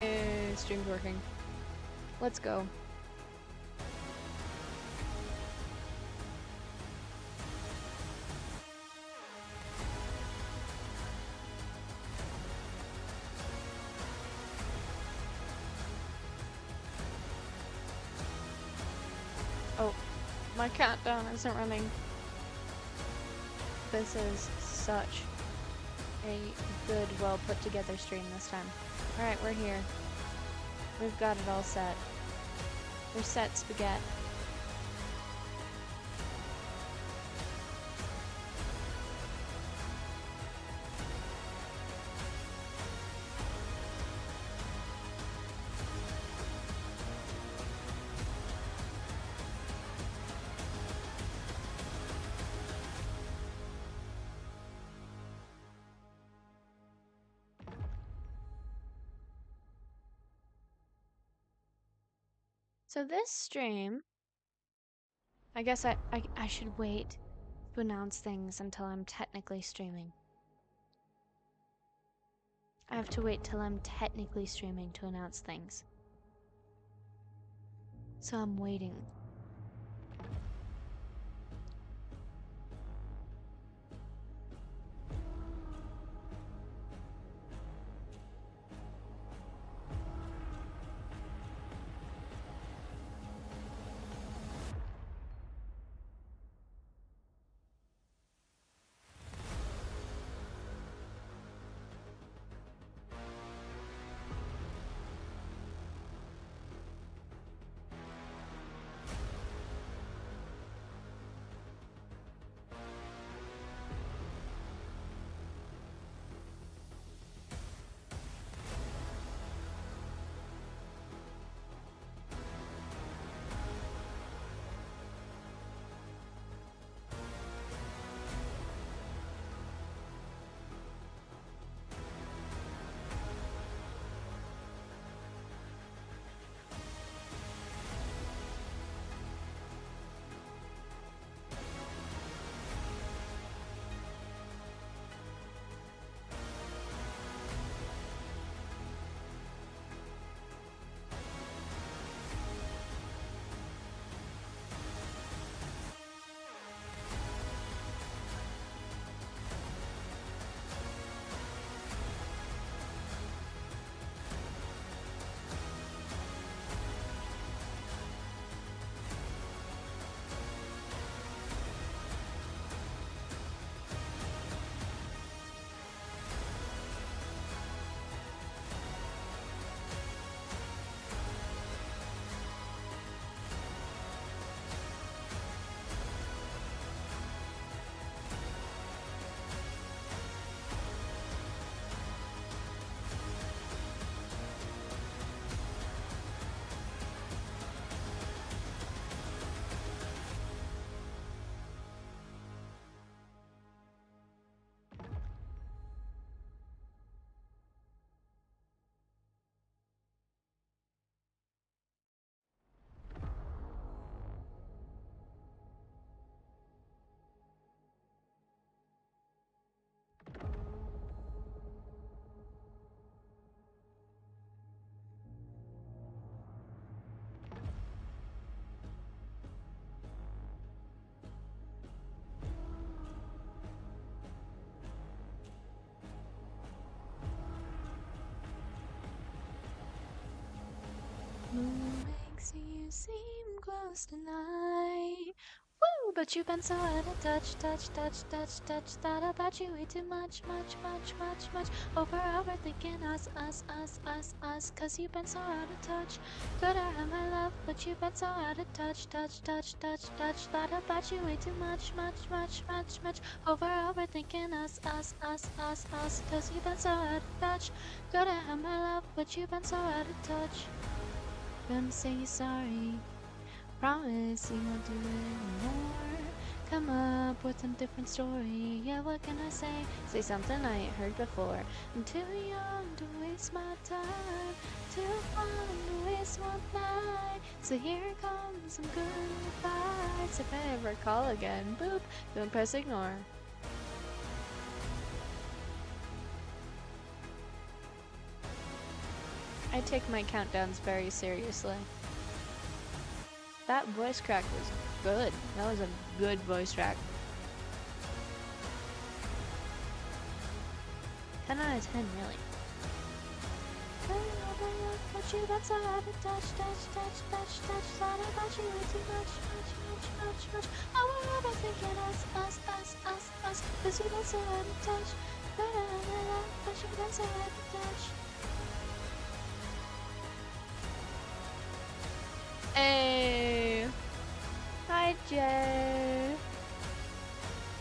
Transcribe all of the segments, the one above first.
Stream's working. Let's go. Oh, my countdown isn't running. This is such a good, well put together stream this time. Alright, we're here. We've got it all set. We're set, spaghetti. So this stream, I guess I should wait to announce things until I'm technically streaming. I have to wait till I'm technically streaming to announce things. So I'm waiting. Moon makes you seem close tonight. Woo! But you've been so out of touch, thought about you way too much. Overthinking us. Cause you've been so out of touch. Could I have my love, but you've been so out of touch, thought about you way too much. Overthinking us. Cause you've been so out of touch. Could I have my love, but you've been so out of touch. Gonna say sorry, promise you won't do it anymore. Come up with some different story, yeah, what can I say? Say something I ain't heard before. I'm too young to waste my time, too fun to waste one night. So here comes some goodbyes. If I ever call again, boop, don't press ignore. I take my countdowns very seriously. That voice crack was good. That was a good voice crack. 10 out of 10, really. But you, that's all I touch. Thought about you way too much. Oh, we're overthinking us. Cause you, that's all I touch. But you, that's all I touch. Hey! Hi, Jay.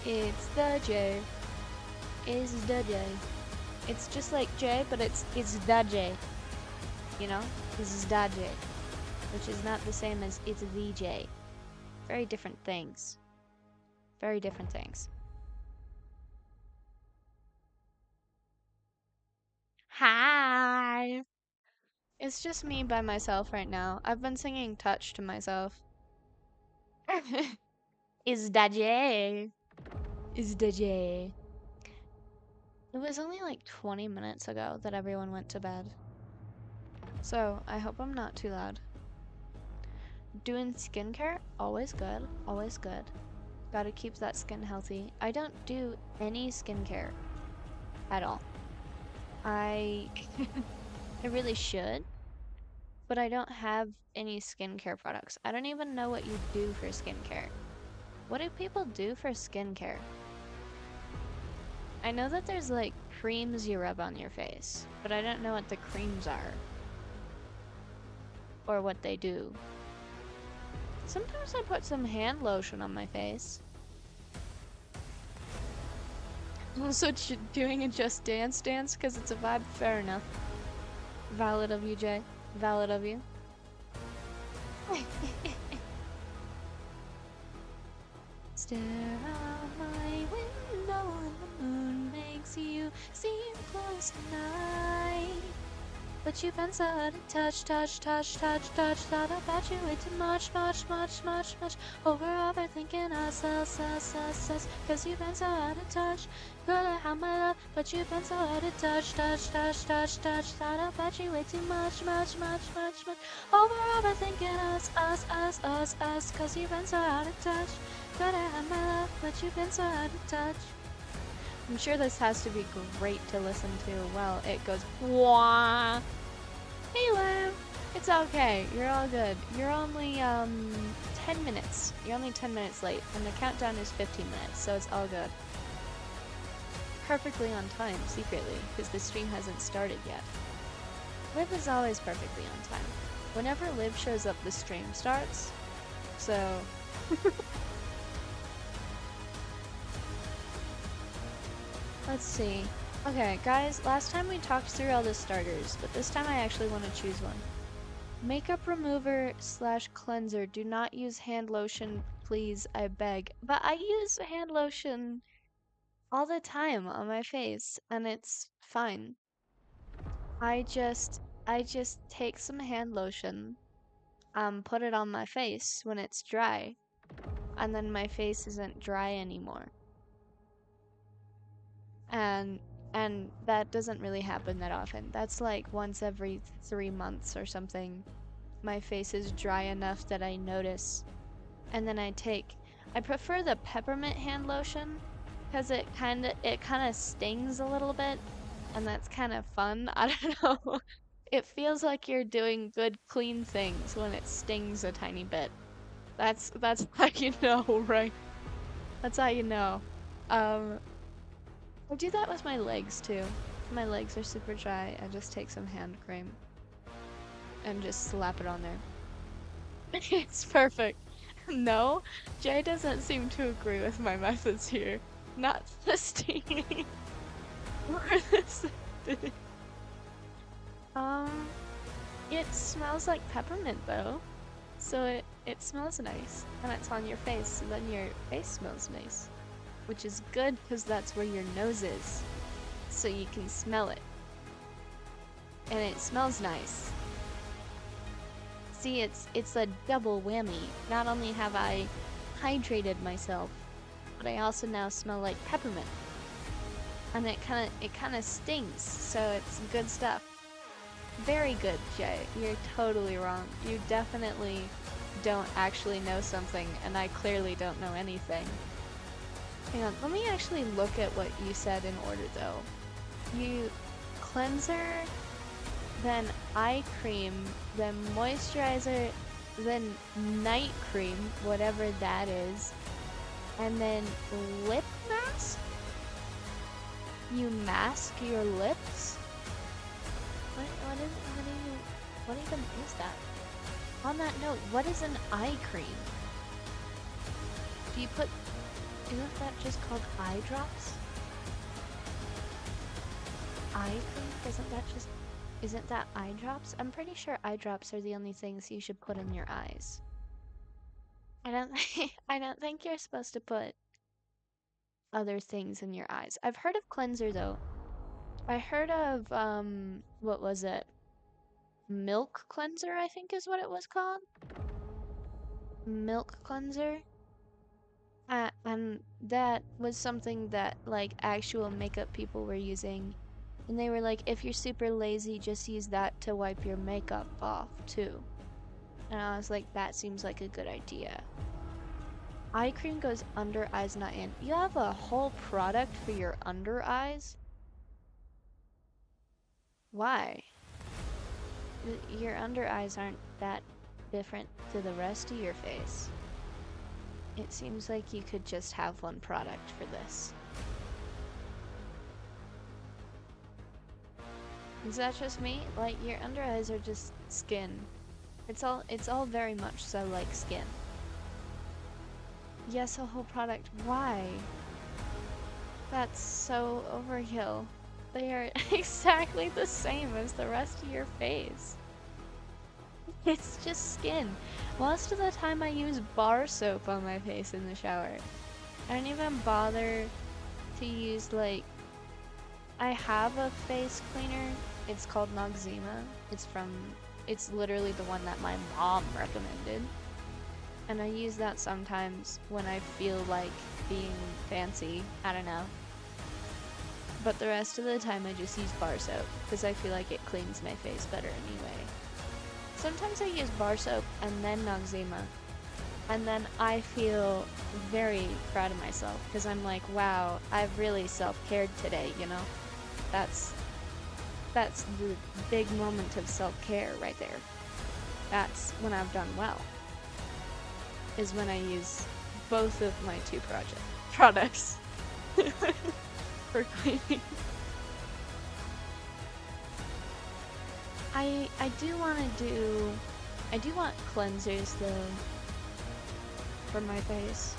It's the J. It's the J. It's just like J, but it's the J. You know? It's the J. Which is not the same as it's the J. Very different things. Very different things. Hi! It's just me by myself right now. I've been singing Touch to myself. It's the J. It's the J. It was only like 20 minutes ago that everyone went to bed. So, I hope I'm not too loud. Doing skincare, always good, always good. Gotta keep that skin healthy. I don't do any skincare at all. I really should, but I don't have any skincare products. I don't even know what you do for skincare. What do people do for skincare? I know that there's like creams you rub on your face, but I don't know what the creams are. Or what they do. Sometimes I put some hand lotion on my face. Also doing a Just Dance dance because it's a vibe, fair enough. Valid of you, Jay. Valid of you. Stare out my window and the moon makes you seem close tonight. But you've been so hard to touch. Thought about you way too much. Over overthinking us. Cause you've been so hard to touch. Girl, I have my love, but you've been so hard to touch. Thought about you way too much. Over overthinking us. Cause you've been so hard to touch. Girl, I have my love, but you've been so hard to touch. I'm sure this has to be great to listen to while it goes wah. Hey Lamb, it's okay. You're all good. You're only 10 minutes. You're only 10 minutes late, and the countdown is 15 minutes, so it's all good. Perfectly on time, secretly, because the stream hasn't started yet. Liv is always perfectly on time. Whenever Liv shows up, the stream starts. So. Let's see. Okay, guys, last time we talked through all the starters, but this time I actually want to choose one. Makeup remover / cleanser. Do not use hand lotion, please, I beg. But I use hand lotion all the time on my face, and it's fine. I just take some hand lotion, put it on my face when it's dry, and then my face isn't dry anymore. And that doesn't really happen that often. That's like once every 3 months or something. My face is dry enough that I notice. And then I prefer the peppermint hand lotion because it kind of stings a little bit, and that's kind of fun. I don't know. It feels like you're doing good clean things when it stings a tiny bit. That's how you know, right? That's how you know. I do that with my legs too. If my legs are super dry, I just take some hand cream and just slap it on there. It's perfect. No, Jay doesn't seem to agree with my methods here. Not the stinging. Or the scented. It smells like peppermint though. So it smells nice. And it's on your face, so then your face smells nice. Which is good because that's where your nose is, so you can smell it. And it smells nice. See, it's a double whammy. Not only have I hydrated myself, but I also now smell like peppermint. And it kind of stings, so it's good stuff. Very good, Jay. You're totally wrong. You definitely don't actually know something, and I clearly don't know anything. Hang on, let me actually look at what you said in order, though. You cleanser, then eye cream, then moisturizer, then night cream, whatever that is, and then lip mask? You mask your lips? What even is that? On that note, what is an eye cream? Do you put, isn't that just called eye drops? Eye cream? Isn't that eye drops? I'm pretty sure eye drops are the only things you should put in your eyes. I don't think you're supposed to put other things in your eyes. I've heard of cleanser though. I heard of, what was it? Milk cleanser, I think is what it was called. Milk cleanser. And that was something that, like, actual makeup people were using. And they were like, if you're super lazy, just use that to wipe your makeup off, too. And I was like, that seems like a good idea. Eye cream goes under eyes, not in. You have a whole product for your under eyes? Why? Your under eyes aren't that different to the rest of your face. It seems like you could just have one product for this. Is that just me? Like, your under eyes are just skin. It's all very much so like skin. Yes, a whole product. Why? That's so overkill. They are exactly the same as the rest of your face. It's just skin. Most of the time I use bar soap on my face in the shower. I don't even bother to use, like, I have a face cleaner. It's called Noxzema. It's literally the one that my mom recommended. And I use that sometimes when I feel like being fancy. I don't know. But the rest of the time I just use bar soap because I feel like it cleans my face better anyway. Sometimes I use bar soap and then Noxzema. And then I feel very proud of myself because I'm like, wow, I've really self-cared today, you know? That's the big moment of self-care right there. That's when I've done well. Is when I use both of my two products for cleaning. I do want cleansers though for my face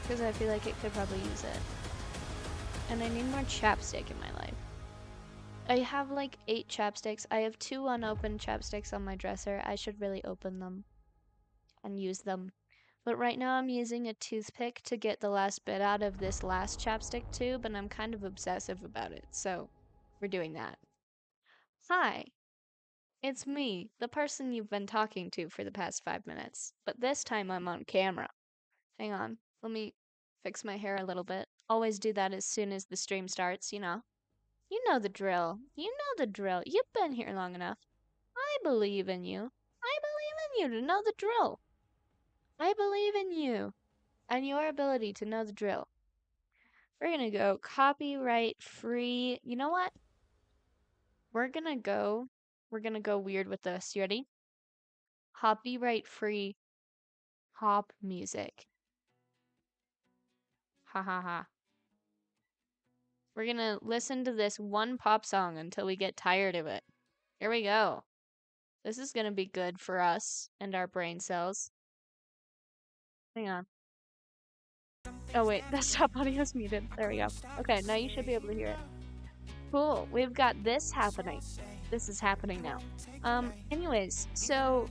because I feel like it could probably use it. And I need more chapstick in my life. I have like 8 chapsticks. I have 2 unopened chapsticks on my dresser. I should really open them and use them. But right now I'm using a toothpick to get the last bit out of this last chapstick tube, and I'm kind of obsessive about it, so we're doing that. Hi, it's me, the person you've been talking to for the past 5 minutes, but this time I'm on camera. Hang on, let me fix my hair a little bit. Always do that as soon as the stream starts, you know. You know the drill. You know the drill. You've been here long enough. I believe in you. I believe in you to know the drill. I believe in you and your ability to know the drill. We're gonna go copyright free. You know what? We're gonna go weird with this. You ready? Copyright free pop music. Ha ha ha. We're gonna listen to this one pop song until we get tired of it. Here we go. This is gonna be good for us and our brain cells. Hang on. Oh wait, desktop audio's muted. There we go. Okay, now you should be able to hear it. Cool, we've got this happening. This is happening now. Anyways, so...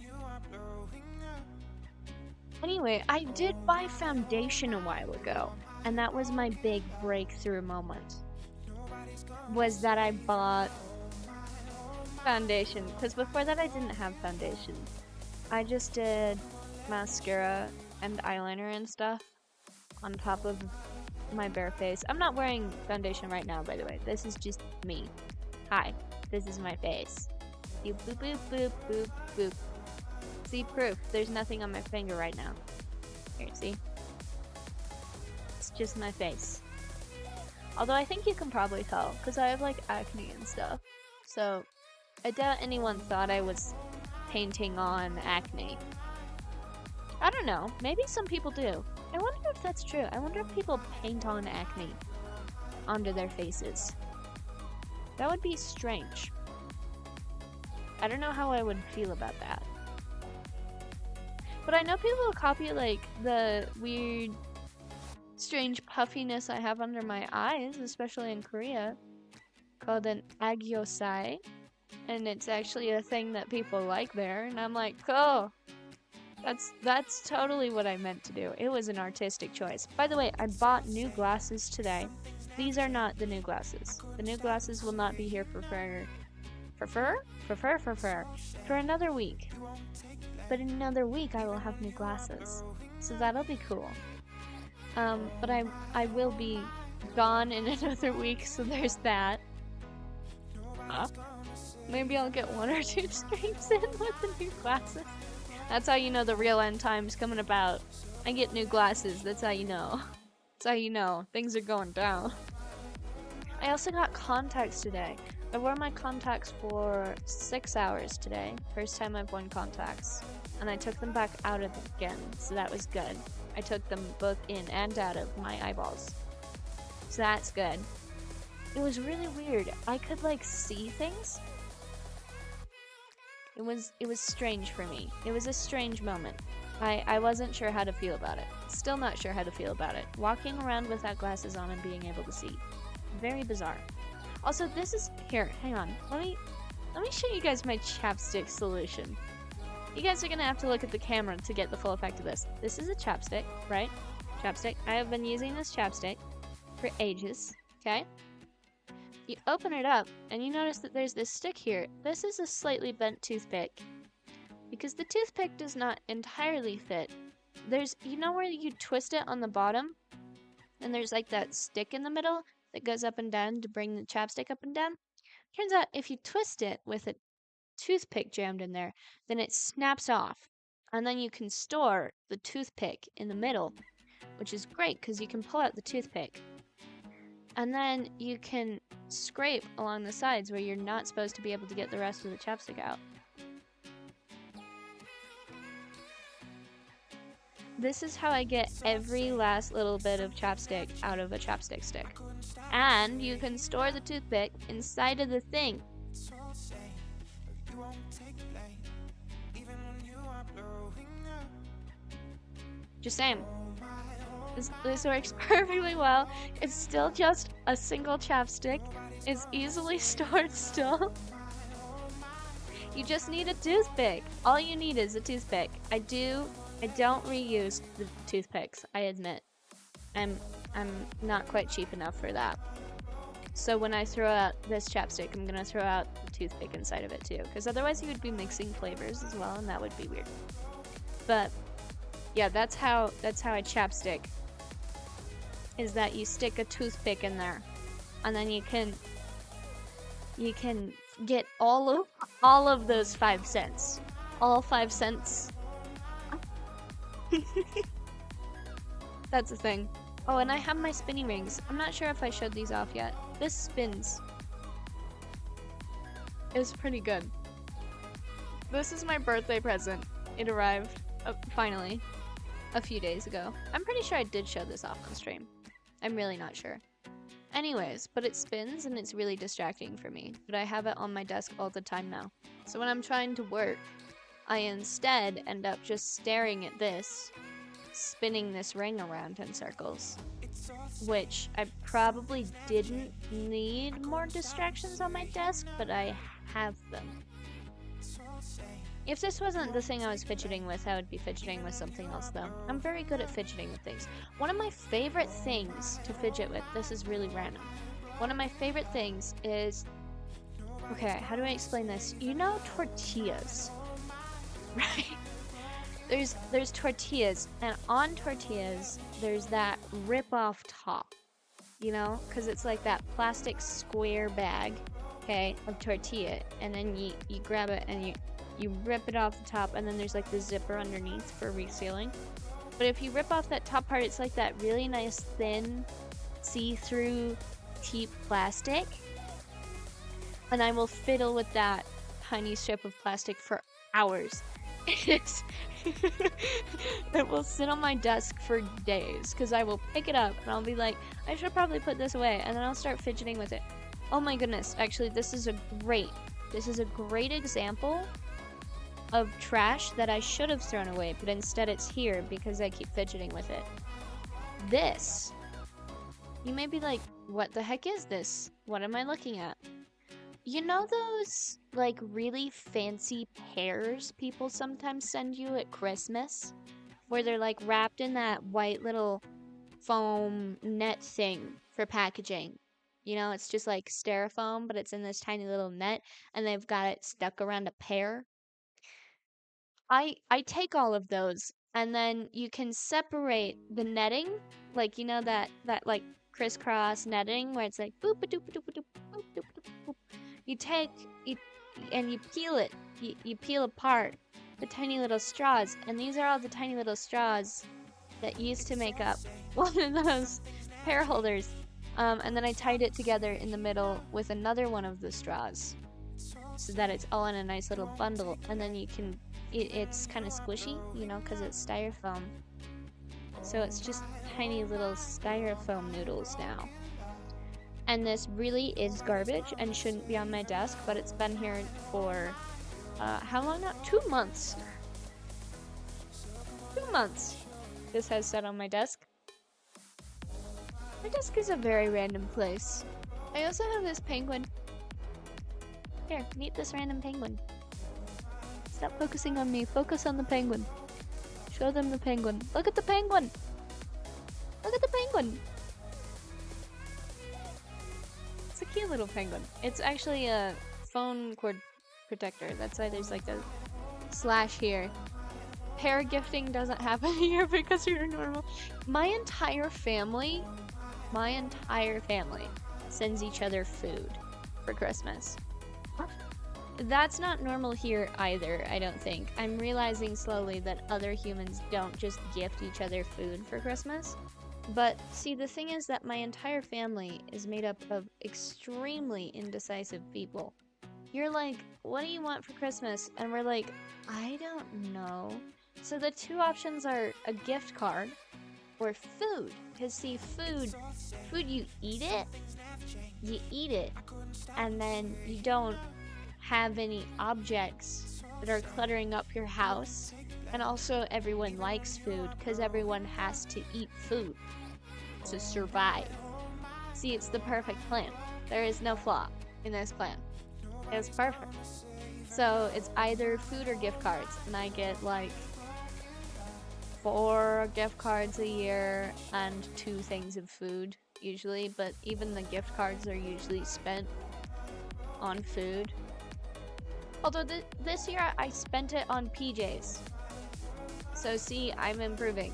Anyway, I did buy foundation a while ago, and that was my big breakthrough moment. Was that I bought foundation, because before that I didn't have foundation. I just did mascara and eyeliner and stuff on top of my bare face. I'm not wearing foundation right now, by the way. This is just me. Hi, this is my face. You boop, boop, boop, boop, boop. See, proof. There's nothing on my finger right now. Here, see? It's just my face. Although I think you can probably tell, because I have, like, acne and stuff. So, I doubt anyone thought I was painting on acne. I don't know. Maybe some people do. I wonder if that's true. I wonder if people paint on acne onto their faces. That would be strange. I don't know how I would feel about that. But I know people copy, like, the weird, strange puffiness I have under my eyes, especially in Korea, called an agyosai. And it's actually a thing that people like there. And I'm like, oh, that's totally what I meant to do. It was an artistic choice. By the way, I bought new glasses today. These are not the new glasses. The new glasses will not be here for another week. But in another week I will have new glasses. So that'll be cool. But I will be gone in another week, so there's that. Maybe I'll get 1 or 2 streams in with the new glasses. That's how you know the real end time's coming about. I get new glasses, that's how you know. That's how you know things are going down. I also got contacts today. I wore my contacts for 6 hours today. First time I've worn contacts. And I took them back out of again, so that was good. I took them both in and out of my eyeballs. So that's good. It was really weird. I could, like, see things. It was strange for me. It was a strange moment. I wasn't sure how to feel about it. Still not sure how to feel about it. Walking around without glasses on and being able to see. Very bizarre. Also, this is... Here, hang on. Let me show you guys my chapstick solution. You guys are gonna have to look at the camera to get the full effect of this. This is a chapstick, right? Chapstick. I have been using this chapstick for ages, okay? You open it up, and you notice that there's this stick here. This is a slightly bent toothpick. Because the toothpick does not entirely fit. There's, you know where you twist it on the bottom? And there's like that stick in the middle that goes up and down to bring the chapstick up and down? Turns out if you twist it with a toothpick jammed in there, then it snaps off. And then you can store the toothpick in the middle, which is great because you can pull out the toothpick. And then you can scrape along the sides where you're not supposed to be able to get the rest of the chapstick out. This is how I get every last little bit of chapstick out of a chapstick stick. And you can store the toothpick inside of the thing. Just saying. This works perfectly well. It's still just a single chapstick. It's easily stored still. You just need a toothpick. All you need is a toothpick. I don't reuse the toothpicks, I admit. I'm not quite cheap enough for that. So when I throw out this chapstick, I'm gonna throw out the toothpick inside of it too. Because otherwise you would be mixing flavors as well, and that would be weird. But yeah, that's how I chapstick. Is that you stick a toothpick in there, and then you can get all of those 5 cents, all 5 cents. That's the thing. Oh, and I have my spinny rings. I'm not sure if I showed these off yet. This spins. It's pretty good. This is my birthday present. It arrived finally a few days ago. I'm pretty sure I did show this off on stream. I'm really not sure. Anyways, but it spins and it's really distracting for me. But I have it on my desk all the time now. So when I'm trying to work, I instead end up just staring at this, spinning this ring around in circles. Which I probably didn't need more distractions on my desk, but I have them. If this wasn't the thing I was fidgeting with, I would be fidgeting with something else though. I'm very good at fidgeting with things. One of my favorite things to fidget with, this is really random. One of my favorite things is, okay, how do I explain this? You know tortillas, right? There's tortillas, and on tortillas, there's that rip-off top, you know? Because it's like that plastic square bag okay, of tortilla, and then you grab it and you rip it off the top, and then there's like the zipper underneath for resealing. But if you rip off that top part, it's like that really nice thin see-through cheap plastic, and I will fiddle with that tiny strip of plastic for hours. It will sit on my desk for days because I will pick it up and I'll be like, I should probably put this away, and then I'll start fidgeting with it. Oh my goodness, actually this is a great example of trash that I should have thrown away, but instead it's here because I keep fidgeting with it. This, you may be like, what the heck is this? What am I looking at? You know those, like, really fancy pears people sometimes send you at Christmas? Where they're, like, wrapped in that white little foam net thing for packaging. You know, it's just like styrofoam, but it's in this tiny little net, and they've got it stuck around a pear. I take all of those, and then you can separate the netting, like, you know, that like crisscross netting where it's like boop a doop a doop a doop boop doop a doop boop. You take you and you peel it. You peel apart the tiny little straws, and these are all the tiny little straws that used to make up one of those pear holders. And then I tied it together in the middle with another one of the straws, so that it's all in a nice little bundle, and then you can, it's kind of squishy, you know, because it's styrofoam. So it's just tiny little styrofoam noodles now. And this really is garbage and shouldn't be on my desk, but it's been here for, how long now? 2 months. 2 months this has sat on my desk. My desk is a very random place. I also have this penguin. Here, meet this random penguin. Stop focusing on me, focus on the penguin. Show them the penguin. Look at the penguin! Look at the penguin! It's a cute little penguin. It's actually a phone cord protector. That's why there's like a slash here. Pair gifting doesn't happen here because you're normal. My entire family sends each other food for Christmas. That's not normal here either, I don't think. I'm realizing slowly that other humans don't just gift each other food for Christmas. But see, the thing is that my entire family is made up of extremely indecisive people. You're like, what do you want for Christmas? And we're like, I don't know. So the two options are a gift card or food. Because see, food, you eat it, and then you don't have any objects that are cluttering up your house. And also everyone likes food because everyone has to eat food to survive. See, it's the perfect plan. There is no flaw in this plan. It's perfect. So it's either food or gift cards, and I get like 4 gift cards a year and 2 things of food usually, but even the gift cards are usually spent on food. Although this year I spent it on PJs. So see, I'm improving.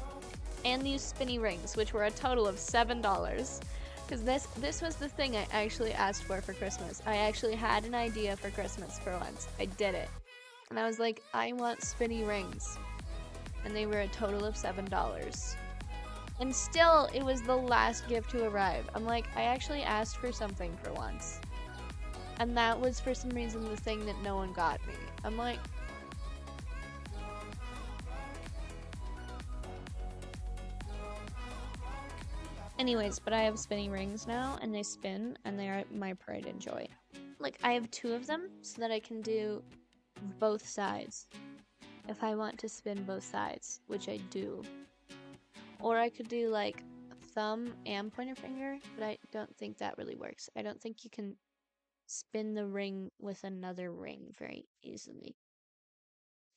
And these spinny rings, which were a total of $7. Because this was the thing I actually asked for Christmas. I actually had an idea for Christmas for once. I did it. And I was like, I want spinny rings. And they were a total of $7. And still, it was the last gift to arrive. I'm like, I actually asked for something for once. And that was, for some reason, the thing that no one got me. I'm like... Anyways, but I have spinning rings now, and they spin, and they are my pride and joy. Like, I have 2 of them, so that I can do both sides. If I want to spin both sides, which I do. Or I could do, like, thumb and pointer finger, but I don't think that really works. I don't think you can spin the ring with another ring very easily.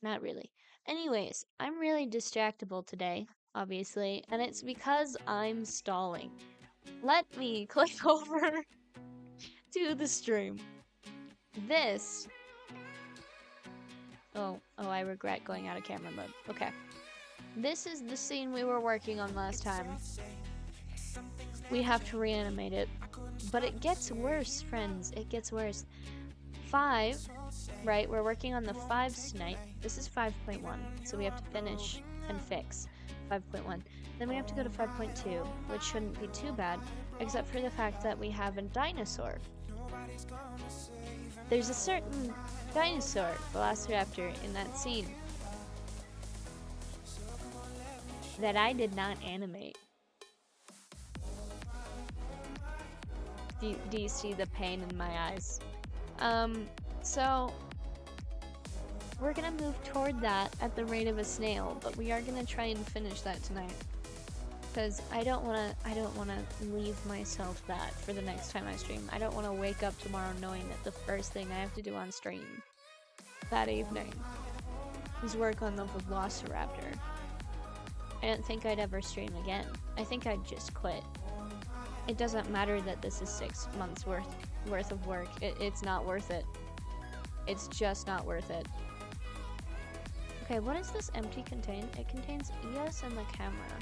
Not really. Anyways, I'm really distractible today, obviously, and it's because I'm stalling. Let me click over to the stream. This... Oh, I regret going out of camera mode. Okay. This is the scene we were working on last time. We have to reanimate it, But it gets worse, friends. It gets worse. 5, right? We're working on the 5s tonight. This is 5.1, so we have to finish and fix 5.1. Then we have to go to 5.2, which shouldn't be too bad, except for the fact that we have a dinosaur. There's a certain dinosaur, Velociraptor, in that scene that I did not animate. Do you see the pain in my eyes? So we're gonna move toward that at the rate of a snail, but we are gonna try and finish that tonight. Because I don't wanna leave myself that for the next time I stream. I don't wanna wake up tomorrow knowing that the first thing I have to do on stream that evening is work on the Velociraptor. I don't think I'd ever stream again. I think I'd just quit. It doesn't matter that this is 6 months worth of work. It's not worth it. It's just not worth it. Okay, what does this empty contain? It contains EOS and the camera.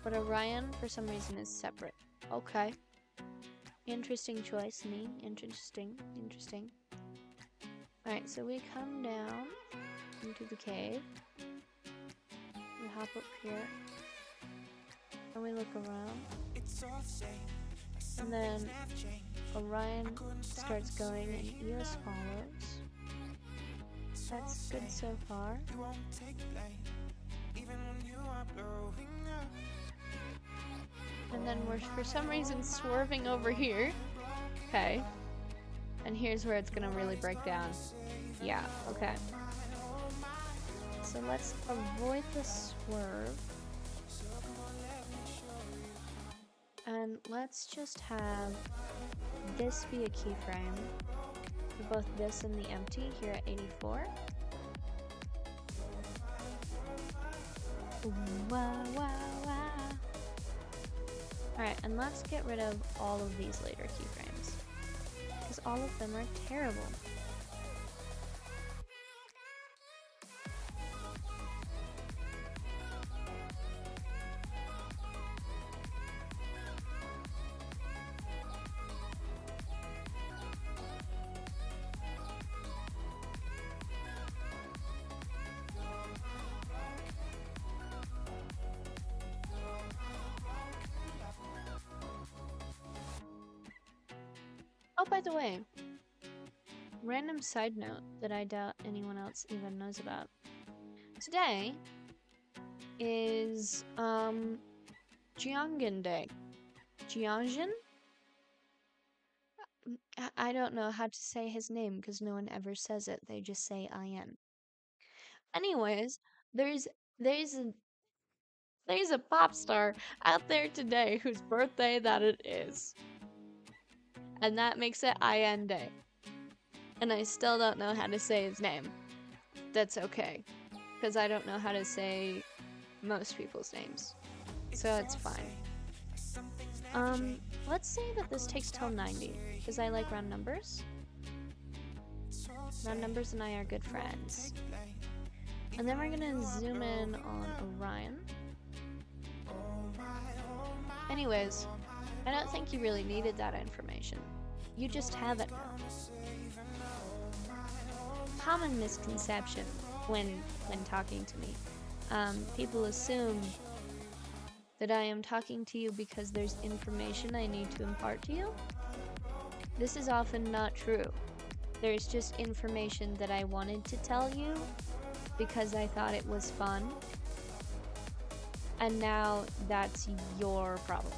But Orion, for some reason, is separate. Okay. Interesting choice, me. Interesting. Alright, so we come down into the cave. We hop up here. And we look around. And then Orion starts going and EOS follows. That's good so far. And then we're for some reason swerving over here. Okay. And here's where it's gonna really break down. Yeah, okay. So let's avoid the swerve. And let's just have this be a keyframe for both this and the empty here at 84. Wow, wow, wow. Alright, and let's get rid of all of these later keyframes, because all of them are terrible. Oh, by the way, random side note that I doubt anyone else even knows about. Today is Jiangyan Day. Jiangyan? I don't know how to say his name because no one ever says it. They just say IN. Anyways, there's a pop star out there today whose birthday that it is. And that makes it IN Day. And I still don't know how to say his name. That's okay. Because I don't know how to say most people's names. So it's fine. Let's say that this takes till 90. Because I like round numbers. Round numbers and I are good friends. And then we're gonna zoom in on Orion. Anyways, I don't think you really needed that information. You just have it now. Common misconception when talking to me. People assume that I am talking to you because there's information I need to impart to you. This is often not true. There's just information that I wanted to tell you because I thought it was fun. And now that's your problem.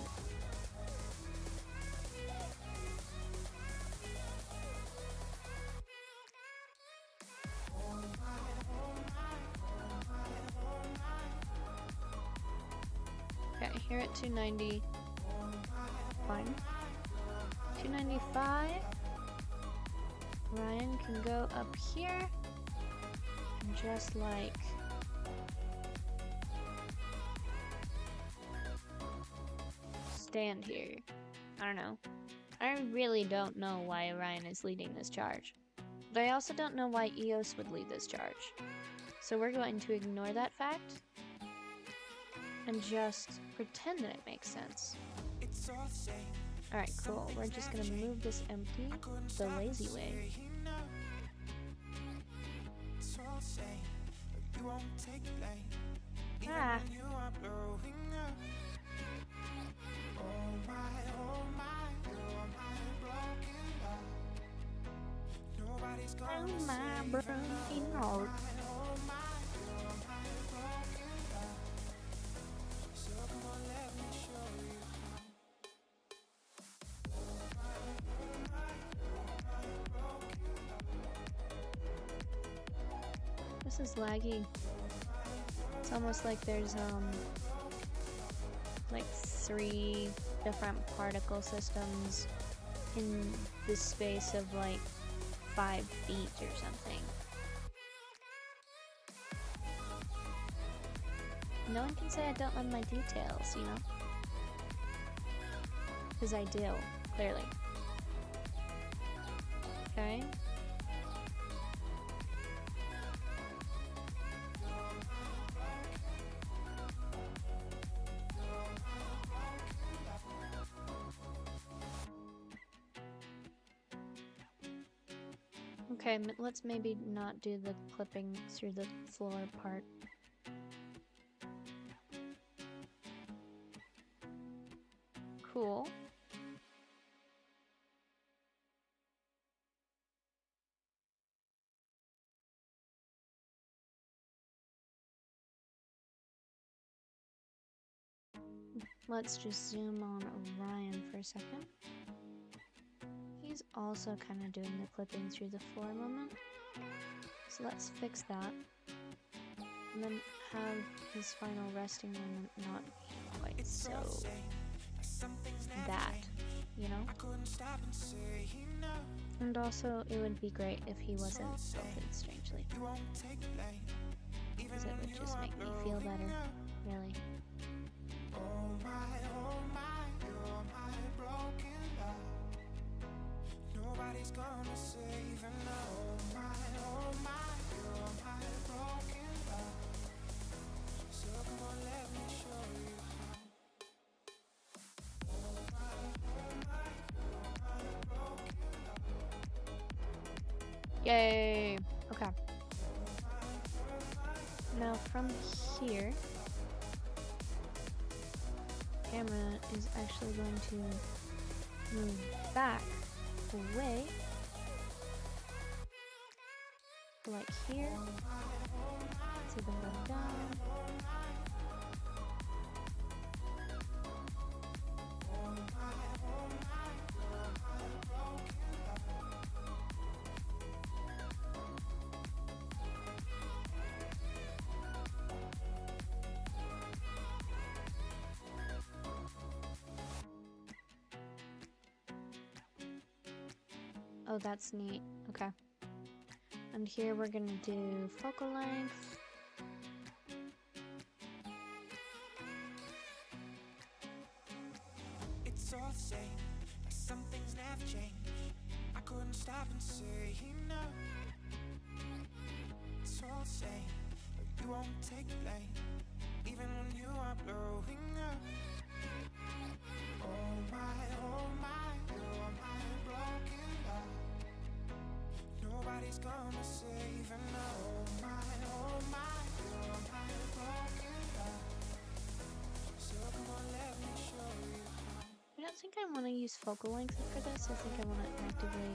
Okay, here at 290. Fine. 295. Ryan can go up here. And just like stand here. I don't know. I really don't know why Orion is leading this charge. But I also don't know why EOS would lead this charge. So we're going to ignore that fact and just pretend that it makes sense. Alright, cool. We're just gonna move this empty the lazy way. Ah! Oh my broken heart. This is laggy. It's almost like there's like 3 different particle systems in the space of like 5 feet or something. No one can say I don't love my details, you know? Because I do, clearly. Okay. Okay, let's maybe not do the clipping through the floor part. Cool. Let's just zoom on Orion for a second. He's also kind of doing the clipping through the floor moment. So let's fix that. And then have his final resting moment not quite so that, you know? And also, it would be great if he wasn't tilted strangely. Because it would just make me feel better, really. Nobody's gonna save him now. Oh my, you're my broken love. So come on, let me show you how. Oh my, you're my broken love. Yay! Okay. Now from here, camera is actually going to move back away, like here, so then go down, oh, that's neat. Okay. And here we're gonna do focal length. It's all the same, like some things never change. I couldn't stop and say no. It's all the same, but you won't take the blame, even when you are blowing up. Oh my, you're my broken love. Nobody's gonna save him now. Oh my, you're my broken love. So come on, let me show you how. I don't think I want to use focal length for this. I think I want to actively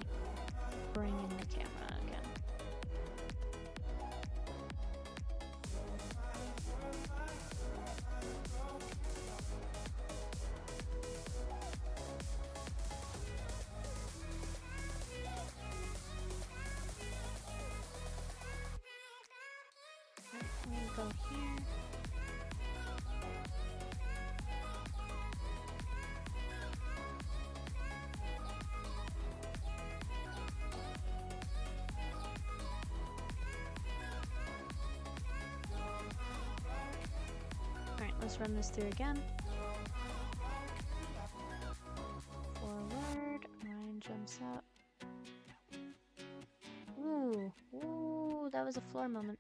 bring in the camera again. I'm gonna go here. Alright, let's run this through again. Forward, Ryan jumps up. Ooh, that was a floor moment.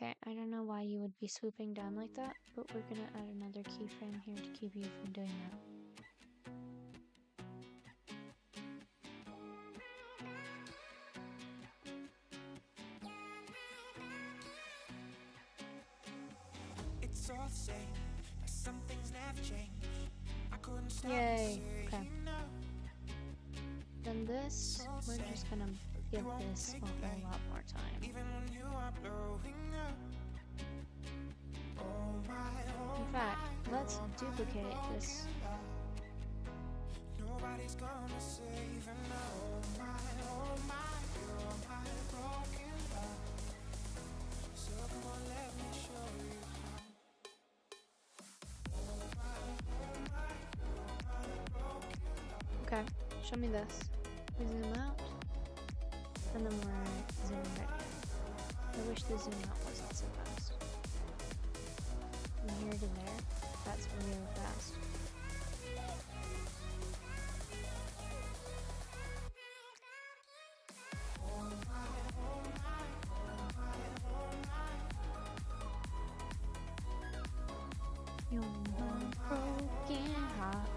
Okay, I don't know why you would be swooping down like that, but we're gonna add another keyframe here to keep you from doing that. It's all the same. Some things never change. I couldn't stop. Yay, okay. Then this, we're just gonna give this a whole lot more time. Even when you are blowing up. In fact, let's duplicate this. Nobody's gonna save and oh my, you're my broken love. So come on, let me show you how. Okay, show me this. We zoom out, and then we're zooming right in. I wish the zoom out wasn't so fast. From here to there, that's real fast. You're my broken heart.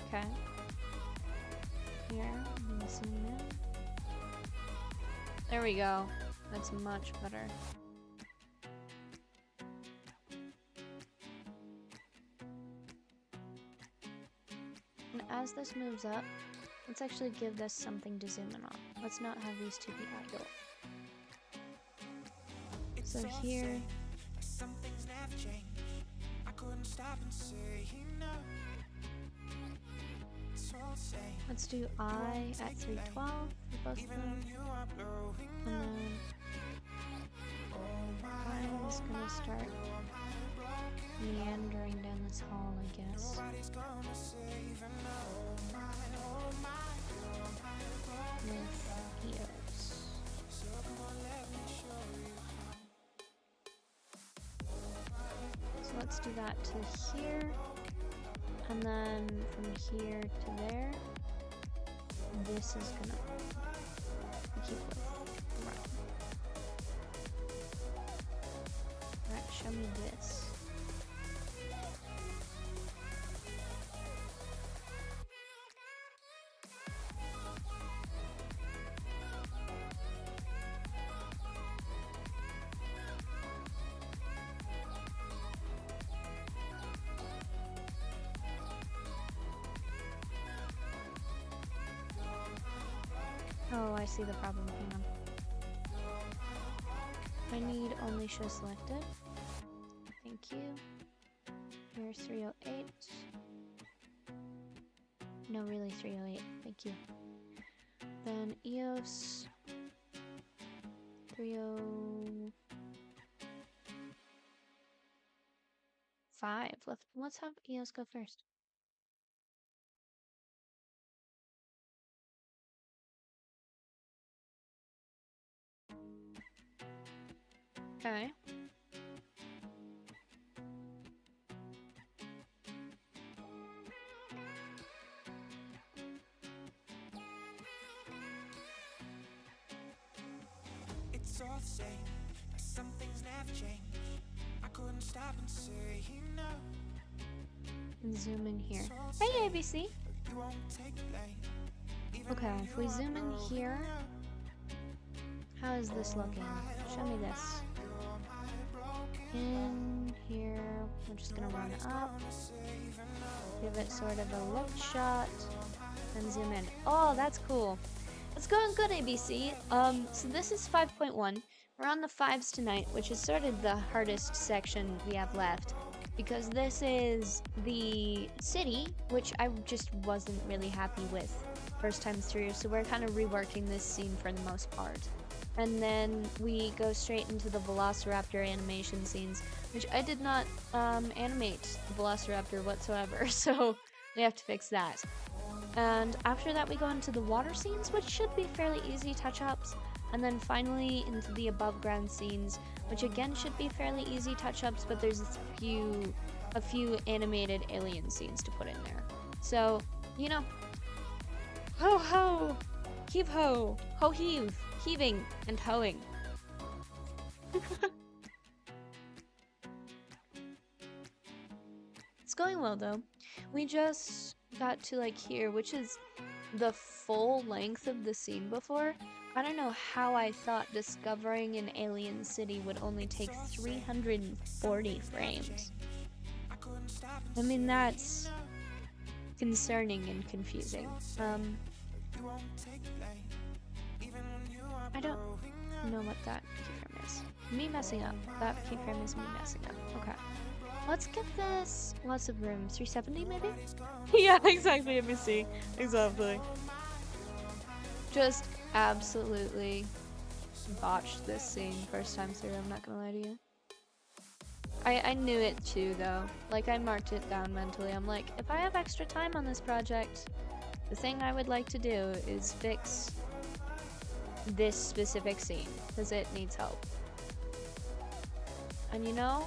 Okay. Here, I'm gonna zoom in. There we go. That's much better. And as this moves up, let's actually give this something to zoom in on. Let's not have these two be idle. So here, Some things never change. I couldn't stop and say no. It's all the same. let's do I at 312 for both of Even them. when you are blowing And then I'm just gonna start meandering down this hall, I guess. nobody's gonna save and oh my, you're my broken. With Eos. So come on, let me show you. So let's do that to here. And then from here to there, this is gonna keep with run. Alright, show me this. Oh, I see the problem. Hang on. I need only show selected. Thank you. Here's 308. No, really 308. Thank you. Then EOS 305. Let's have EOS go first. Okay. It's all the same. Some things never change. I couldn't stop and say no. And zoom in here. Hey, ABC. You won't take the blame. Okay, if we zoom in here, how is this looking? Show me this. In here, we're just gonna run up, give it sort of a look shot, and zoom in. Oh, that's cool. It's going good, ABC. So this is 5.1. We're on the 5s tonight, which is sort of the hardest section we have left, because this is the city, which I just wasn't really happy with first time through, so we're kind of reworking this scene for the most part. And then we go straight into the Velociraptor animation scenes, which I did not animate the Velociraptor whatsoever, so we have to fix that. And after that we go into the water scenes, which should be fairly easy touch-ups, and then finally into the above ground scenes, which again should be fairly easy touch-ups, but there's a few animated alien scenes to put in there. So, you know, ho ho! Heave ho! Ho heave! Heaving and hoeing. It's going well though. We just got to like here, which is the full length of the scene before. I don't know how I thought discovering an alien city would only take 340 frames. I mean, that's concerning and confusing. I don't know what that keyframe is. Me messing up. That keyframe is me messing up. Okay. Let's get this. Lots of room. 370 maybe? Yeah, exactly. Let me see. Exactly. Just absolutely botched this scene first time through. I'm not gonna lie to you. I knew it too though. Like I marked it down mentally. I'm like, if I have extra time on this project, the thing I would like to do is fix this specific scene because it needs help. And you know,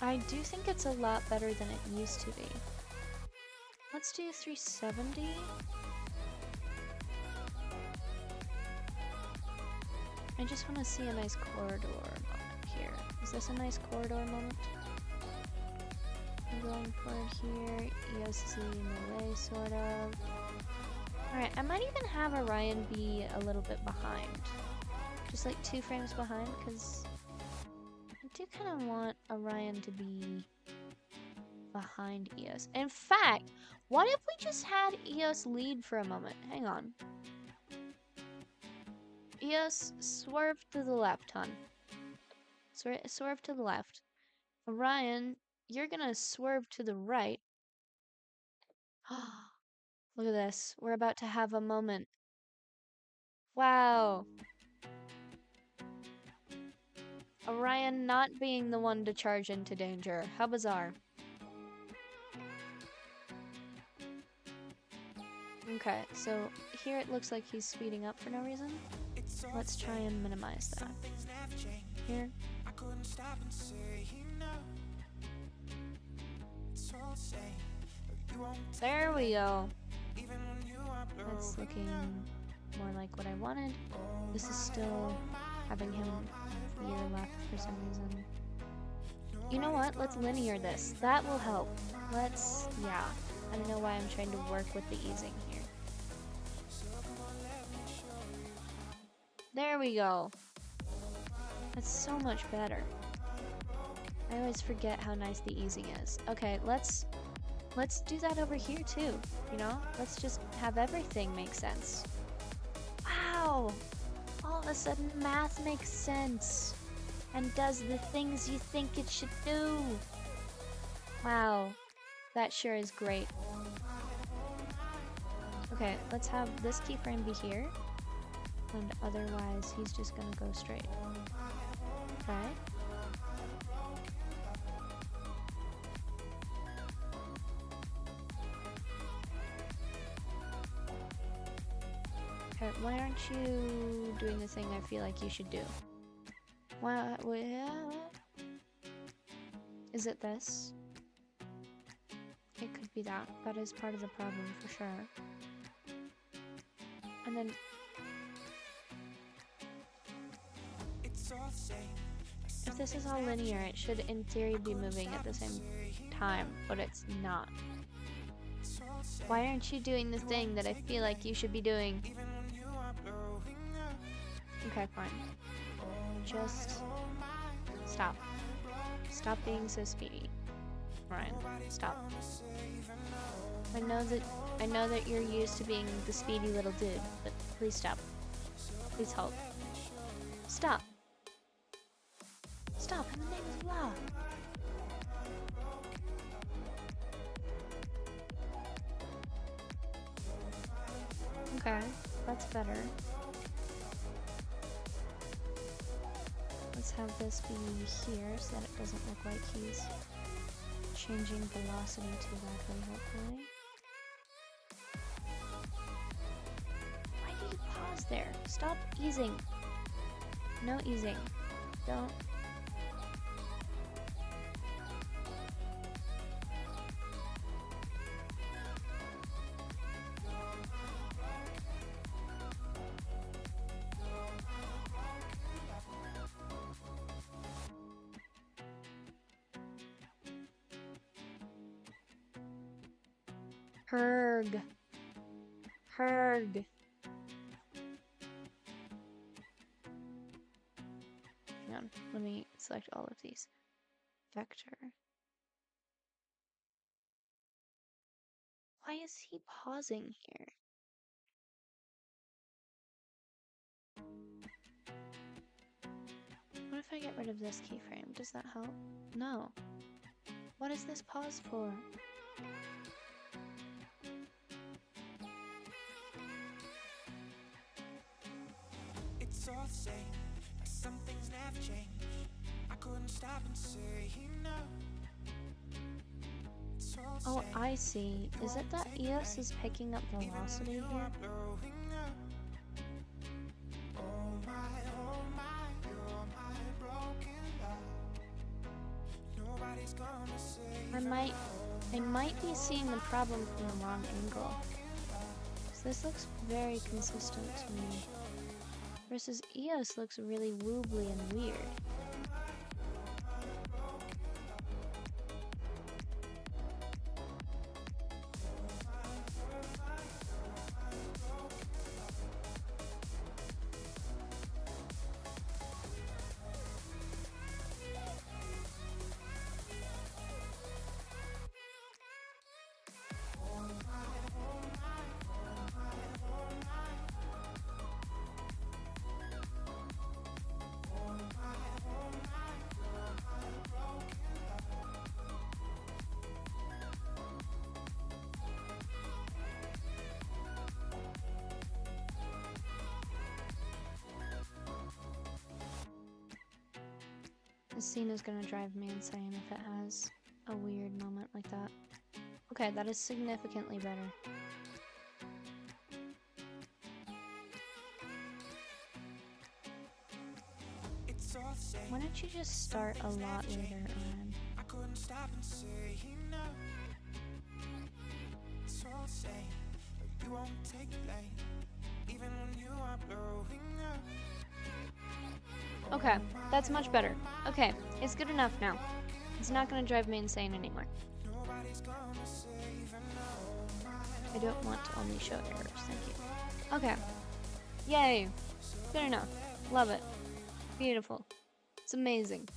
I do think it's a lot better than it used to be. Let's do 370. I just want to see a nice corridor moment here. Is this a nice corridor moment? I'm going for here. EOS is leading the way, sort of. Alright, I might even have Orion be a little bit behind. Just like 2 frames behind, because I do kind of want Orion to be behind EOS. In fact, what if we just had EOS lead for a moment? Hang on. EOS, swerve to the left, hon. Swerve to the left. Orion, you're gonna swerve to the right. Look at this. We're about to have a moment. Wow. Orion not being the one to charge into danger. How bizarre. Okay, so here it looks like he's speeding up for no reason. Let's try and minimize that. Here. There we go. That's looking more like what I wanted. This is still having him veer left for some reason. You know what? Let's linear this. That will help. Yeah. I don't know why I'm trying to work with the easing here. There we go. That's so much better. I always forget how nice the easing is. Okay, let's do that over here too, you know? Let's just have everything make sense. Wow! All of a sudden math makes sense and does the things you think it should do. Wow. That sure is great. Okay, let's have this keyframe be here. And otherwise, he's just gonna go straight. Okay. Okay, why aren't you doing the thing I feel like you should do? What? Is it this? It could be that. That is part of the problem for sure. And then if this is all linear, it should in theory be moving at the same time, but it's not. Why aren't you doing the thing that I feel like you should be doing? Okay, fine. Just stop. Stop being so speedy. Ryan, stop. I know that you're used to being the speedy little dude, but please stop. Please help. Stop. Stop in the name of law. Okay, that's better. Let's have this be here so that it doesn't look like he's changing velocity too badly, hopefully. Why did you pause there? Stop easing. No easing. Don't. Herg. Herg. Hang on, let me select all of these. Vector. Why is he pausing here? What if I get rid of this keyframe? Does that help? No. What is this pause for? It's all the same, but some things never change. I couldn't stop and say no. It's all the Oh, same. I see. Is it that EOS is picking up velocity here? Blowing up. Oh my, you're my broken love. Nobody's gonna say I might be seeing the problem from the wrong angle. So this looks very consistent to me. Versus EOS looks really woobly and weird. This scene is gonna drive me insane if it has a weird moment like that. Okay, that is significantly better. it's all the same. Why don't you just start a lot later, Orion? I couldn't stop and say no. It's all the same, but you won't take the blame, even when you are blowing up. Okay, that's much better. Okay, it's good enough now. It's not gonna drive me insane anymore. Nobody's gonna save no. I don't want to only show errors, thank you. Okay. Yay! Good enough. Love it. Beautiful. It's amazing.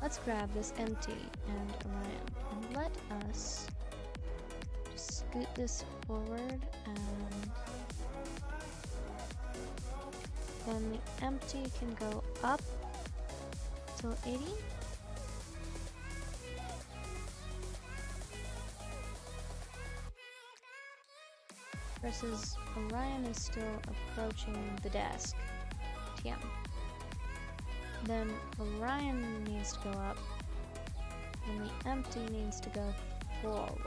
Let's grab this empty and Orion. And let us just scoot this forward and then the empty can go up till 80. Versus Orion is still approaching the desk. TM. Then Orion needs to go up, and the empty needs to go forward.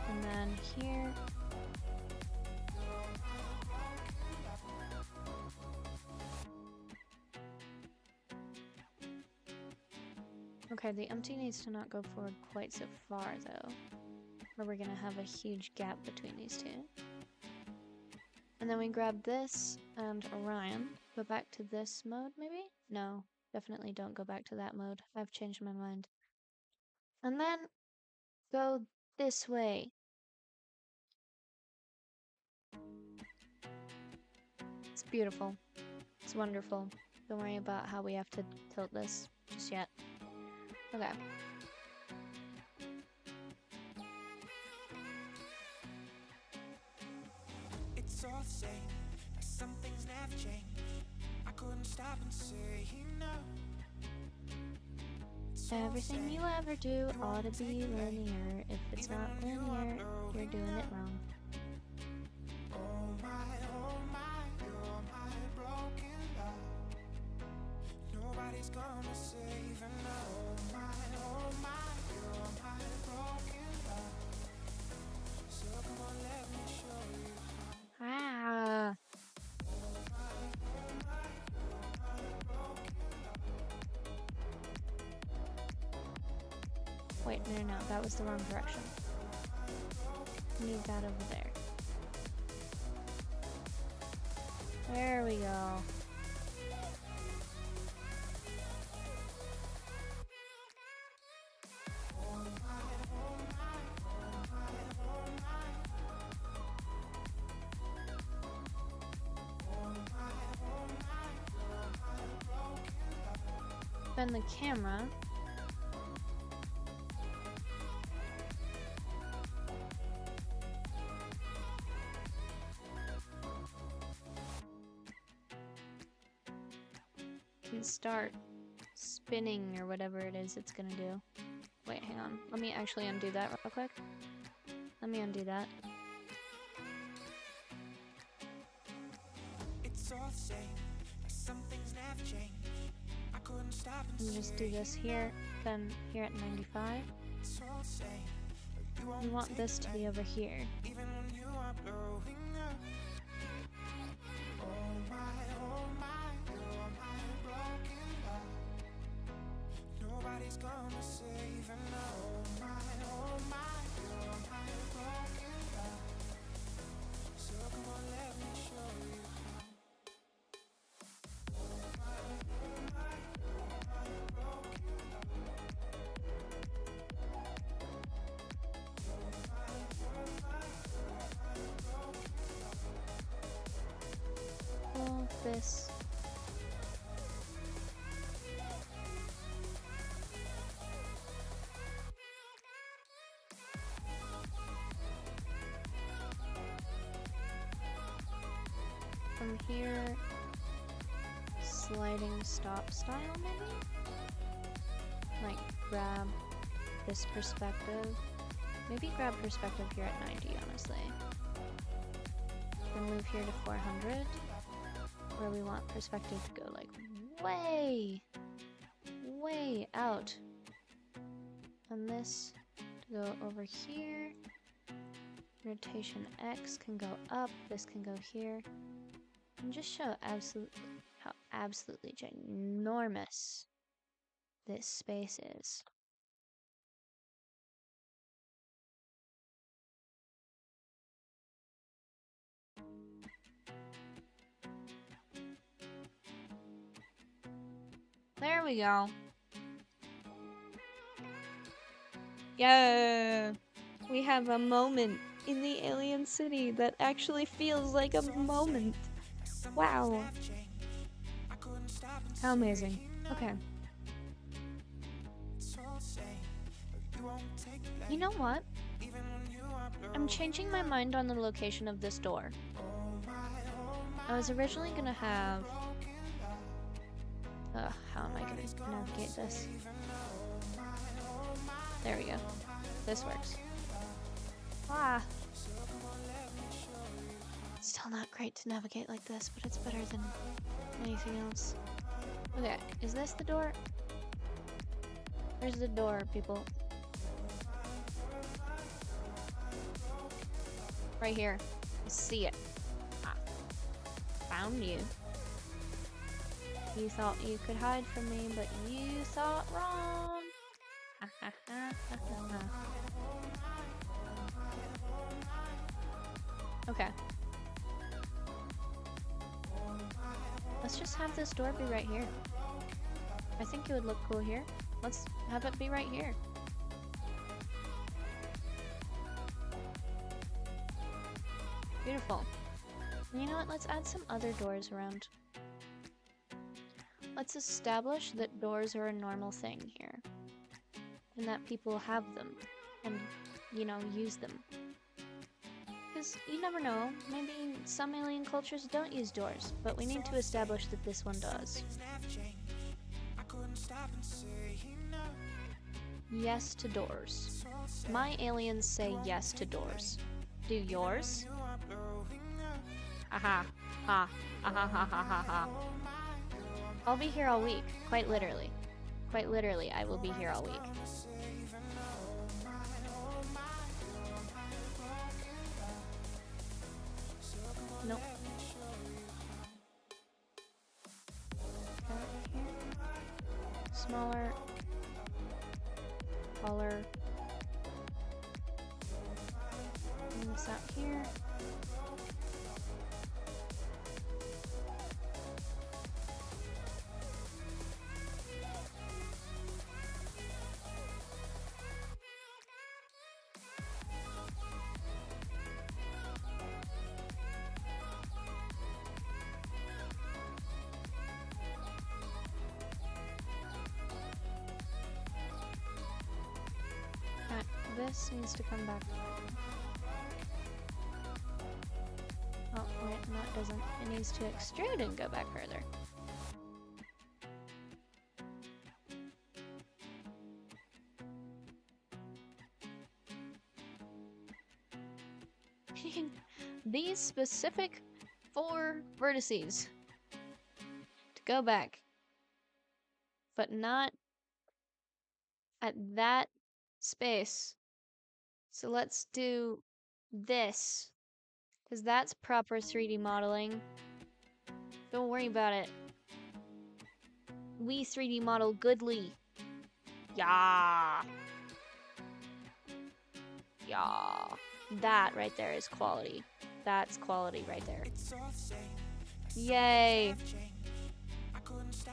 And then here. Okay, the empty needs to not go forward quite so far though, or we're gonna have a huge gap between these two. And then we grab this and Orion. Go back to this mode, maybe? No, definitely don't go back to that mode. I've changed my mind. And then go this way. It's beautiful. It's wonderful. Don't worry about how we have to tilt this just yet. Okay. It's all the same, but some things never change. I couldn't stop and say no. It's all the Everything same. you ever do ought to be linear. If it's not linear, you're doing it wrong. Oh my, you're my broken love. Nobody's gonna save and oh my, you're my broken love. So come on, let me show you. Ah. Wait, no, that was the wrong direction. Need that over there. There we go. spin the camera. Can start spinning or whatever it is it's gonna do. Wait, hang on. Let me actually undo that real quick. Let me undo that. It's all the same, like some things never change. I couldn't stop and Let me just do this here, then here at 95. it's all the same. You We won't want this to be over here. even when you are blowing up. Oh my, you're my broken heart. Nobody's gonna save and oh my, you're my broken heart. So come on, let me show you how. Pull this. From here, sliding stop style maybe? Like grab this perspective. Maybe grab perspective here at 90, honestly. Then move here to 400, where we want perspective to go like way out. And this to go over here. Rotation X can go up, this can go here. And just show how absolutely ginormous this space is. There we go. Yeah, we have a moment in the alien city that actually feels like a moment. Wow. How amazing. Okay. You know what? I'm changing my mind on the location of this door. I was originally gonna have... how am I gonna navigate this? There we go. This works. Ah! Still not great to navigate like this, but it's better than anything else. Okay, is this the door? Where's the door, people? Right here. I see it. Ah. Found you. You thought you could hide from me, but you thought wrong. Okay. Let's just have this door be right here. I think it would look cool here. Let's have it be right here. Beautiful. And you know what? Let's add some other doors around. Let's establish that doors are a normal thing here. And that people have them. And, you know, use them. Because you never know, maybe some alien cultures don't use doors, but we need to establish that this one does. Yes to doors. My aliens say yes to doors. Do yours? Aha. Ha. Aha ha ha ha ha. I'll be here all week, quite literally. Quite literally, I will be here all week. Nope. Smaller. Taller. Bring this out here. this needs to come back. Oh, wait, no it doesn't. It needs to extrude and go back further. These specific 4 vertices to go back, but not at that space. So let's do this, because that's proper 3D modeling. Don't worry about it. We 3D model goodly. Yeah. Yeah. That right there is quality. That's quality right there. Yay.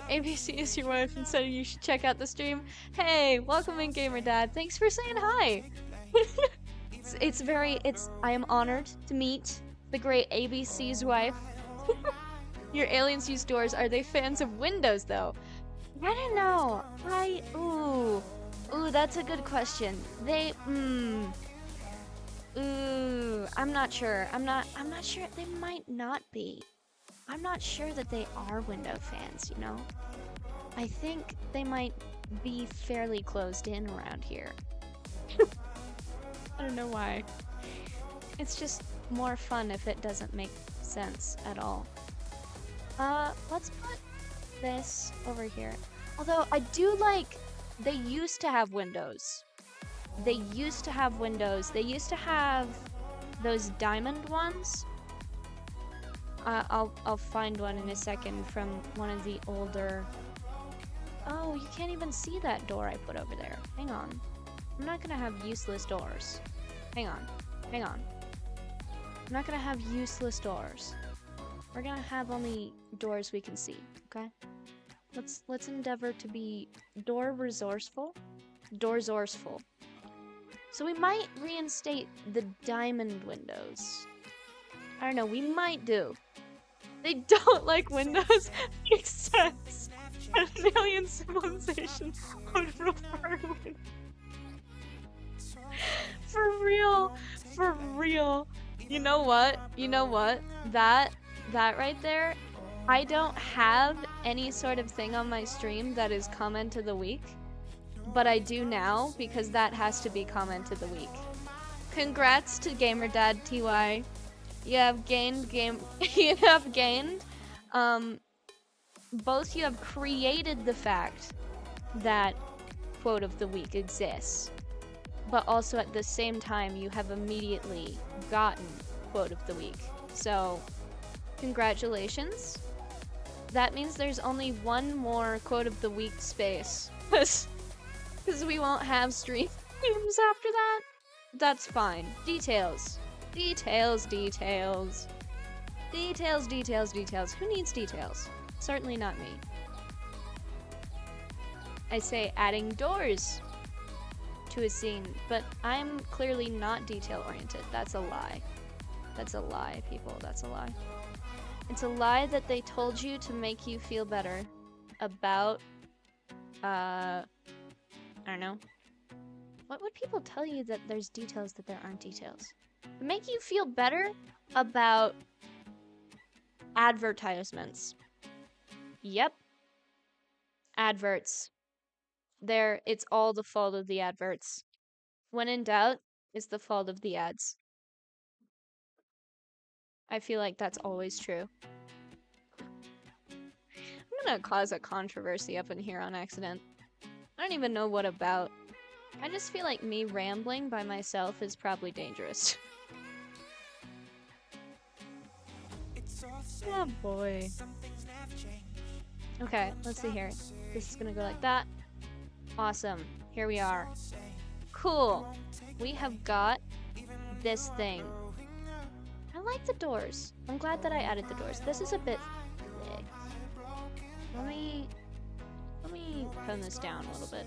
ABC is your wife and said you should check out the stream. Hey, welcome in, Gamer Dad. Thanks for saying hi. I am honored to meet the great ABC's wife. Your aliens use doors. Are they fans of Windows though? I don't know. Ooh, that's a good question. I'm not sure. I'm not sure. They might not be. I'm not sure that they are Windows fans, you know? I think they might be fairly closed in around here. I don't know why. It's just more fun if it doesn't make sense at all. Let's put this over here. Although I do like, they used to have windows. They used to have windows. They used to have those diamond ones. I'll find one in a second from one of the older... Oh, you can't even see that door I put over there. Hang on. I'm not gonna have useless doors. Hang on. I'm not gonna have useless doors. We're gonna have only doors we can see, okay? Let's endeavor to be door resourceful. So we might reinstate the diamond windows. I don't know, we might do. They don't like windows. Makes sense. An alien civilization would prefer windows. For real. You know what? That right there, I don't have any sort of thing on my stream that is comment of the week, but I do now because that has to be comment of the week. Congrats to GamerDad TY. You have gained both you have created the fact that quote of the week exists, but also at the same time you have immediately gotten quote of the week. So, congratulations. That means there's only one more quote of the week space. Because we won't have streams after that. That's fine. Details. Who needs details? Certainly not me. I say adding doors to a scene, but I'm clearly not detail-oriented. That's a lie. That's a lie, people. That's a lie. It's a lie that they told you to make you feel better about, I don't know. What would people tell you that there's details that there aren't details? To make you feel better about advertisements. Yep. Adverts. It's all the fault of the adverts. When in doubt, it's the fault of the ads. I feel like that's always true. I'm gonna cause a controversy up in here on accident. I don't even know what about. I just feel like me rambling by myself is probably dangerous. Oh boy. Okay, let's see here. This is gonna go like that. Awesome. Here we are. Cool. We have got this thing. I like the doors. I'm glad that I added the doors. This is a bit thick. Let me tone this down a little bit.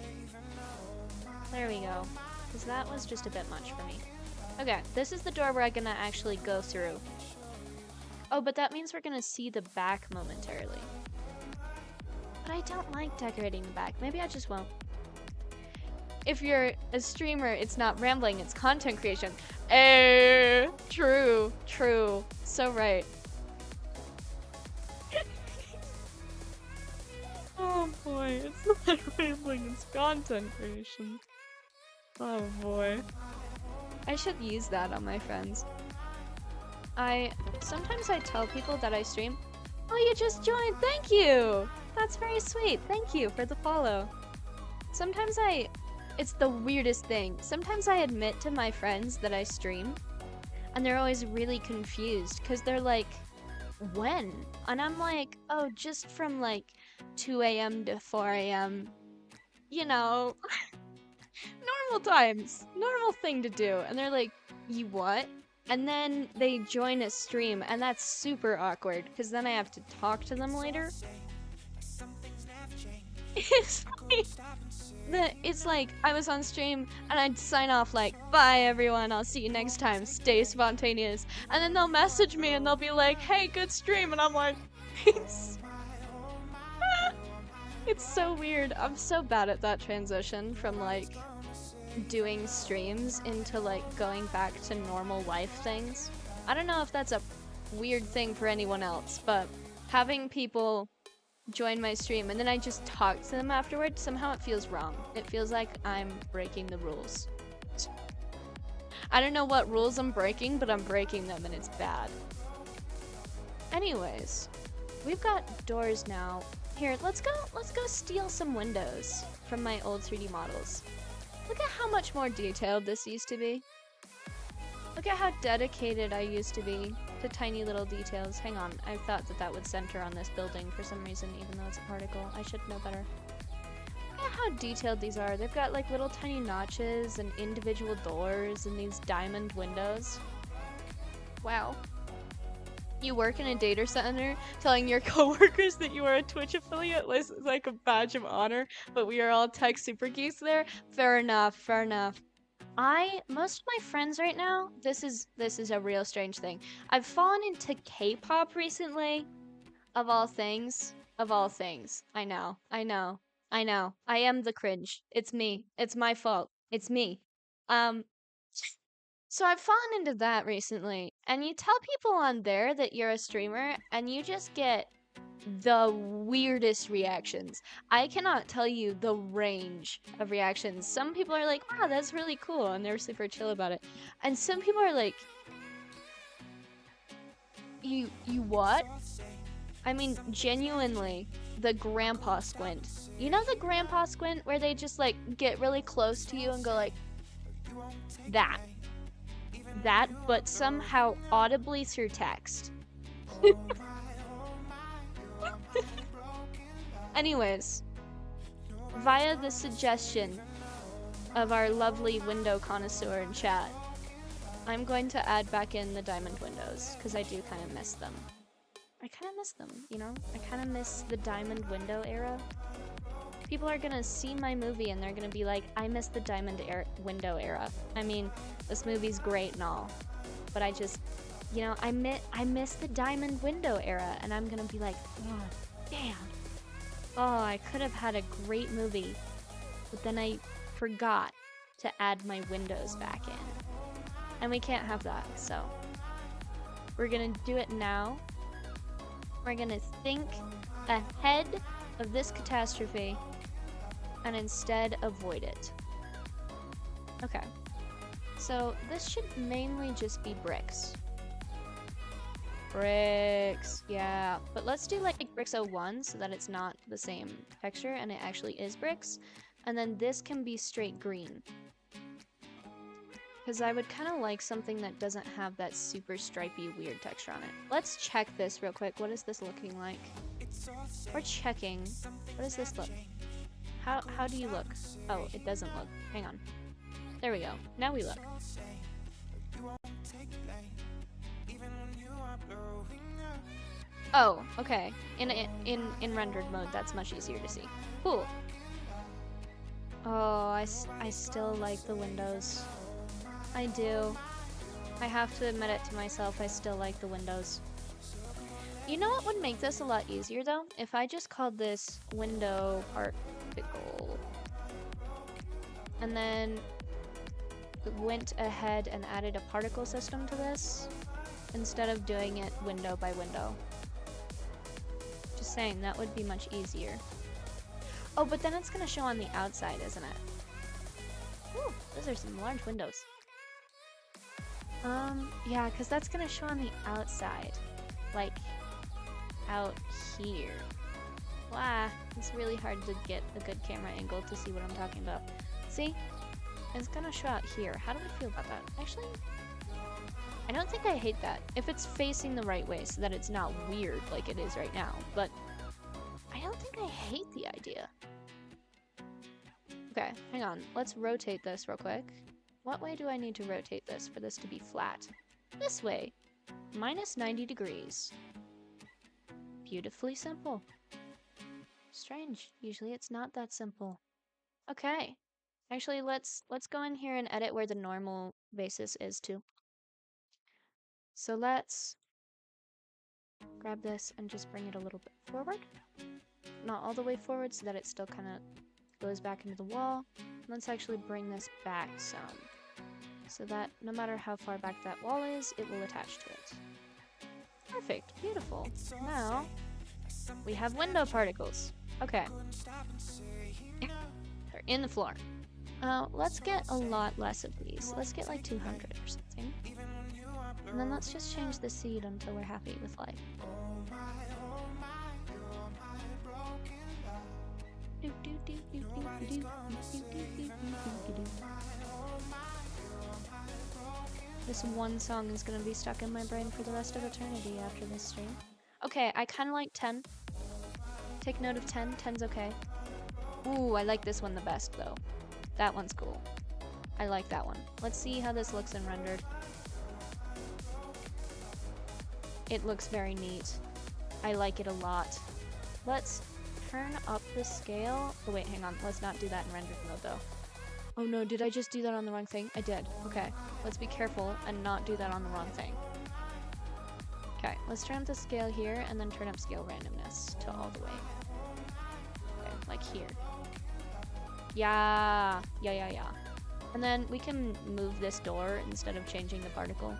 There we go. Because that was just a bit much for me. Okay, this is the door we're gonna actually go through. Oh, but that means we're gonna see the back momentarily. But I don't like decorating the back. Maybe I just won't. if you're a streamer, it's not rambling, it's content creation. True, true. So right. Oh boy, it's not rambling, it's content creation. Oh boy. I should use that on my friends. Sometimes I tell people that I stream, oh, you just joined, thank you! That's very sweet, thank you for the follow. Sometimes it's the weirdest thing. Sometimes I admit to my friends that I stream, and they're always really confused, because they're like, when? And I'm like, oh, just from like 2 a.m. to 4 a.m. You know, normal times, normal thing to do. And they're like, you what? And then they join a stream, and that's super awkward, because then I have to talk to them later. It's like I was on stream and I'd sign off like, bye everyone, I'll see you next time, stay spontaneous. And then they'll message me and they'll be like, hey, good stream. And I'm like, thanks. It's so weird. I'm so bad at that transition from like doing streams into like going back to normal life things. I don't know if that's a weird thing for anyone else, but having people join my stream and then I just talk to them afterwards, somehow it feels wrong. It feels like I'm breaking the rules. I don't know what rules I'm breaking, but I'm breaking them and it's bad. Anyways, we've got doors now. Here, let's go steal some windows from my old 3D models. Look at how much more detailed this used to be. Look at how dedicated I used to be to tiny little details. Hang on, I thought that would center on this building for some reason, even though it's a particle. I should know better. Look at how detailed these are. They've got like little tiny notches and individual doors and these diamond windows. Wow. You work in a data center, telling your coworkers that you are a Twitch affiliate is like a badge of honor, but we are all tech super geeks there? Fair enough, fair enough. Most of my friends right now, this is a real strange thing. I've fallen into K-pop recently, of all things. Of all things. I know. I am the cringe. It's me. It's my fault. It's me. So I've fallen into that recently, and you tell people on there that you're a streamer, and you just get the weirdest reactions. I cannot tell you the range of reactions. Some people are like, wow, that's really cool, and they're super chill about it. And some people are like, you what? I mean, genuinely, the grandpa squint. You know the grandpa squint where they just like get really close to you and go like, that, but somehow audibly through text. Anyways, via the suggestion of our lovely window connoisseur in chat, I'm going to add back in the diamond windows, because I do kind of miss them. I kind of miss them, you know? I kind of miss the diamond window era. People are gonna see my movie and they're gonna be like, I miss the diamond window era. I mean, this movie's great and all, but I just, you know, I miss the diamond window era, and I'm gonna be like, oh, damn. Oh, I could have had a great movie, but then I forgot to add my windows back in. And we can't have that, so we're gonna do it now. We're gonna think ahead of this catastrophe and instead avoid it. Okay, so this should mainly just be bricks. Bricks, yeah. But let's do like bricks 01 so that it's not the same texture and it actually is bricks. And then this can be straight green. Because I would kind of like something that doesn't have that super stripy weird texture on it. Let's check this real quick. What is this looking like? We're checking. What does this look? How do you look? Oh, it doesn't look. Hang on. There we go. Now we look. Oh, okay. In rendered mode, that's much easier to see. Cool. Oh, I still like the windows. I do. I have to admit it to myself, I still like the windows. You know what would make this a lot easier though? If I just called this window particle. and then went ahead and added a particle system to this instead of doing it window by window. Just saying, that would be much easier. Oh, but then it's gonna show on the outside, isn't it? Ooh, those are some large windows. Yeah, because that's gonna show on the outside. Like, out here. Wow, it's really hard to get a good camera angle to see what I'm talking about. See? It's gonna show out here. How do I feel about that? Actually, I don't think I hate that. If it's facing the right way so that it's not weird like it is right now. But I don't think I hate the idea. Okay, hang on. Let's rotate this real quick. What way do I need to rotate this for this to be flat? This way. Minus 90 degrees. Beautifully simple. Strange. Usually it's not that simple. Okay. Actually, let's go in here and edit where the normal basis is too. So let's grab this and just bring it a little bit forward. Not all the way forward so that it still kind of goes back into the wall. Let's actually bring this back some, so that no matter how far back that wall is, it will attach to it. Perfect, beautiful. Now, we have window particles. Okay. They're in the floor. Let's get a lot less of these. Let's get like 200 or something. And then let's just change the seed until we're happy with life. This one song is gonna be stuck in my brain for the rest of eternity after this stream. Okay, I kinda like 10. Take note of 10. 10's okay. Ooh, I like this one the best though. That one's cool. I like that one. Let's see how this looks in rendered. It looks very neat. I like it a lot. Let's turn up the scale. Oh wait, hang on. Let's not do that in rendered mode though. Oh no, did I just do that on the wrong thing? I did. Okay, let's be careful and not do that on the wrong thing. Okay, let's turn up the scale here and then turn up scale randomness to all the way. Okay, like here. Yeah. And then we can move this door instead of changing the particle.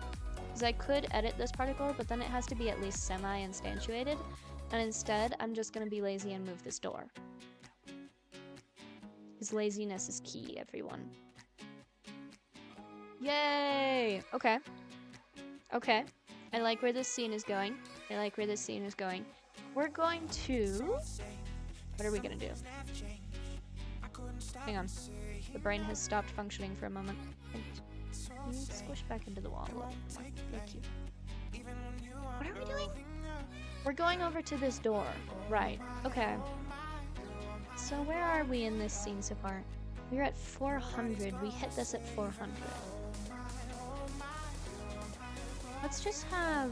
Because I could edit this particle, but then it has to be at least semi-instantiated. And instead, I'm just going to be lazy and move this door. Because laziness is key, everyone. Yay! Okay. Okay. I like where this scene is going. We're going to... What are we going to do? Hang on. The brain has stopped functioning for a moment. And squish back into the wall a little. Thank you. What are we doing? We're going over to this door. Right. Okay. So where are we in this scene so far? We're at 400. We hit this at 400. Let's just have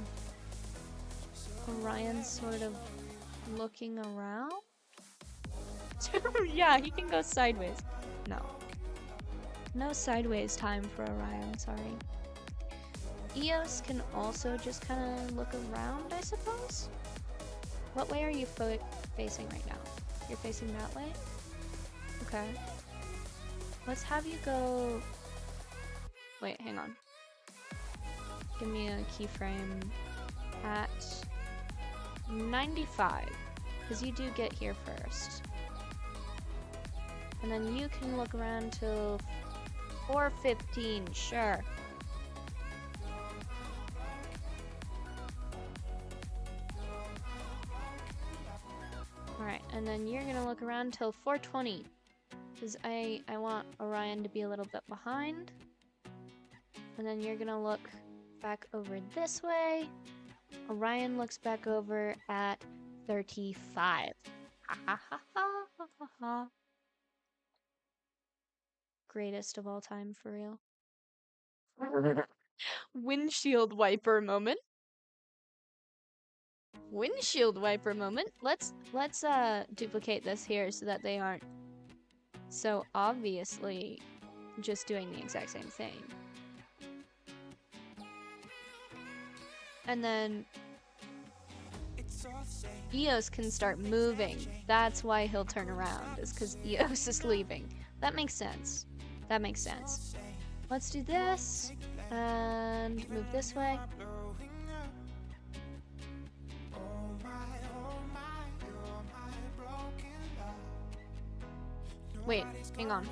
Orion sort of looking around. Yeah, he can go sideways. No. No sideways time for Orion, sorry. Eos can also just kind of look around, I suppose? What way are you facing right now? You're facing that way? Okay. Let's have you go... Wait, hang on. Give me a keyframe at 95, because you do get here first. And then you can look around till 415, sure. Alright, and then you're gonna look around till 420. Because I want Orion to be a little bit behind. And then you're gonna look back over this way. Orion looks back over at 35. Ha ha ha ha ha ha. Greatest of all time, for real. Windshield wiper moment. Windshield wiper moment. Let's duplicate this here so that they aren't so obviously just doing the exact same thing. And then Eos can start moving. That's why he'll turn around, is because Eos is leaving. That makes sense. That makes sense. Let's do this and move this way. Wait, hang on.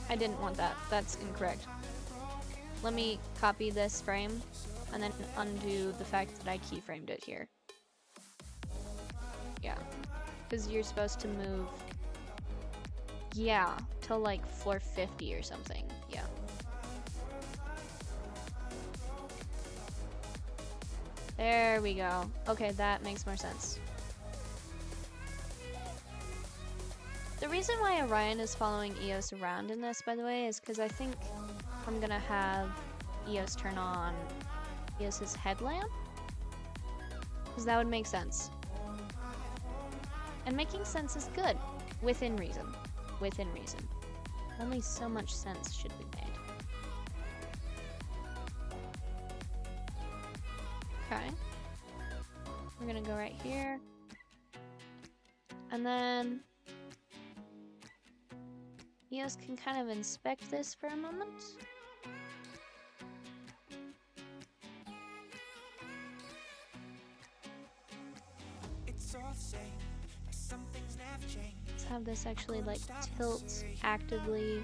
I didn't want that. That's incorrect. Let me copy this frame and then undo the fact that I keyframed it here. Yeah, because you're supposed to move, yeah, till like floor 50 or something. Yeah. There we go. Okay, that makes more sense. The reason why Orion is following Eos around in this, by the way, is because I think I'm gonna have Eos turn on Eos's headlamp. Because that would make sense. And making sense is good. Within reason. Within reason. Only so much sense should be made. Okay. We're gonna go right here. And then Eos can kind of inspect this for a moment. Let's have this actually like tilt actively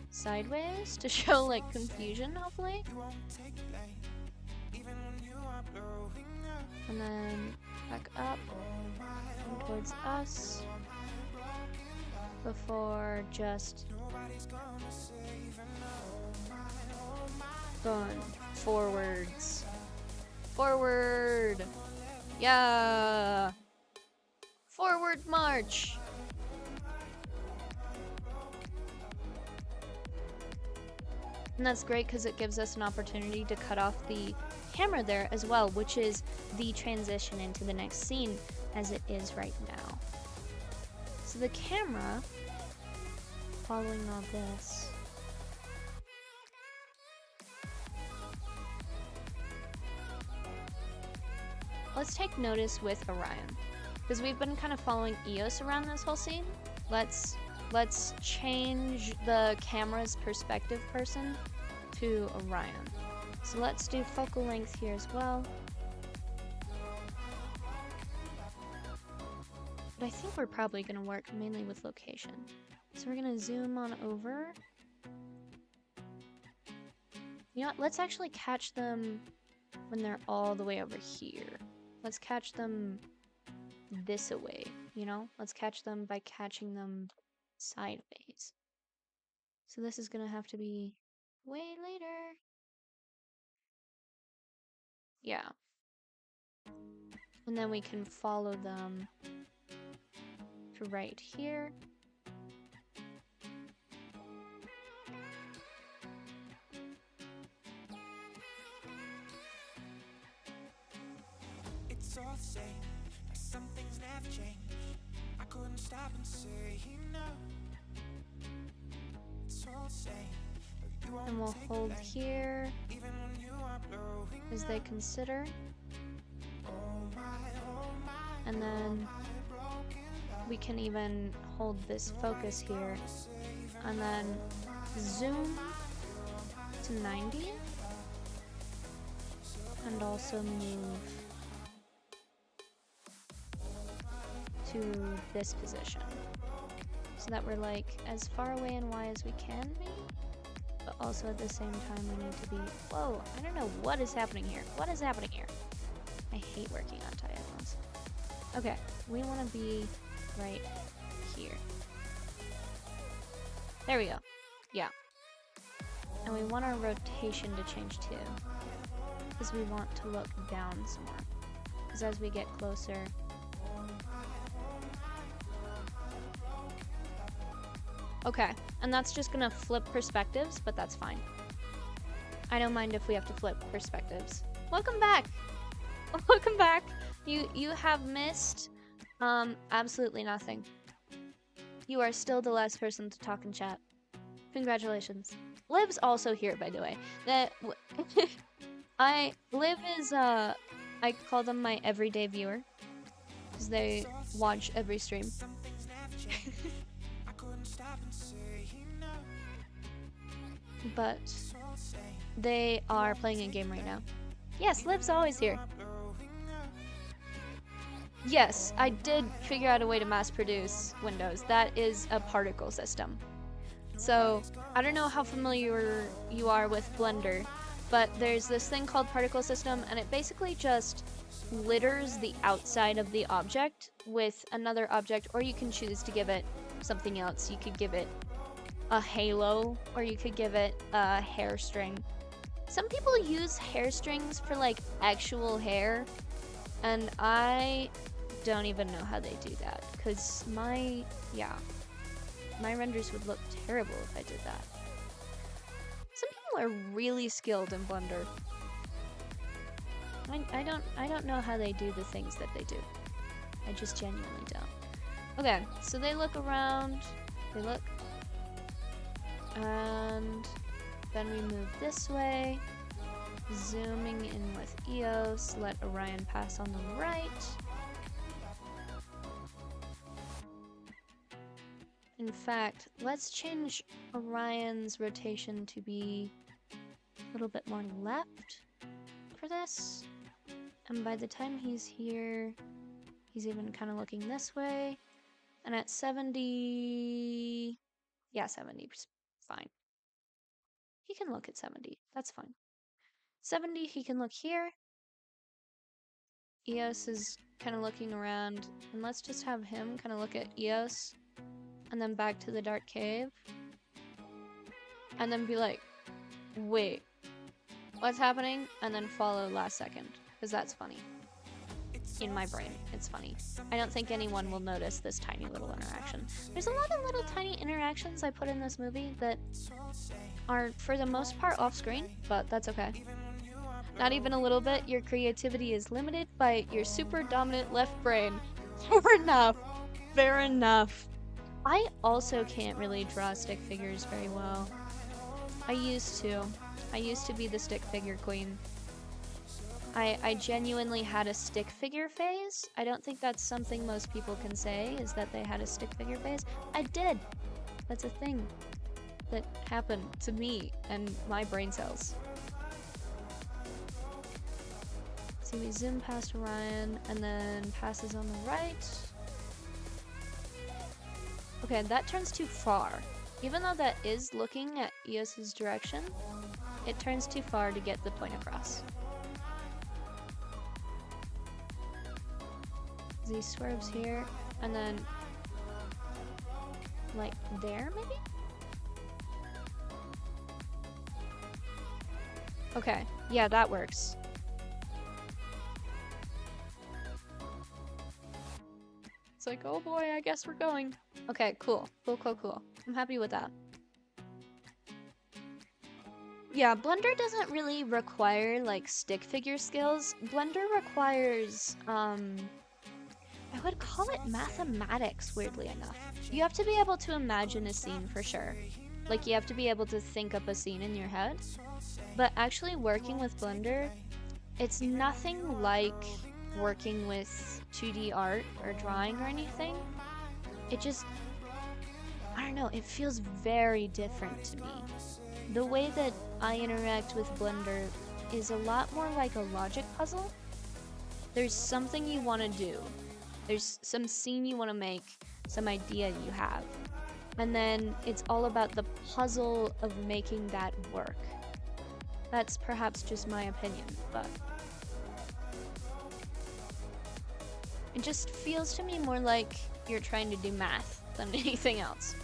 sideways to show like confusion, hopefully. And then back up and towards us before just going forwards. Forward! Yeah! Forward march! And that's great because it gives us an opportunity to cut off the camera there as well, which is the transition into the next scene as it is right now. So the camera, following all this, let's take notice with Orion, because we've been kind of following Eos around this whole scene. Let's change the camera's perspective person to Orion. So let's do focal length here as well. But I think we're probably going to work mainly with location. So we're going to zoom on over. You know what? Let's actually catch them when they're all the way over here. Let's catch them this away, you know? Let's catch them by catching them sideways. So this is going to have to be way later. Yeah. And then we can follow them to right here. It's all the same, but some things never change. I couldn't stop and say no. It's all the same, but you And we'll won't take hold blame, here even when you are blowing as they consider. And then we can even hold this focus here and then zoom to 90 and also move to this position so that we're like as far away and wide as we can be, but also at the same time we need to be, whoa, I don't know what is happening here. What is happening here? I hate working on diagonals. Okay, we want to be right here. There we go. Yeah. And we want our rotation to change too, because we want to look down some more. Because as we get closer, okay, and that's just gonna flip perspectives, but that's fine. I don't mind if we have to flip perspectives. Welcome back! Welcome back! You have missed absolutely nothing. You are still the last person to talk in chat. Congratulations. Liv's also here, by the way. Liv is I call them my everyday viewer because they watch every stream. I couldn't stop and say no. but they are playing a game right now. Yes, Liv's always here. Yes, I did figure out a way to mass produce Windows. That is a particle system. So, I don't know how familiar you are with Blender, but there's this thing called particle system, and it basically just litters the outside of the object with another object, or you can choose to give it something else. You could give it a halo, or you could give it a hair string. Some people use hair strings for like actual hair, and I don't even know how they do that, because my renders would look terrible if I did that. Some people are really skilled in Blender. I don't know how they do the things that they do. I just genuinely don't. Okay, so they look around, they look, and then we move this way, zooming in with EOS, let Orion pass on the right. In fact, let's change Orion's rotation to be a little bit more left for this. And by the time he's here, he's even kind of looking this way. And at 70, yeah, 70 is fine. He can look at 70, that's fine. 70, he can look here. EOS is kind of looking around, and let's just have him kind of look at EOS, and then back to the dark cave. And then be like, wait, what's happening? And then follow last second, because that's funny. In my brain, it's funny. I don't think anyone will notice this tiny little interaction. There's a lot of little tiny interactions I put in this movie that are, for the most part, off screen, but that's okay. Not even a little bit. Your creativity is limited by your super dominant left brain. Fair enough. Fair enough. I also can't really draw stick figures very well. I used to be the stick figure queen. I genuinely had a stick figure phase. I don't think that's something most people can say, is that they had a stick figure phase. I did. That's a thing that happened to me and my brain cells. See, we zoom past Orion and then passes on the right. Okay, that turns too far. Even though that is looking at EOS's direction, it turns too far to get the point across. He swerves here, and then like there, maybe? Okay, yeah, that works. It's like, oh boy, I guess we're going. Okay, cool. Cool. I'm happy with that. Yeah, Blender doesn't really require, like, stick figure skills. Blender requires, I would call it mathematics, weirdly enough. You have to be able to imagine a scene for sure. Like, you have to be able to think up a scene in your head. But actually working with Blender, it's nothing like working with 2D art or drawing or anything. It just, I don't know, it feels very different to me. The way that I interact with Blender is a lot more like a logic puzzle. There's something you want to do. There's some scene you want to make, some idea you have. And then it's all about the puzzle of making that work. That's perhaps just my opinion, but it just feels to me more like you're trying to do math than anything else.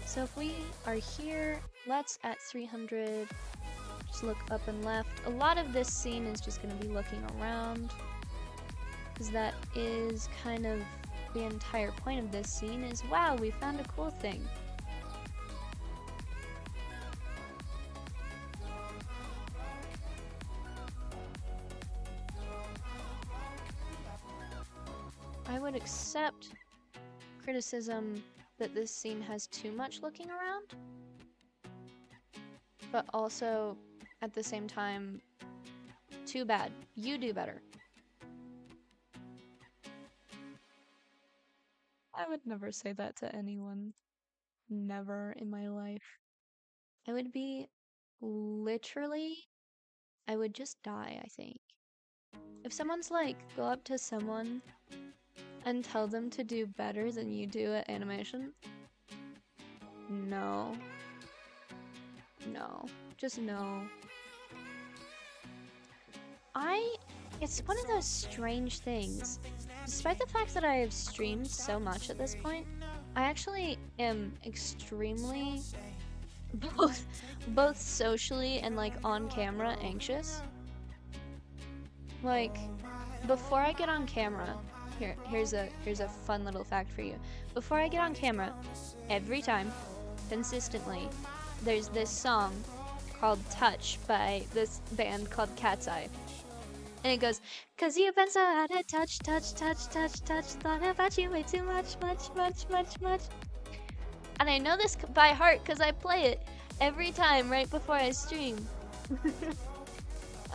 So if we are here, let's at 300, just look up and left. A lot of this scene is just going to be looking around, because that is kind of the entire point of this scene is, wow, we found a cool thing. I would accept criticism that this scene has too much looking around, but also at the same time, too bad. You do better. I would never say that to anyone. Never in my life. I would be literally, I would just die, I think. If someone's like, go up to someone and tell them to do better than you do at animation, no. No. Just no. It's one of those strange things. Despite the fact that I have streamed so much at this point, I actually am extremely both socially and like on camera anxious. Like before I get on camera, here's a fun little fact for you. Before I get on camera, every time, consistently, there's this song called Touch by this band called Cat's Eye. And it goes, 'cause you've been so out of touch, touch, touch, touch, touch, thought about you way too much, much, much, much, much. And I know this by heart because I play it every time right before I stream.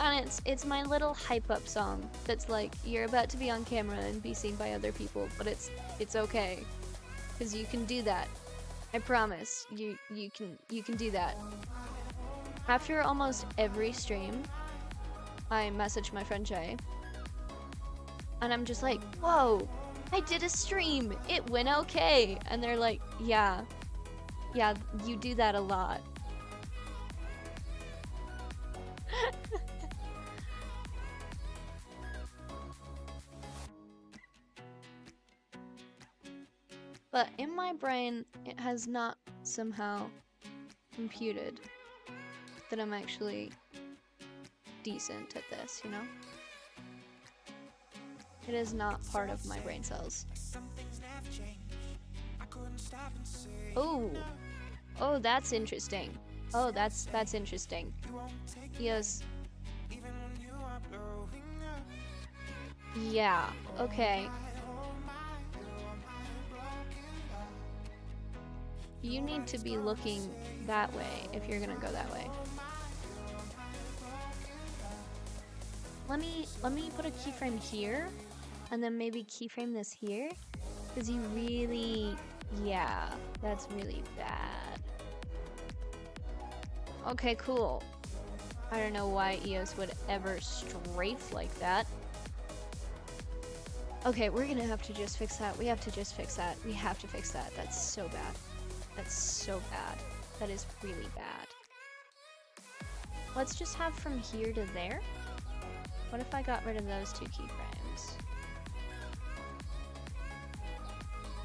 And it's my little hype up song that's like, you're about to be on camera and be seen by other people, but it's okay. 'Cause you can do that. I promise. You can do that. After almost every stream, I message my friend Jay, and I'm just like, whoa, I did a stream, it went okay. And they're like, yeah, you do that a lot. But in my brain, it has not somehow computed that I'm actually decent at this, you know? It is not part of my brain cells. Oh, that's interesting. Oh, that's interesting. Yes. Yeah, okay. You need to be looking that way if you're gonna go that way. Let me put a keyframe here, and then maybe keyframe this here, because you really, yeah, that's really bad. Okay, cool. I don't know why EOS would ever strafe like that. Okay, we're gonna have to just fix that. We have to just fix that. We have to fix that. That's so bad. That's so bad. That is really bad. Let's just have from here to there. What if I got rid of those two keyframes?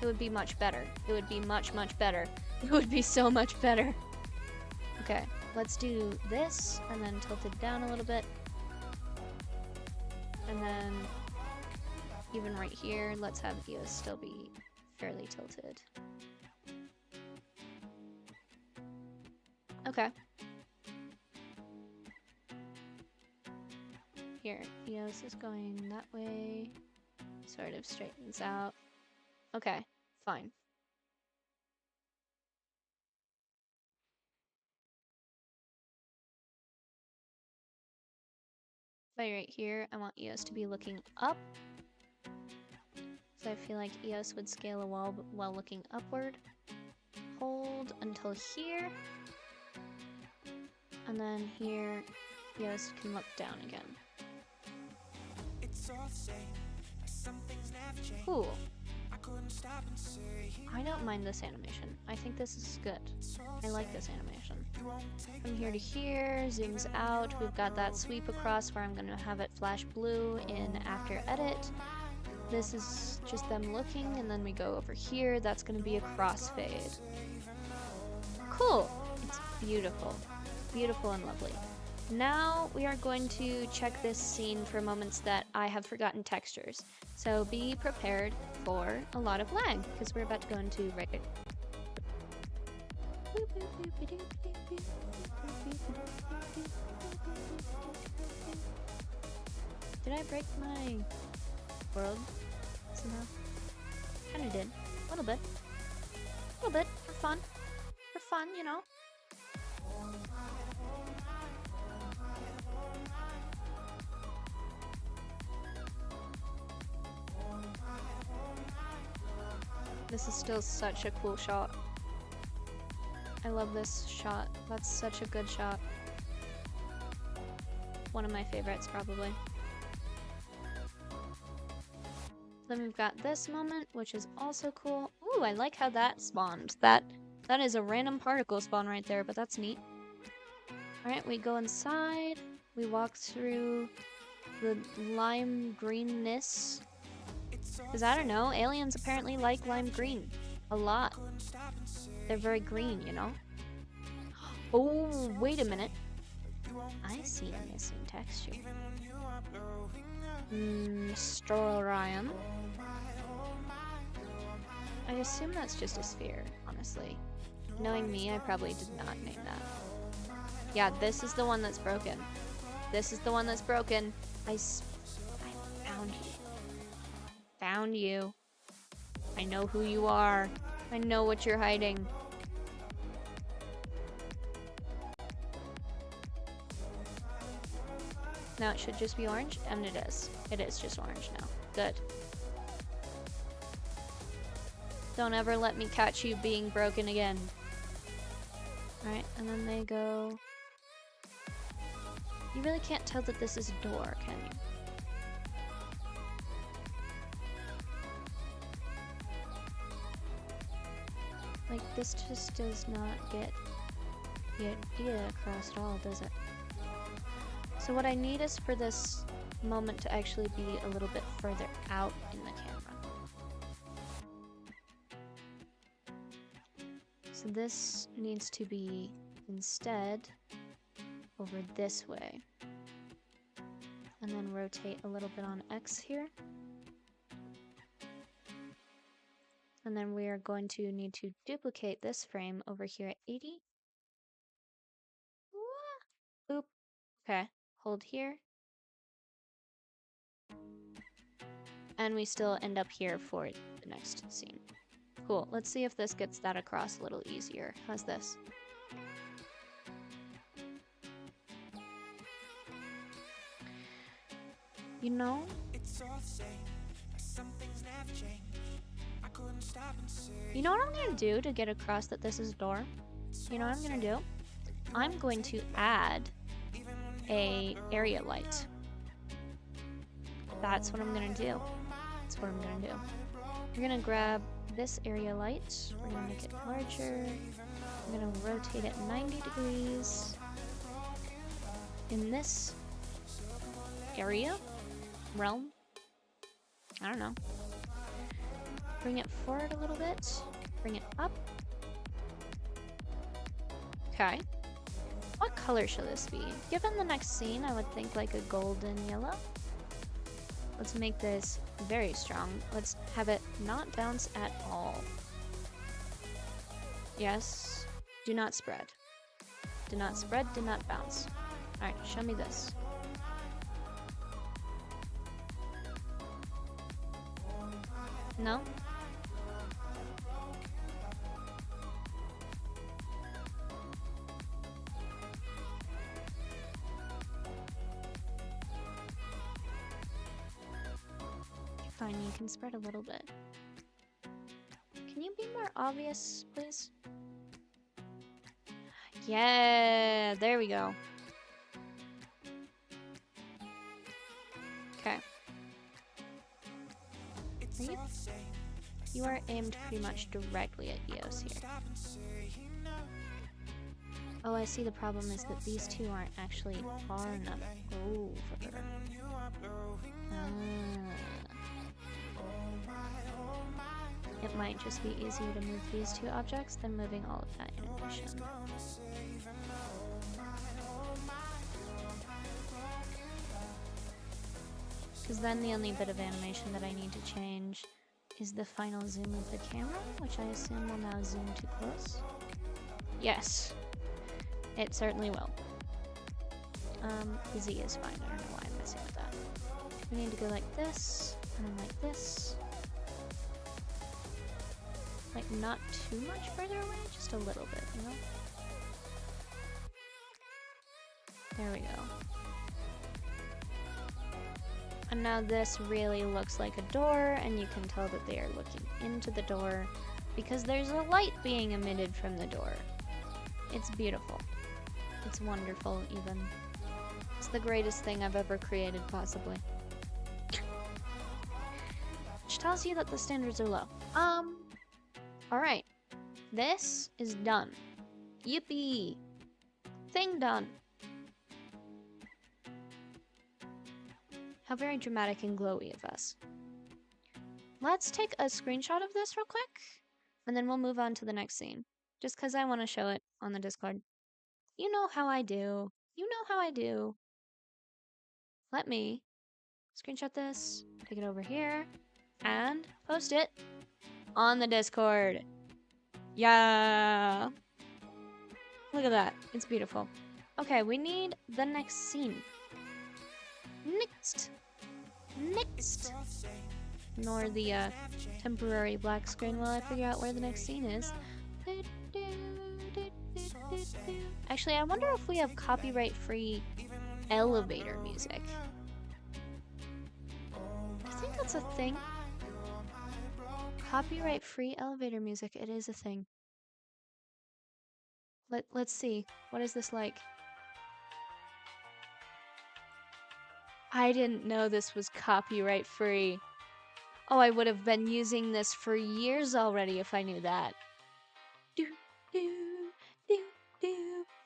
It would be much better. It would be much, much better. It would be so much better. Okay, let's do this and then tilt it down a little bit. And then even right here, let's have EOS still be fairly tilted. Okay. Here, EOS is going that way. Sort of straightens out. Okay, fine. Right here, I want EOS to be looking up. So I feel like EOS would scale a wall while looking upward. Hold until here. And then here, EOS can look down again. Cool. I don't mind this animation. I think this is good. I like this animation. From here to here, zooms out. We've got that sweep across where I'm gonna have it flash blue in After Edit. This is just them looking, and then we go over here. That's gonna be a crossfade. Cool. It's beautiful. Beautiful and lovely. Now we are going to check this scene for moments that I have forgotten textures. So be prepared for a lot of lag, because we're about to go into right. Did I break my world somehow? Kinda did. A little bit. A little bit. For fun. For fun, you know? This is still such a cool shot. I love this shot. That's such a good shot. One of my favorites, probably. Then we've got this moment, which is also cool. Ooh, I like how that spawned. That is a random particle spawn right there, but that's neat. Alright, we go inside. We walk through the lime greenness. Because I don't know, aliens apparently like lime green a lot. They're very green, you know? Oh, wait a minute. I see a missing texture. Mr. Orion. I assume that's just a sphere, honestly. Knowing me, I probably did not name that. Yeah, this is the one that's broken. This is the one that's broken. I found you. Found you. I know who you are. I know what you're hiding. Now it should just be orange, and it is. It is just orange now. Good. Don't ever let me catch you being broken again. Alright, and then they go... You really can't tell that this is a door, can you? Like, this just does not get the idea across at all, does it? So what I need is for this moment to actually be a little bit further out in the camera. So this needs to be instead over this way. And then rotate a little bit on X here. And then we are going to need to duplicate this frame over here at 80. Oop. Okay. Hold here. And we still end up here for the next scene. Cool. Let's see if this gets that across a little easier. How's this? You know? You know what I'm gonna do to get across that this is a door? You know what I'm gonna do? I'm going to add a area light. That's what I'm gonna do. That's what I'm gonna do. We're gonna grab this area light. We're gonna make it larger. I'm gonna rotate it 90 degrees in this area, realm. I don't know. Bring it forward a little bit. Bring it up. Okay. What color should this be? Given the next scene, I would think like a golden yellow. Let's make this very strong. Let's have it not bounce at all. Yes. Do not spread. Do not spread, do not bounce. Alright, show me this. No? Fine, you can spread a little bit. Can you be more obvious, please? Yeah, there we go. Okay. You are aimed pretty much directly at Eos here. Oh, I see the problem is that these two aren't actually far enough over. It might just be easier to move these two objects than moving all of that animation. Because then the only bit of animation that I need to change is the final zoom of the camera, which I assume will now zoom too close. Yes, it certainly will. Z is fine, I don't know why I'm messing with that. We need to go like this, and then like this. Like, not too much further away, just a little bit, you know? There we go. And now this really looks like a door, and you can tell that they are looking into the door because there's a light being emitted from the door. It's beautiful. It's wonderful, even. It's the greatest thing I've ever created, possibly. Which tells you that the standards are low. Alright. This is done. Yippee! Thing done. How very dramatic and glowy of us. Let's take a screenshot of this real quick, and then we'll move on to the next scene. Just because I want to show it on the Discord. You know how I do. You know how I do. Let me screenshot this, take it over here, and post it on the Discord. Yeah. Look at that. It's beautiful. Okay, we need the next scene. Next. Ignore the temporary black screen while I figure out where the next scene is. Actually, I wonder if we have copyright-free elevator music. I think that's a thing. Copyright-free elevator music. It is a thing. Let's see. What is this like? I didn't know this was copyright free. Oh, I would have been using this for years already if I knew that.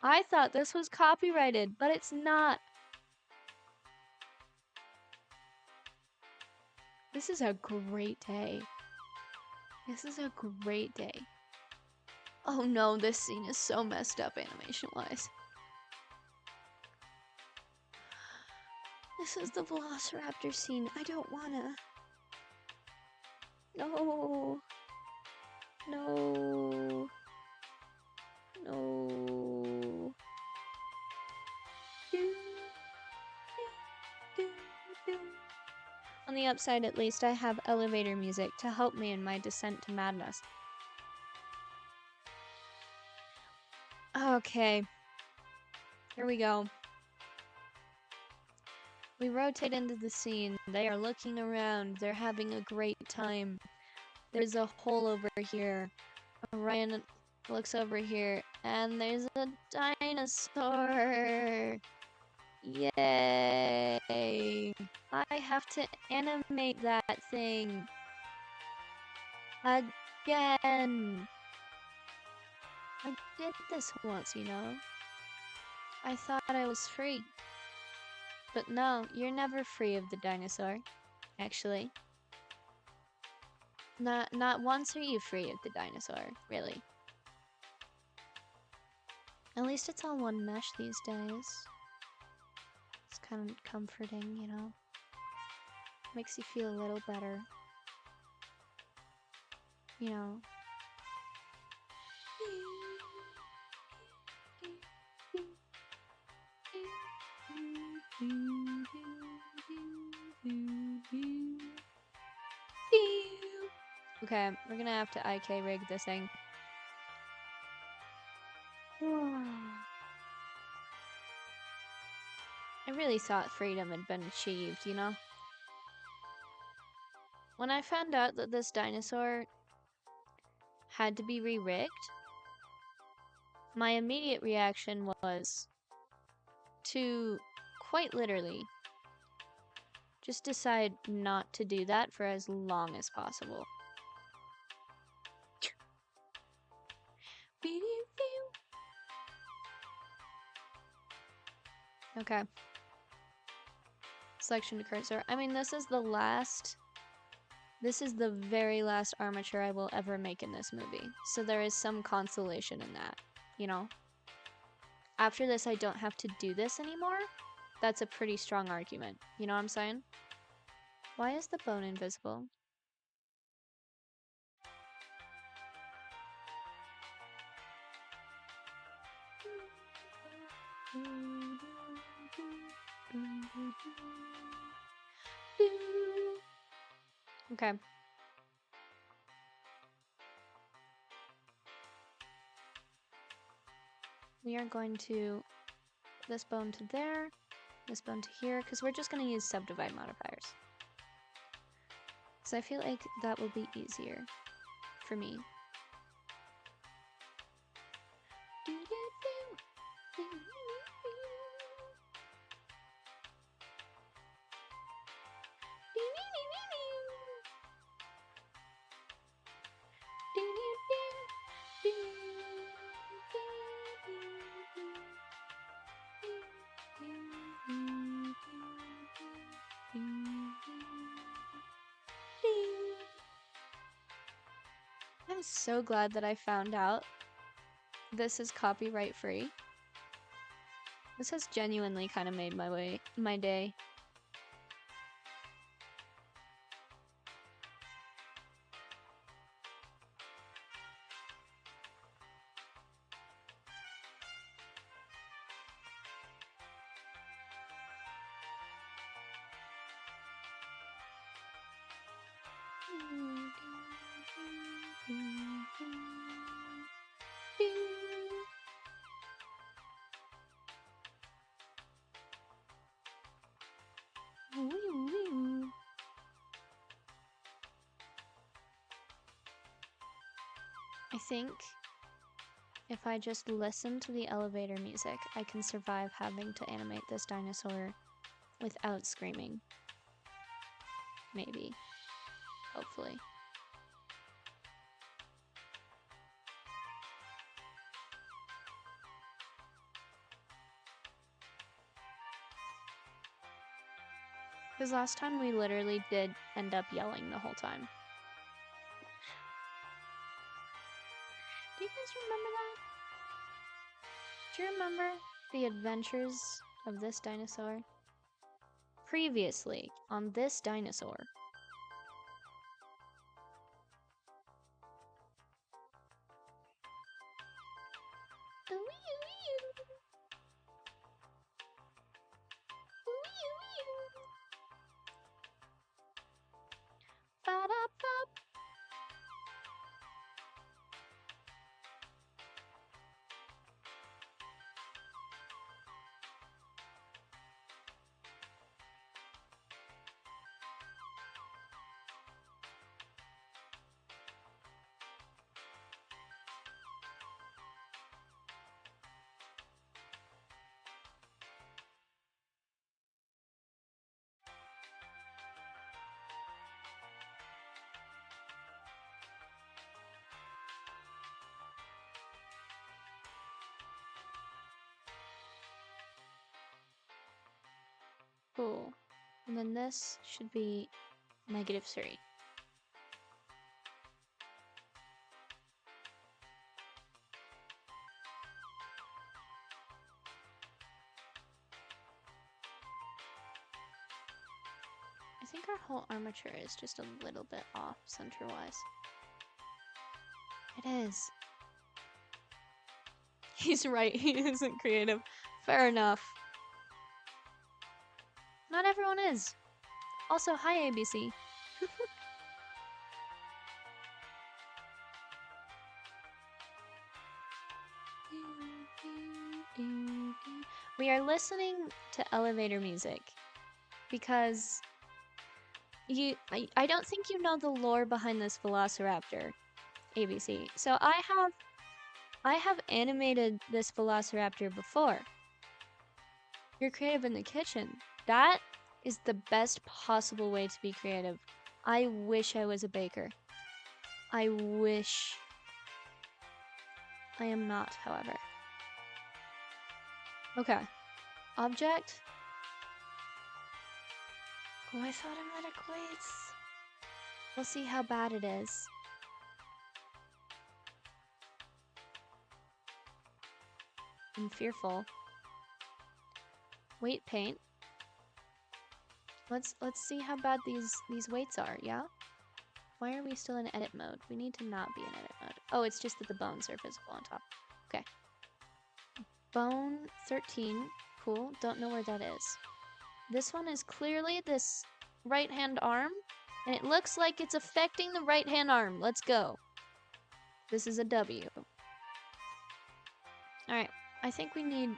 I thought this was copyrighted, but it's not. This is a great day. This is a great day. Oh no, this scene is so messed up animation-wise. This is the Velociraptor scene. I don't wanna. No. No. No. On the upside, at least, I have elevator music to help me in my descent to madness. Okay. Here we go. We rotate into the scene. They are looking around. They're having a great time. There's a hole over here. Orion looks over here, and there's a dinosaur. Yay! I have to animate that thing. Again. I did this once, you know. I thought I was free. But no, you're never free of the dinosaur, actually. Not once are you free of the dinosaur, really. At least it's all one mesh these days. It's kind of comforting, you know? Makes you feel a little better. You know. Okay, we're gonna have to IK rig this thing. I really thought freedom had been achieved, you know? When I found out that this dinosaur had to be re-rigged, my immediate reaction was to, quite literally, just decide not to do that for as long as possible. Okay. Selection to cursor. I mean, this is the very last armature I will ever make in this movie. So there is some consolation in that, you know? After this, I don't have to do this anymore. That's a pretty strong argument. You know what I'm saying? Why is the bone invisible? Okay. We are going to this bone to there, this bone to here, because we're just going to use subdivide modifiers. So I feel like that will be easier for me. I'm so glad that I found out this is copyright free. This has genuinely kind of made my day. I think if I just listen to the elevator music, I can survive having to animate this dinosaur without screaming. Maybe. Hopefully. Because last time we literally did end up yelling the whole time. Do you guys remember that? Do you remember the adventures of this dinosaur? Previously on this dinosaur. Cool. And then this should be -3. I think our whole armature is just a little bit off center-wise. It is. He's right, he isn't creative. Fair enough. Not everyone is. Also, hi ABC. We are listening to elevator music because I don't think you know the lore behind this Velociraptor, ABC. So I have animated this Velociraptor before. You're creative in the kitchen. That is the best possible way to be creative. I wish I was a baker. I wish. I am not, however. Okay. Object. Oh, I thought I might equates. We'll see how bad it is. I'm fearful. Weight paint. Let's see how bad these weights are, yeah? Why are we still in edit mode? We need to not be in edit mode. Oh, it's just that the bones are visible on top. Okay. Bone 13. Cool. Don't know where that is. This one is clearly this right-hand arm, and it looks like it's affecting the right-hand arm. Let's go. This is a W. Alright. I think we need...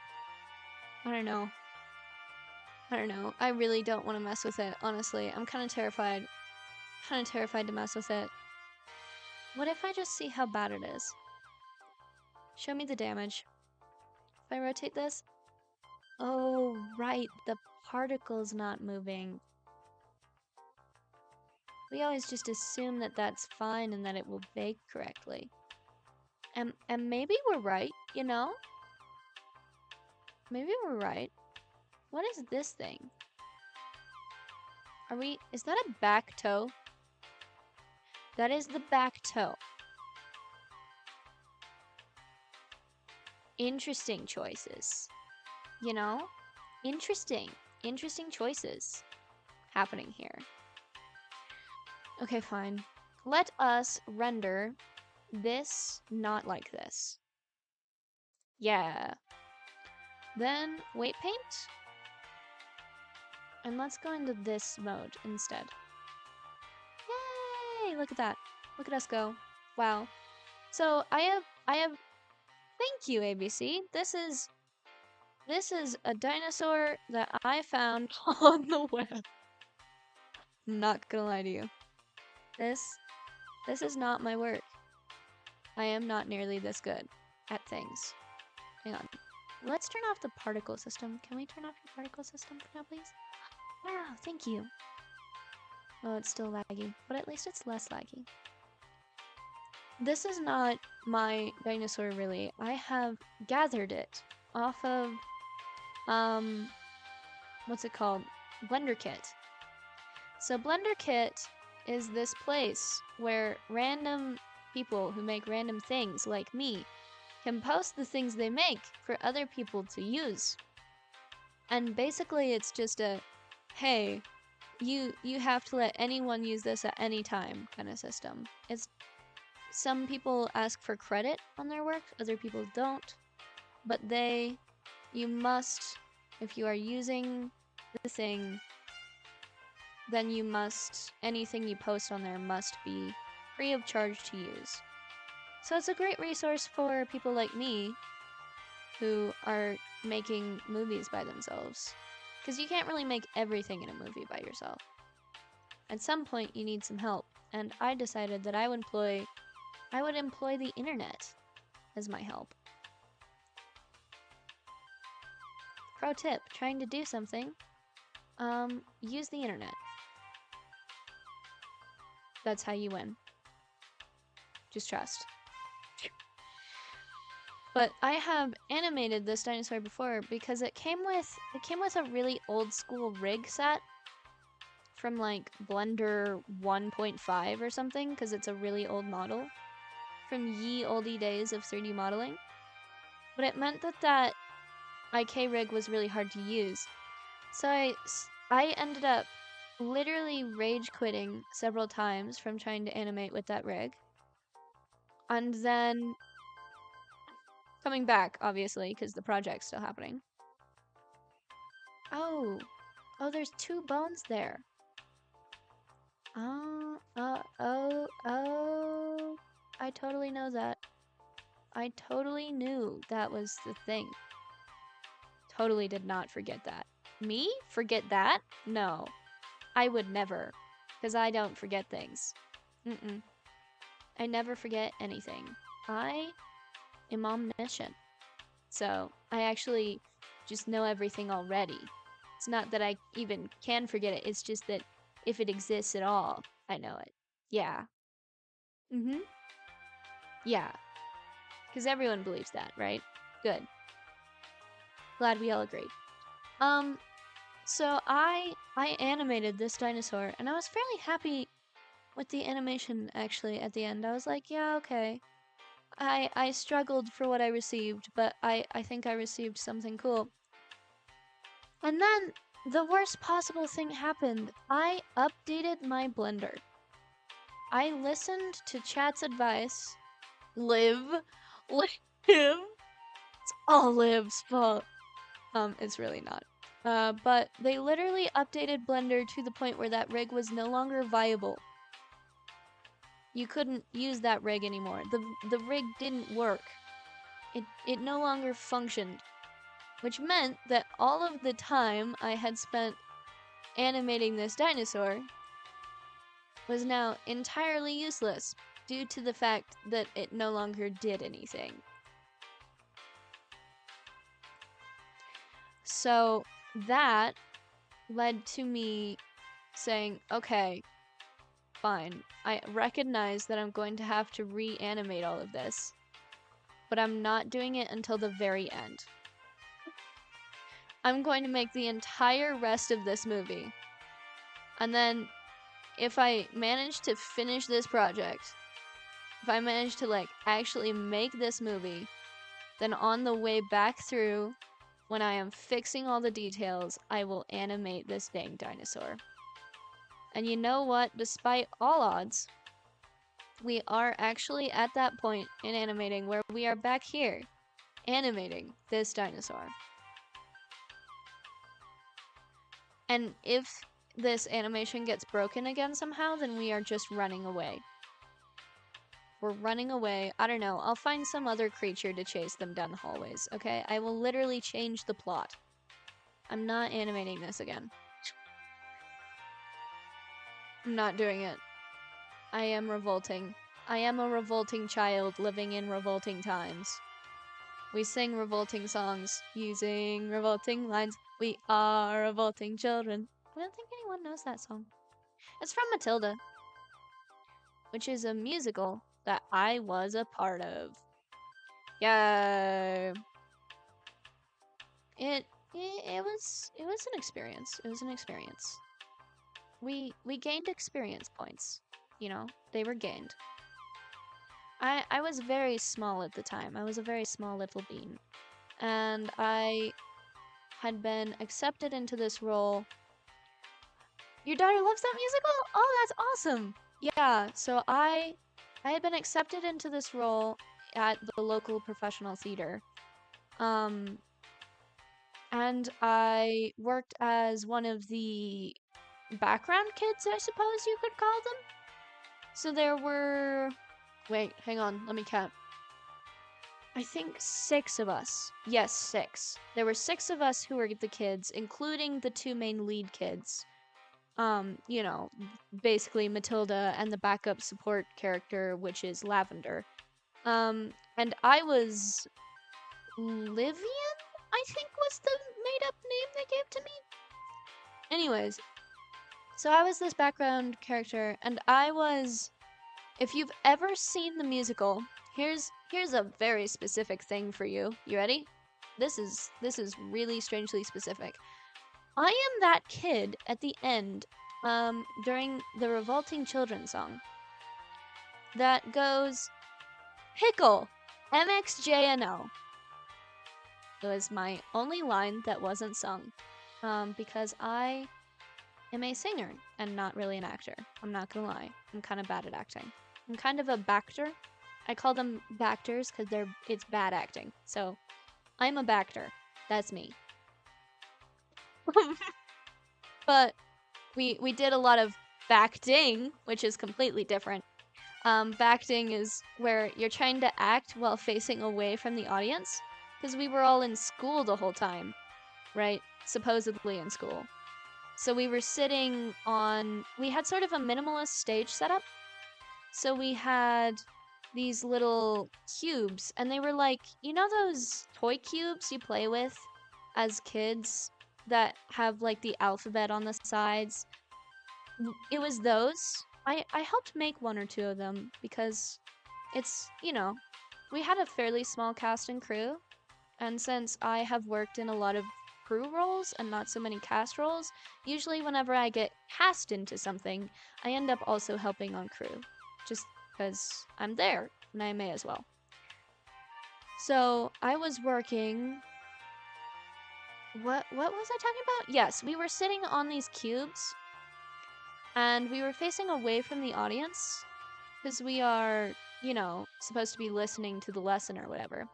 I don't know. I really don't want to mess with it, honestly. I'm kind of terrified. Kind of terrified to mess with it. What if I just see how bad it is? Show me the damage. If I rotate this? Oh, right. The particle's not moving. We always just assume that that's fine and that it will bake correctly. And maybe we're right, you know? Maybe we're right. What is this thing? Is that a back toe? That is the back toe. interesting choices. You know? Interesting choices happening here. Okay, fine. Let us render this not like this. Yeah. Then weight paint. And let's go into this mode instead. Yay! Look at that. Look at us go. Wow. So I have thank you, ABC. This is a dinosaur that I found on the web. Not gonna lie to you. This is not my work. I am not nearly this good at things. Hang on. Let's turn off the particle system. Can we turn off your particle system for now, please? Wow, thank you. Oh, it's still laggy, but at least it's less laggy. This is not my dinosaur, really. I have gathered it off of, what's it called? BlenderKit. So BlenderKit is this place where random people who make random things, like me, can post the things they make for other people to use. And basically it's just a, hey, you have to let anyone use this at any time kind of system. It's some people ask for credit on their work, other people don't. But you must, if you are using the thing, then you must, anything you post on there must be free of charge to use. So it's a great resource for people like me who are making movies by themselves. Because you can't really make everything in a movie by yourself. At some point you need some help, and I decided that I would employ the internet as my help. Pro tip, trying to do something, use the internet. That's how you win. Just trust. But I have animated this dinosaur before because it came with a really old school rig set from like Blender 1.5 or something, because it's a really old model from ye olde days of 3D modeling. But it meant that IK rig was really hard to use. So I ended up literally rage quitting several times from trying to animate with that rig. And then coming back, obviously, because the project's still happening. Oh, there's 2 bones there. Oh, I totally know that. I totally knew that was the thing. Totally did not forget that. Me? Forget that? No. I would never. Because I don't forget things. I never forget anything. I am omniscient. So, I actually just know everything already. It's not that I even can forget it, it's just that if it exists at all, I know it. Yeah. Yeah. Because everyone believes that, right? Good. Glad we all agreed. So I animated this dinosaur, and I was fairly happy with the animation, actually, at the end. I was like, yeah, okay. I struggled for what I received, but I think I received something cool. And then the worst possible thing happened. I updated my Blender. I listened to chat's advice. Live. It's all Liv's fault. It's really not. But they literally updated Blender to the point where that rig was no longer viable. You couldn't use that rig anymore. The rig didn't work. It no longer functioned. Which meant that all of the time I had spent animating this dinosaur was now entirely useless due to the fact that it no longer did anything. So that led to me saying, okay, fine. I recognize that I'm going to have to reanimate all of this, but I'm not doing it until the very end. I'm going to make the entire rest of this movie. And then if I manage to finish this project, if I manage to like actually make this movie, then on the way back through, when I am fixing all the details, I will animate this dang dinosaur. And you know what? Despite all odds, we are actually at that point in animating where we are back here, animating this dinosaur. And if this animation gets broken again somehow, then we are just running away. We're running away. I don't know. I'll find some other creature to chase them down the hallways, okay? I will literally change the plot. I'm not animating this again. I'm not doing it. I am revolting. I am a revolting child living in revolting times. We sing revolting songs using revolting lines. We are revolting children. I don't think anyone knows that song. It's from Matilda, which is a musical that I was a part of. Yay! It was an experience. It was an experience. We gained experience points. You know, they were gained. I was very small at the time. I was a very small little bean. And I had been accepted into this role. Your daughter loves that musical? Oh, that's awesome! Yeah, so I had been accepted into this role at the local professional theater. And I worked as one of the background kids, I suppose you could call them. So there were... Wait, hang on, let me count. I think 6 of us. Yes, 6. There were 6 of us who were the kids, including the 2 main lead kids. You know, basically Matilda and the backup support character, which is Lavender. And I was Livian, I think was the made-up name they gave to me. Anyways, so I was this background character, and I was... If you've ever seen the musical, here's a very specific thing for you. You ready? This is really strangely specific. I am that kid at the end, during the Revolting Children song, that goes, Pickle, MXJNO. It was my only line that wasn't sung, because I am a singer and not really an actor. I'm not gonna lie. I'm kind of bad at acting. I'm kind of a backter. I call them backers because it's bad acting. So, I'm a backter. That's me. But we did a lot of backting, which is completely different. Backting is where you're trying to act while facing away from the audience, because we were all in school the whole time, right? Supposedly in school. So we were sitting on... We had sort of a minimalist stage setup. So we had these little cubes, and they were like, you know those toy cubes you play with as kids that have like the alphabet on the sides? It was those. I helped make 1 or 2 of them because it's, you know, we had a fairly small cast and crew, and since I have worked in a lot of crew roles and not so many cast roles, usually whenever I get cast into something, I end up also helping on crew, just because I'm there and I may as well. So I was working... What was I talking about? Yes, we were sitting on these cubes, and we were facing away from the audience, because we are, you know, supposed to be listening to the lesson or whatever.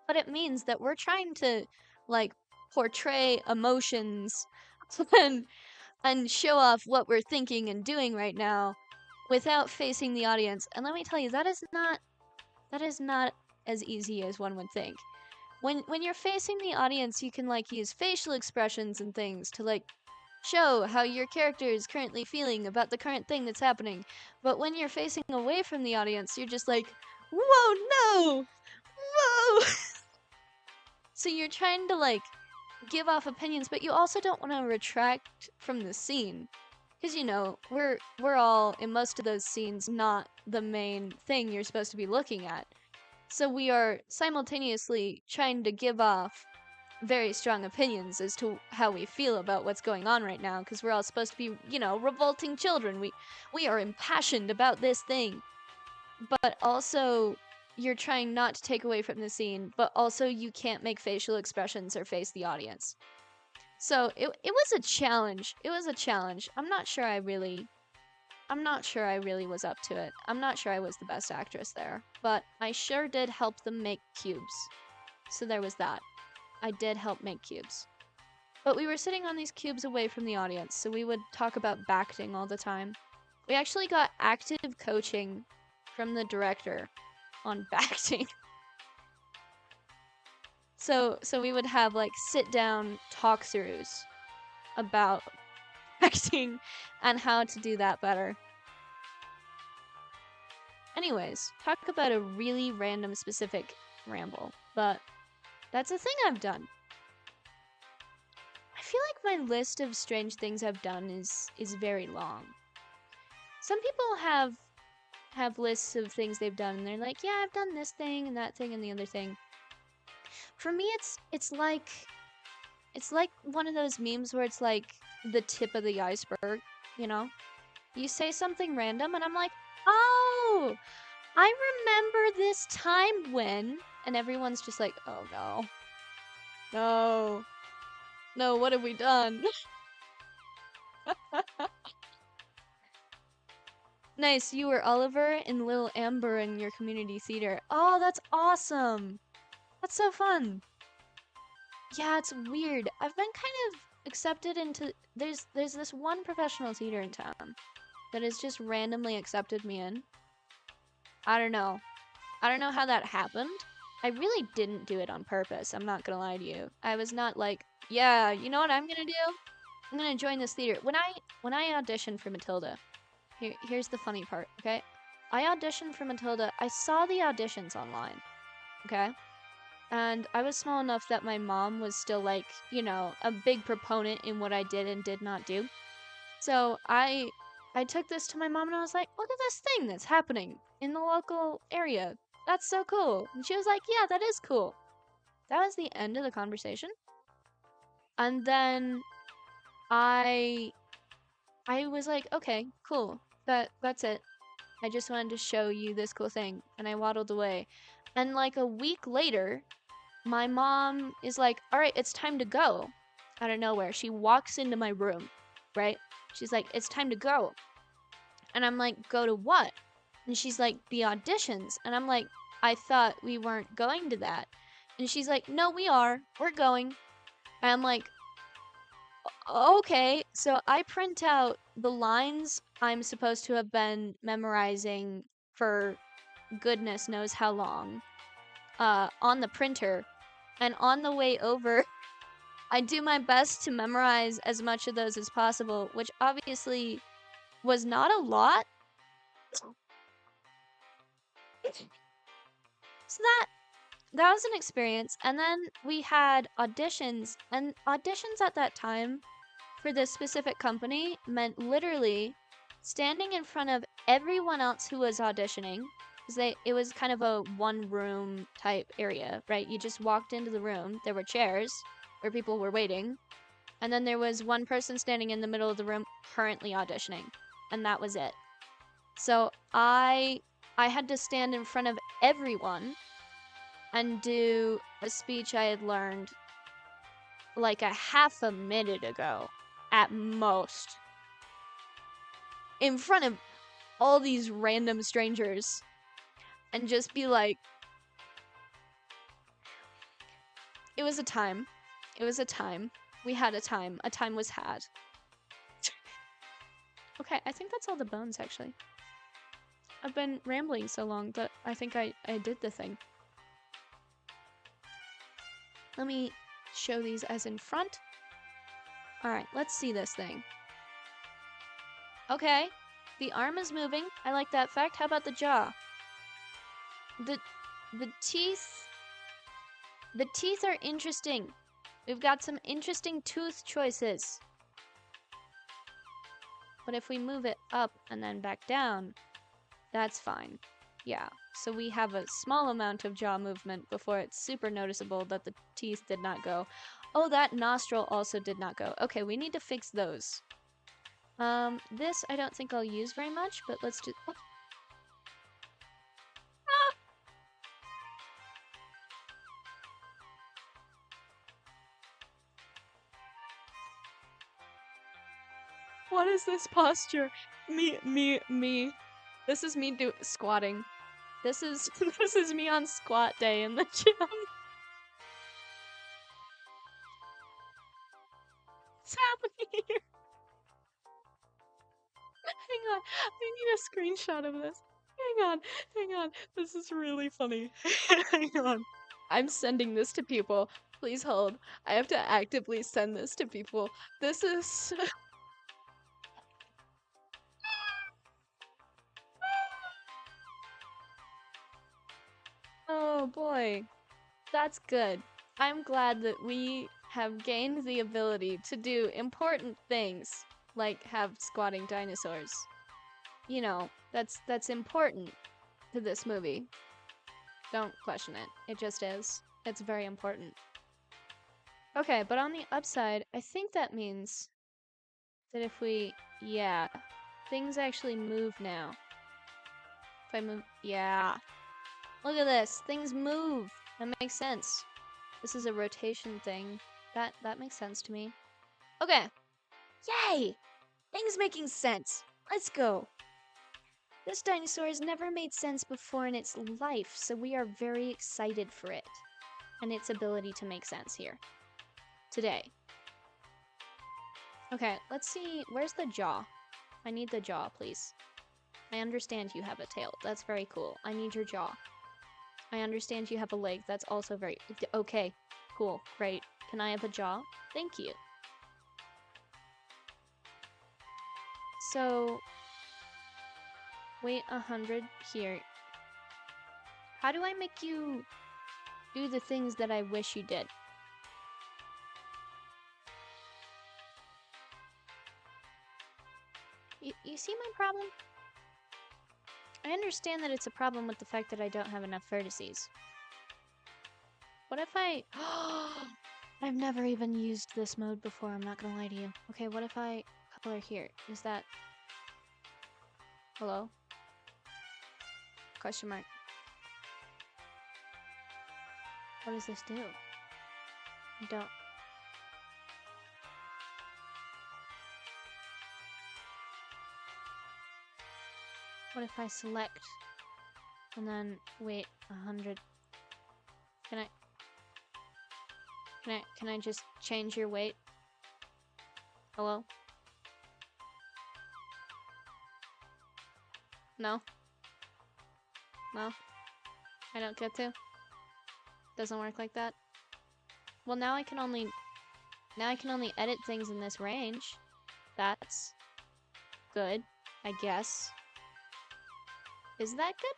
But it means that we're trying to, like, portray emotions and show off what we're thinking and doing right now without facing the audience. And let me tell you, that is not as easy as one would think. When you're facing the audience, you can like use facial expressions and things to like show how your character is currently feeling about the current thing that's happening. But when you're facing away from the audience, you're just like, whoa, no! Whoa! So you're trying to like give off opinions, but you also don't want to retract from the scene. Because, you know, we're all, in most of those scenes, not the main thing you're supposed to be looking at. So we are simultaneously trying to give off very strong opinions as to how we feel about what's going on right now, because we're all supposed to be, you know, revolting children. We are impassioned about this thing. But also, you're trying not to take away from the scene, but also you can't make facial expressions or face the audience. So it was a challenge. It was a challenge. I'm not sure I really was up to it. I'm not sure I was the best actress there, but I sure did help them make cubes. So there was that. I did help make cubes. But we were sitting on these cubes away from the audience, so we would talk about backting all the time. We actually got active coaching from the director on backting. So we would have like sit down talk throughs about acting and how to do that better. Anyways, talk about a really random specific ramble, but that's a thing I've done. I feel like my list of strange things I've done is very long. Some people have lists of things they've done and they're like, yeah, I've done this thing and that thing and the other thing. For me, it's like one of those memes where it's like the tip of the iceberg, you know? You say something random and I'm like, oh, I remember this time when, and everyone's just like, oh no. No. No, what have we done? Nice, you were Oliver and Lil Amber in your community theater. Oh, that's awesome. That's so fun. Yeah, it's weird. I've been kind of accepted into there's this one professional theater in town that has just randomly accepted me in. I don't know. I don't know how that happened. I really didn't do it on purpose. I'm not gonna lie to you. I was not like, yeah, you know what I'm gonna do? I'm gonna join this theater. When I auditioned for Matilda, here's the funny part, okay? I auditioned for Matilda. I saw the auditions online, okay? And I was small enough that my mom was still like, you know, a big proponent in what I did and did not do. So I took this to my mom and I was like, look at this thing that's happening in the local area. That's so cool. And she was like, yeah, that is cool. That was the end of the conversation. And then I was like, okay, cool. That's it. I just wanted to show you this cool thing. And I waddled away. And like a week later, my mom is like, all right, it's time to go. Out of nowhere. She walks into my room, right? She's like, it's time to go. And I'm like, go to what? And she's like, the auditions. And I'm like, I thought we weren't going to that. And she's like, no, we are. We're going. And I'm like, okay. So I print out the lines I'm supposed to have been memorizing for goodness knows how long on the printer. And on the way over, I do my best to memorize as much of those as possible, which obviously was not a lot. So that was an experience. And then we had auditions, and auditions at that time for this specific company meant literally standing in front of everyone else who was auditioning. Because it was kind of a one-room type area, right? You just walked into the room. There were chairs where people were waiting. And then there was one person standing in the middle of the room currently auditioning. And that was it. So I had to stand in front of everyone and do a speech I had learned like a half a minute ago at most. In front of all these random strangers. And just be like, it was a time. It was a time. We had a time. A time was had. Okay, I think that's all the bones, actually. I've been rambling so long that I think I did the thing. Let me show these as in front. Alright, let's see this thing. Okay, the arm is moving. I like that fact. How about the jaw? The teeth are interesting. We've got some interesting tooth choices. But if we move it up and then back down, that's fine. Yeah, so we have a small amount of jaw movement before it's super noticeable that the teeth did not go. Oh, that nostril also did not go. Okay, we need to fix those. This I don't think I'll use very much, but let's do... What is this posture? Me. This is me squatting. This is this is me on squat day in the gym. What's happening here? Hang on, I need a screenshot of this. Hang on. This is really funny. Hang on. I'm sending this to people. Please hold. I have to actively send this to people. This is Oh boy. That's good. I'm glad that we have gained the ability to do important things, like have squatting dinosaurs. You know, that's important to this movie. Don't question it. It just is. It's very important. Okay, but on the upside, I think that means that if we... Yeah. Things actually move now. If I move... Yeah. Look at this. Things move. That makes sense. This is a rotation thing. That makes sense to me. Okay. Yay! Things making sense. Let's go. This dinosaur has never made sense before in its life, so we are very excited for it. And its ability to make sense here. Today. Okay, let's see. Where's the jaw? I need the jaw, please. I understand you have a tail. That's very cool. I need your jaw. I understand you have a leg. That's also very... Okay, cool, great. Can I have a jaw? Thank you. So... Wait 100 here. How do I make you do the things that I wish you did? You see my problem? I understand that it's a problem with the fact that I don't have enough vertices. What if I... I've never even used this mode before, I'm not gonna lie to you. Okay, what if I color here? Is that... Hello? Question mark. What does this do? I don't... What if I select and then wait 100? Can I just change your weight? Hello? No? No? I don't get to? Doesn't work like that? Well, now I can only edit things in this range. That's good, I guess. Is that good?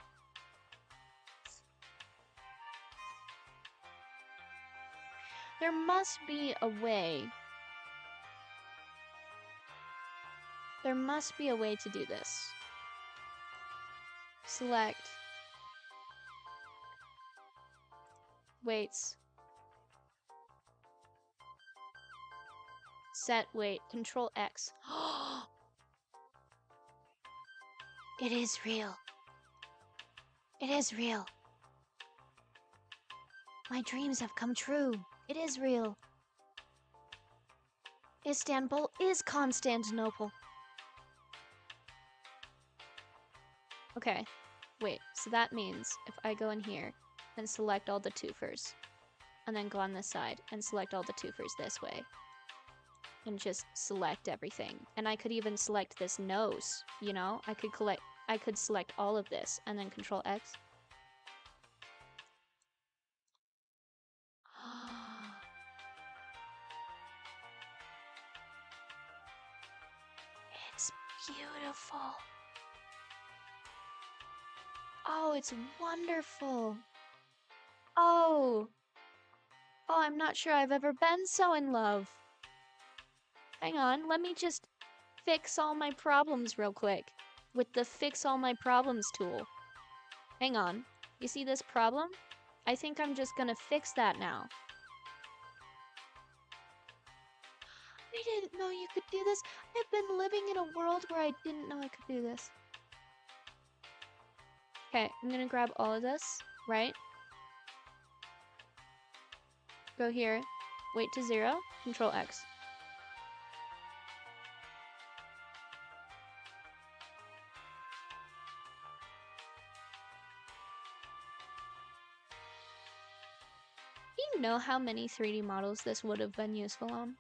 There must be a way. There must be a way to do this. Select. Weights. Set weight. Control X. It is real. It is real. My dreams have come true. It is real. Istanbul is Constantinople. Okay, wait, so that means if I go in here and select all the twofers, and then go on this side and select all the twofers this way, and just select everything. And I could even select this nose, you know? I could select all of this and then Control X. It's beautiful. Oh, it's wonderful. Oh, I'm not sure I've ever been so in love. Hang on, let me just fix all my problems real quick with the Fix All My Problems tool. Hang on, you see this problem? I think I'm just gonna fix that now. I didn't know you could do this. I've been living in a world where I didn't know I could do this. Okay, I'm gonna grab all of this, right? Go here, weight to 0, Control X. you know how many 3D models this would have been useful on?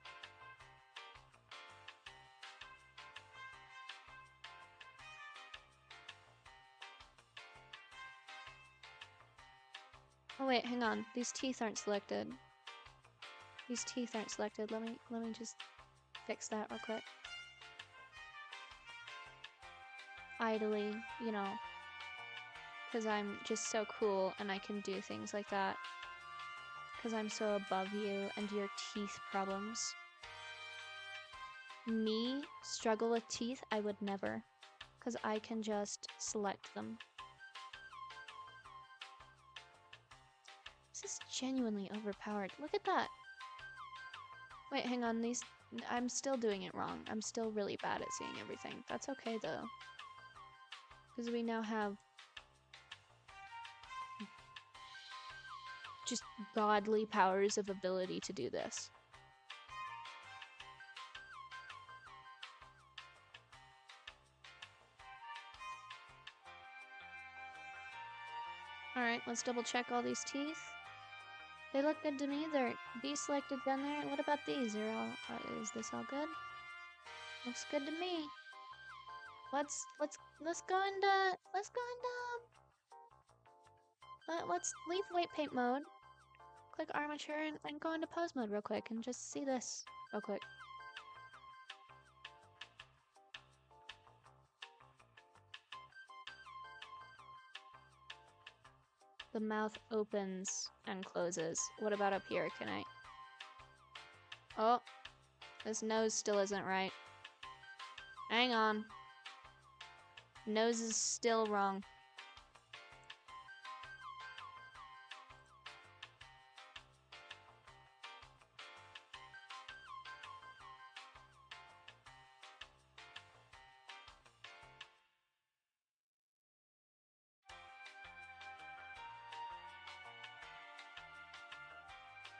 Oh wait, hang on. These teeth aren't selected. These teeth aren't selected. Let me just fix that real quick. Idly, you know, because I'm just so cool and I can do things like that. Because I'm so above you and your teeth problems. Me struggle with teeth? I would never. Because I can just select them. This is genuinely overpowered. Look at that. Wait, hang on. These. I'm still doing it wrong. I'm still really bad at seeing everything. That's okay though. Because we now have just godly powers of ability to do this. Alright, let's double check all these teeth. They look good to me. They're deselected down there. What about these? Are all? Is this all good? Looks good to me. Let's go into let's leave white paint mode. Click armature and go into pose mode real quick and just see this real quick. The mouth opens and closes. What about up here? Can I? Oh, this nose still isn't right. Hang on. Nose is still wrong.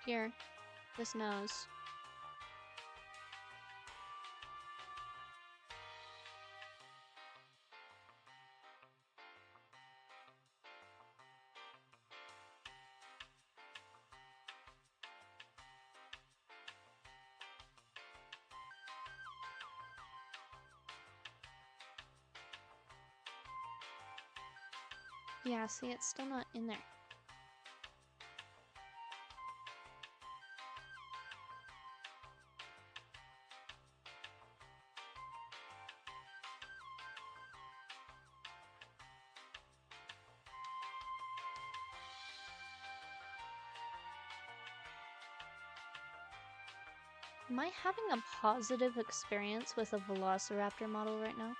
Here, this nose. Yeah, see, it's still not in there. Am I having a positive experience with a Velociraptor model right now?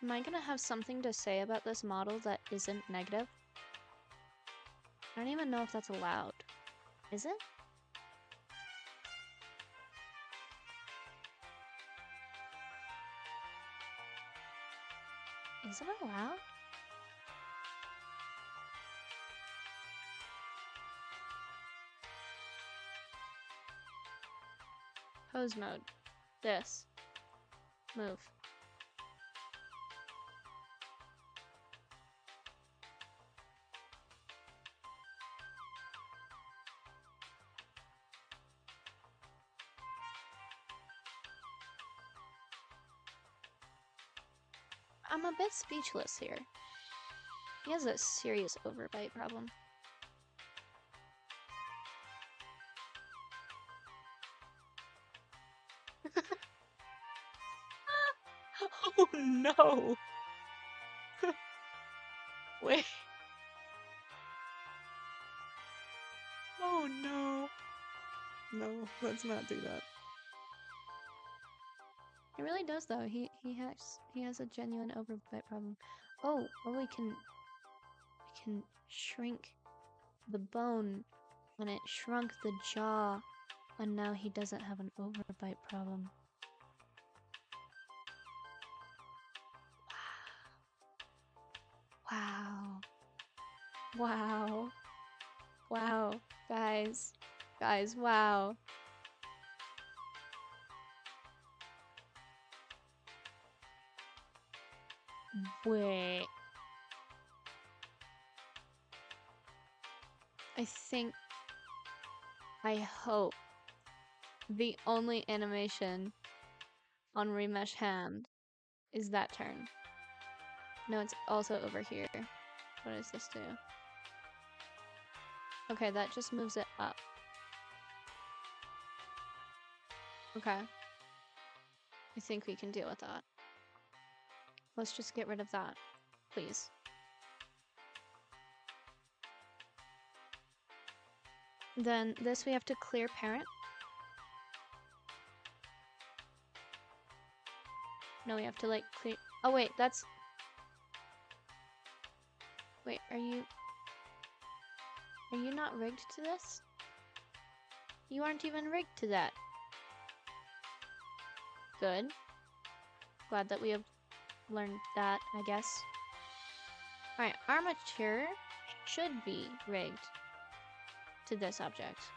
Am I gonna have something to say about this model that isn't negative? I don't even know if that's allowed. Is it? Is it allowed? Pose mode. This. Move. I'm a bit speechless here. He has a serious overbite problem. Oh no! Wait. Oh no. No, let's not do that. He really does though. He has a genuine overbite problem. Oh, we can shrink the bone and it shrunk the jaw and now he doesn't have an overbite problem. Wow. Wow. Wow. Guys, wow. Wait. I hope the only animation on Remesh hand is that turn. No, it's also over here. What does this do? Okay, that just moves it up. Okay. I think we can deal with that. Let's just get rid of that, please. Then this we have to clear parent. No, we have to like clear. Oh wait, that's. Wait, are you not rigged to this? You aren't even rigged to that. Good. Glad that we have learned that, I guess. Alright, armature should be rigged to this object.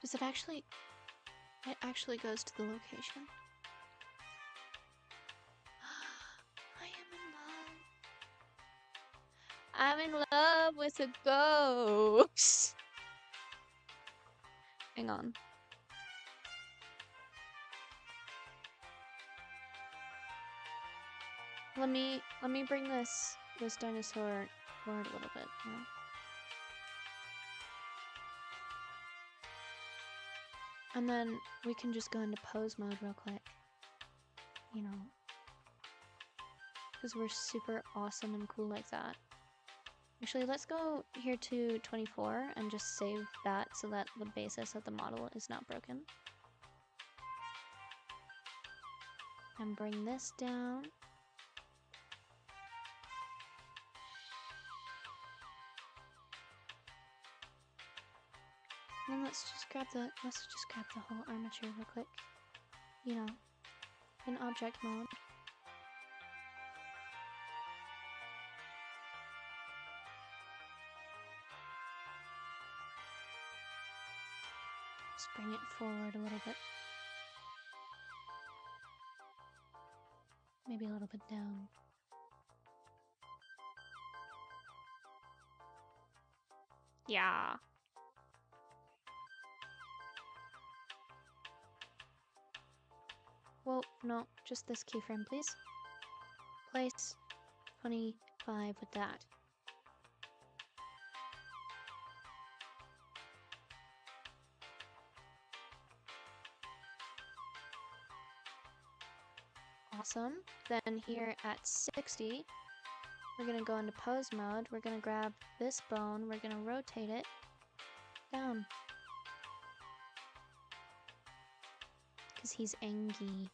Does it actually... It actually goes to the location. I am in love. I'm in love with a ghost. Hang on. Let me bring this dinosaur forward a little bit. Yeah. And then we can just go into pose mode real quick. You know. Because we're super awesome and cool like that. Actually, let's go here to 24 and just save that so that the basis of the model is not broken. And bring this down. And then let's just grab the whole armature real quick. You know, in object mode. Just bring it forward a little bit. Maybe a little bit down. Yeah. Well, no, just this keyframe, please. Place 25 with that. Awesome. Then here at 60, we're gonna go into pose mode. We're gonna grab this bone, we're gonna rotate it down. Because he's angry.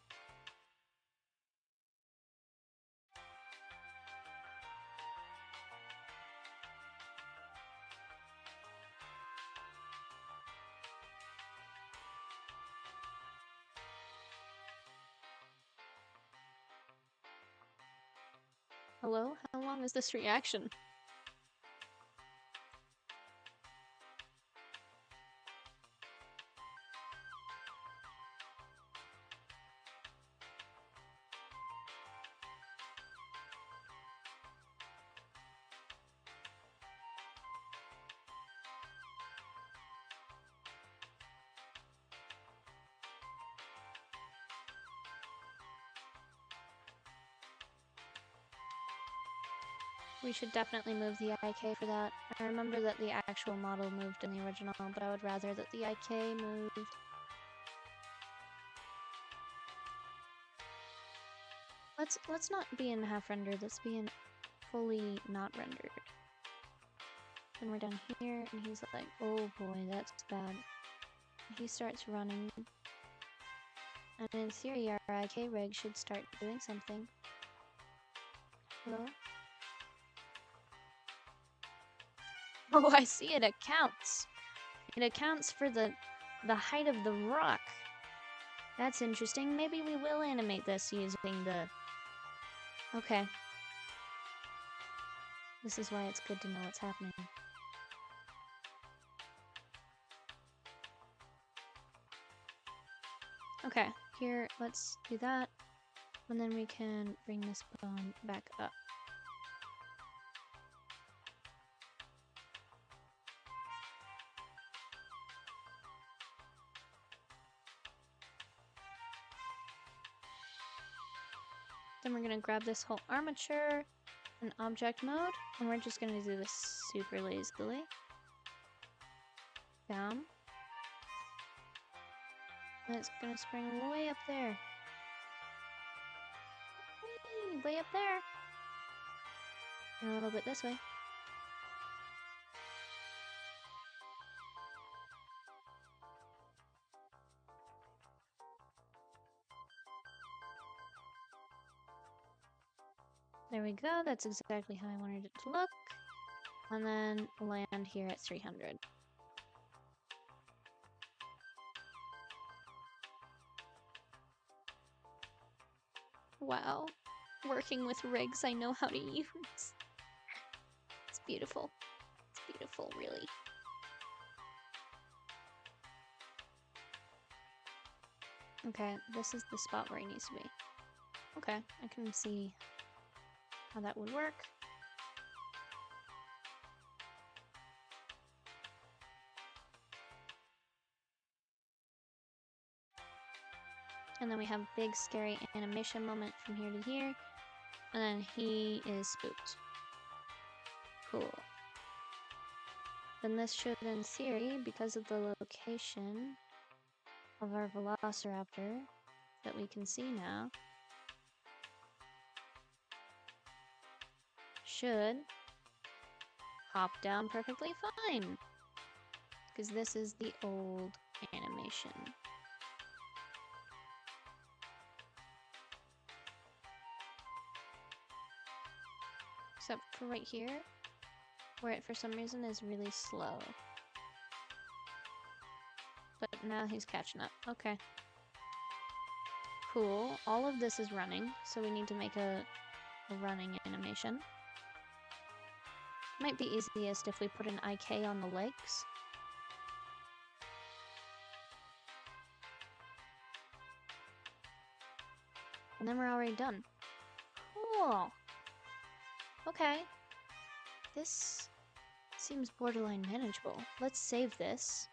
Hello? How long is this reaction? We should definitely move the IK for that. I remember that the actual model moved in the original, but I would rather that the IK moved. Let's not be in half rendered, let's be in fully not rendered. Then we're down here and he's like, oh boy, that's bad. He starts running. And in theory our IK rig should start doing something. Hello? Oh, I see, it accounts. It accounts for the height of the rock. That's interesting. Maybe we will animate this using the... Okay. This is why it's good to know what's happening. Okay, here, let's do that. And then we can bring this bone back up. Then we're gonna grab this whole armature in object mode, and we're just gonna do this super lazily. Down. And it's gonna spring way up there. Whee! Way up there. And a little bit this way. There we go, that's exactly how I wanted it to look. And then land here at 300. Wow, working with rigs I know how to use. It's beautiful. It's beautiful, really. Okay, this is the spot where he needs to be. Okay, I can see how that would work. And then we have big scary animation moment from here to here. And then he is spooked. Cool. Then this should, in theory, because of the location of our Velociraptor that we can see now, should hop down perfectly fine. Because this is the old animation. Except for right here, where it for some reason is really slow. But now he's catching up. Okay. Cool. All of this is running, so we need to make a running animation. Might be easiest if we put an IK on the legs. And then we're already done. Cool. Okay. This seems borderline manageable. Let's save this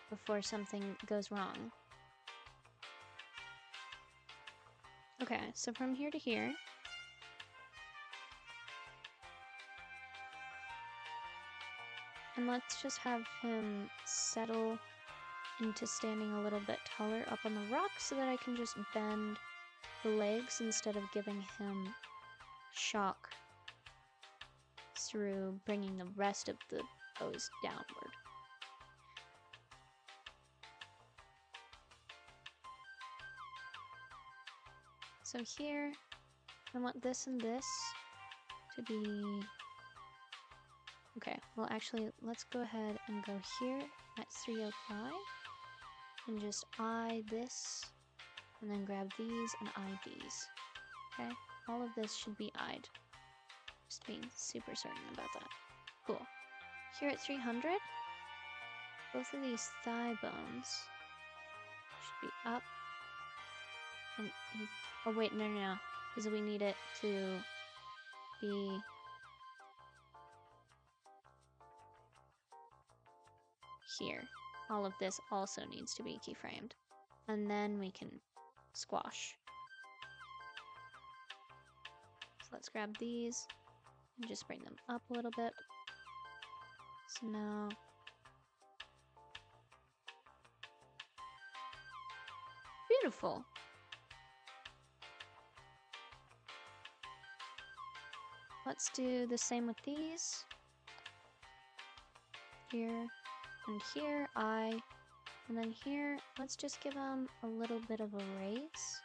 before something goes wrong. Okay, so from here to here, and let's just have him settle into standing a little bit taller up on the rock so that I can just bend the legs instead of giving him shock through bringing the rest of the pose downward. So here, I want this and this to be... Okay, well actually, let's go ahead and go here at 305 and just eye this, and then grab these and eye these. Okay, all of this should be eyed. Just being super certain about that. Cool. Here at 300, both of these thigh bones should be up. And oh wait, no, because we need it to be here. All of this also needs to be keyframed. And then we can squash. So let's grab these and just bring them up a little bit. So now beautiful. Let's do the same with these. Here and here, eye. And then here, let's just give them a little bit of a raise.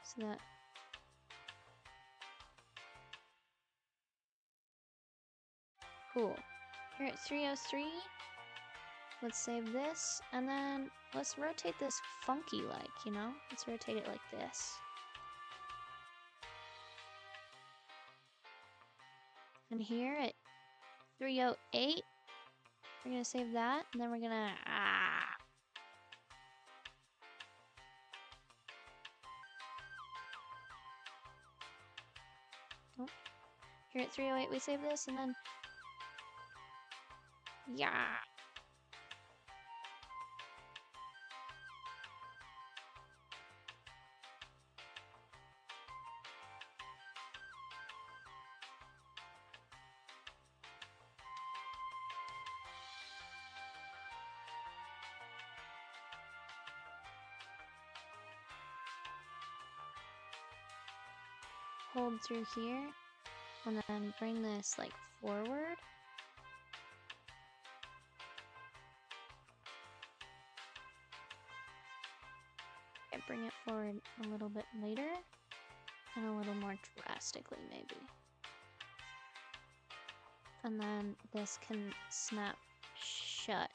So that... Cool. Here at 303, let's save this, and then let's rotate this funky like, you know? Let's rotate it like this. And here at 308, we're gonna save that, and then we're gonna Oh. Here at 308 we save this and then... Yeah! Hold through here, and then bring this, like, forward. And bring it forward a little bit later, and a little more drastically, maybe. And then this can snap shut.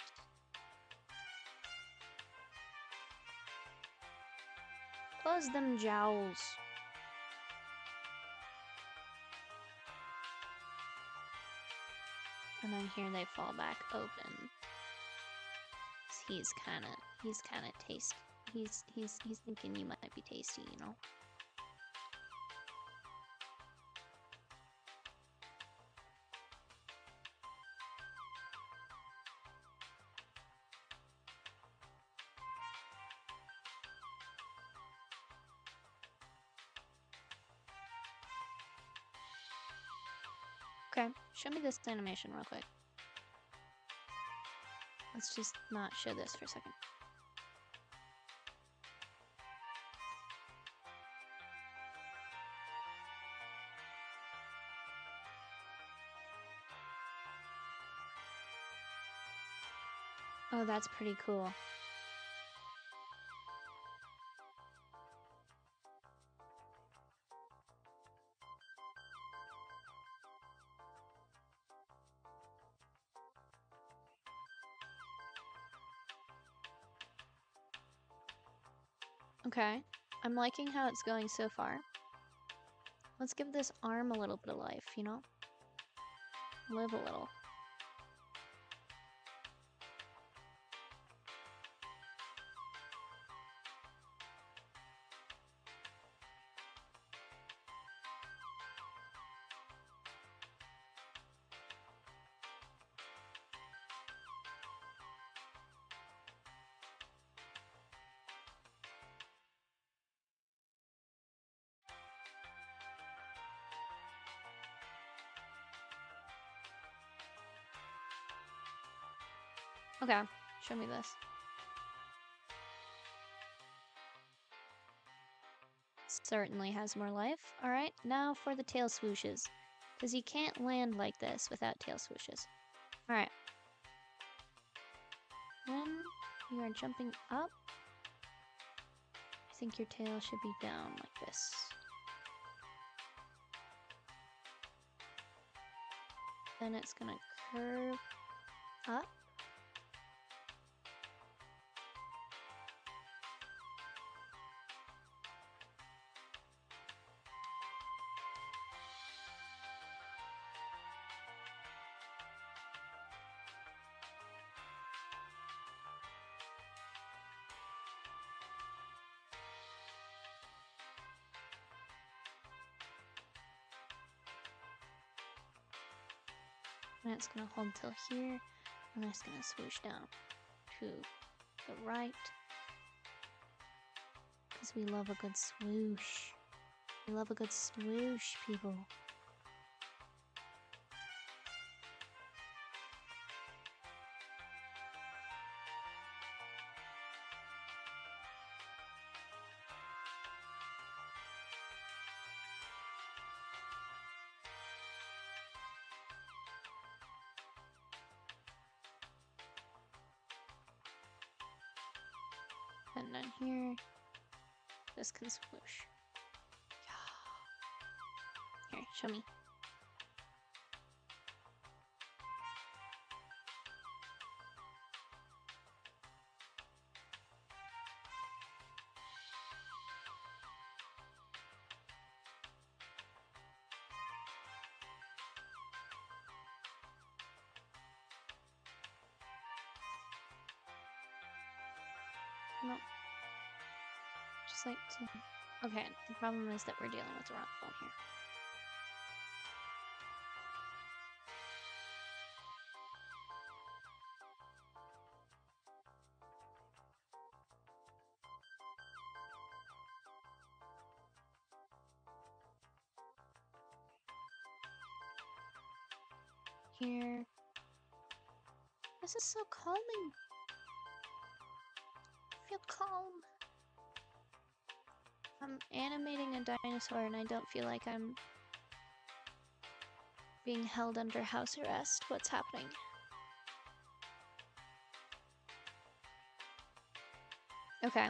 Close them jowls. And then here they fall back open. He's kinda tasty. He's thinking you might be tasty, you know? Okay, show me this animation real quick. Let's just not show this for a second. Oh, that's pretty cool. Okay, I'm liking how it's going so far. Let's give this arm a little bit of life, you know? Live a little. Okay, show me this. Certainly has more life. Alright, now for the tail swooshes. Because you can't land like this without tail swooshes. Alright. When you are jumping up, I think your tail should be down like this. Then it's gonna curve up. And it's gonna hold till here, and then it's gonna swoosh down to the right. Because we love a good swoosh. We love a good swoosh, people. And then here, this can swoosh. Here, show me. No. Just like to... Okay, the problem is that we're dealing with the wrong phone here. here. This is so calming. I feel calm. I'm animating a dinosaur and I don't feel like I'm being held under house arrest. What's happening? Okay.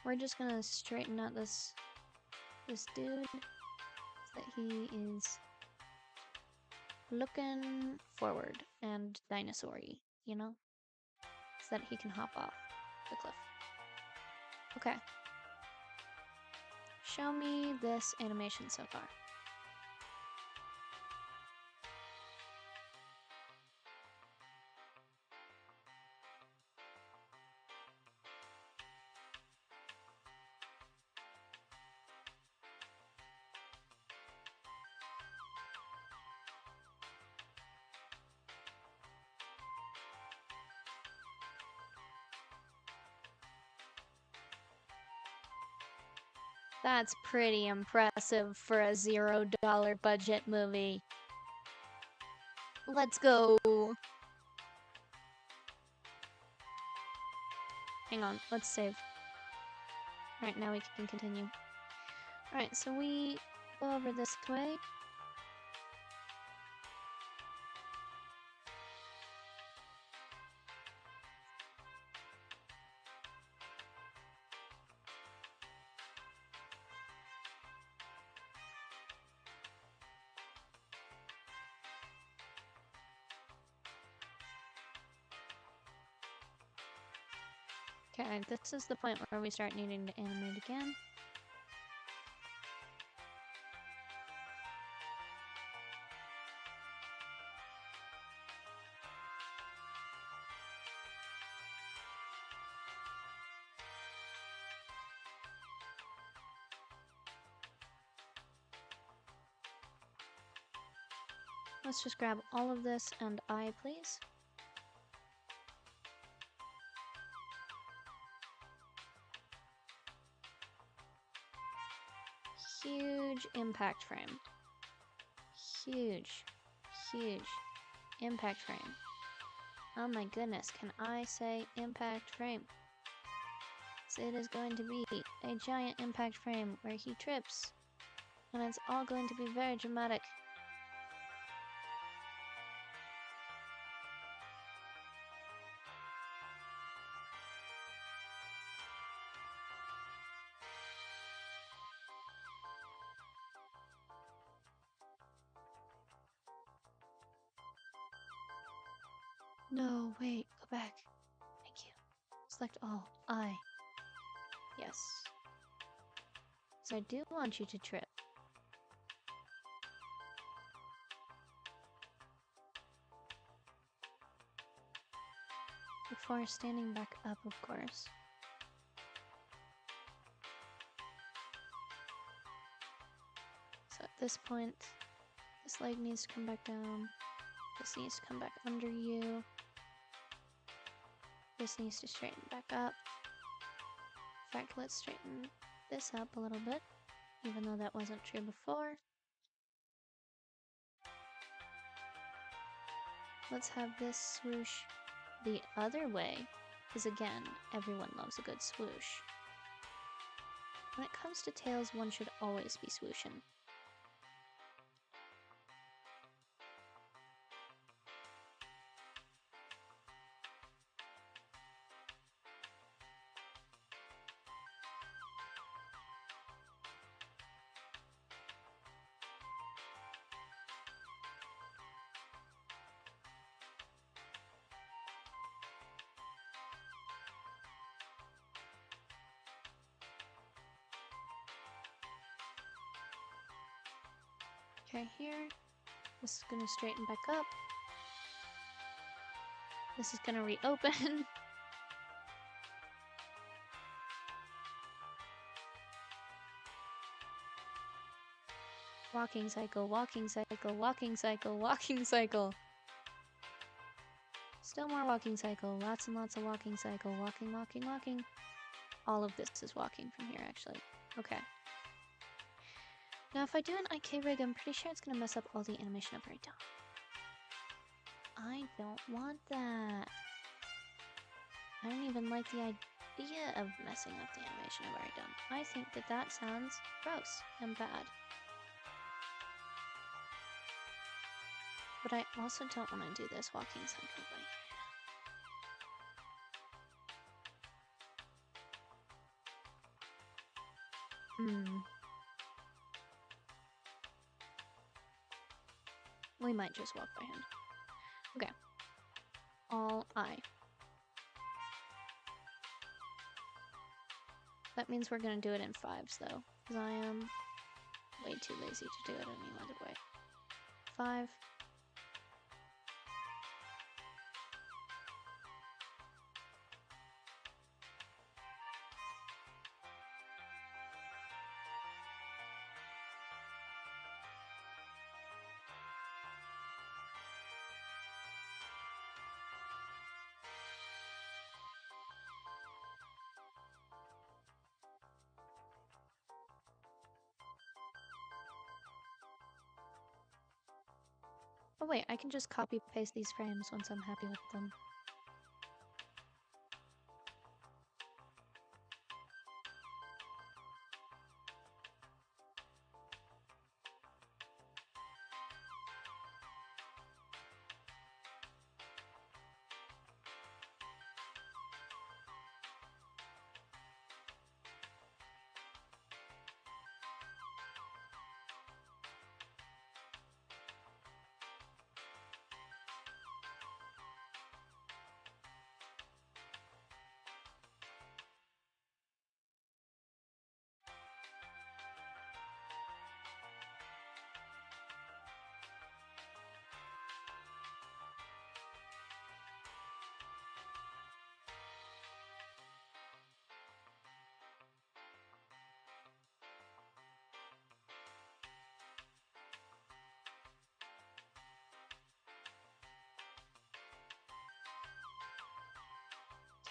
We're just gonna straighten out this dude so that he is looking forward and dinosaur-y, you know? So that he can hop off the cliff. Okay. Show me this animation so far. That's pretty impressive for a $0 budget movie. Let's go. Hang on, let's save. Alright, now we can continue. Alright, so we go over this way. Okay, this is the point where we start needing to animate again. Let's just grab all of this and I, please. Huge impact frame. Huge impact frame. Oh my goodness, can I say impact frame? So it is going to be a giant impact frame where he trips. And it's all going to be very dramatic. No, wait, go back. Thank you. Select all. I. Yes. So I do want you to trip. Before standing back up, of course. So at this point, this leg needs to come back down. This needs to come back under you. This needs to straighten back up. In fact, let's straighten this up a little bit, even though that wasn't true before. Let's have this swoosh the other way, because again, everyone loves a good swoosh. When it comes to tails, one should always be swooshing. Okay, here. This is gonna straighten back up. This is gonna reopen. Walking cycle, walking cycle, walking cycle, walking cycle. Still more walking cycle. Lots and lots of walking cycle. Walking, walking, walking. All of this is walking from here, actually. Okay. Now if I do an IK rig, I'm pretty sure it's gonna mess up all the animation I've already done. I don't want that. I don't even like the idea of messing up the animation I've already done. I think that that sounds gross and bad. But I also don't want to do this walking cycle right. We might just walk by hand. Okay. All I. That means we're gonna do it in fives though, because I am way too lazy to do it any other way. 5. Oh wait, I can just copy paste these frames once I'm happy with them.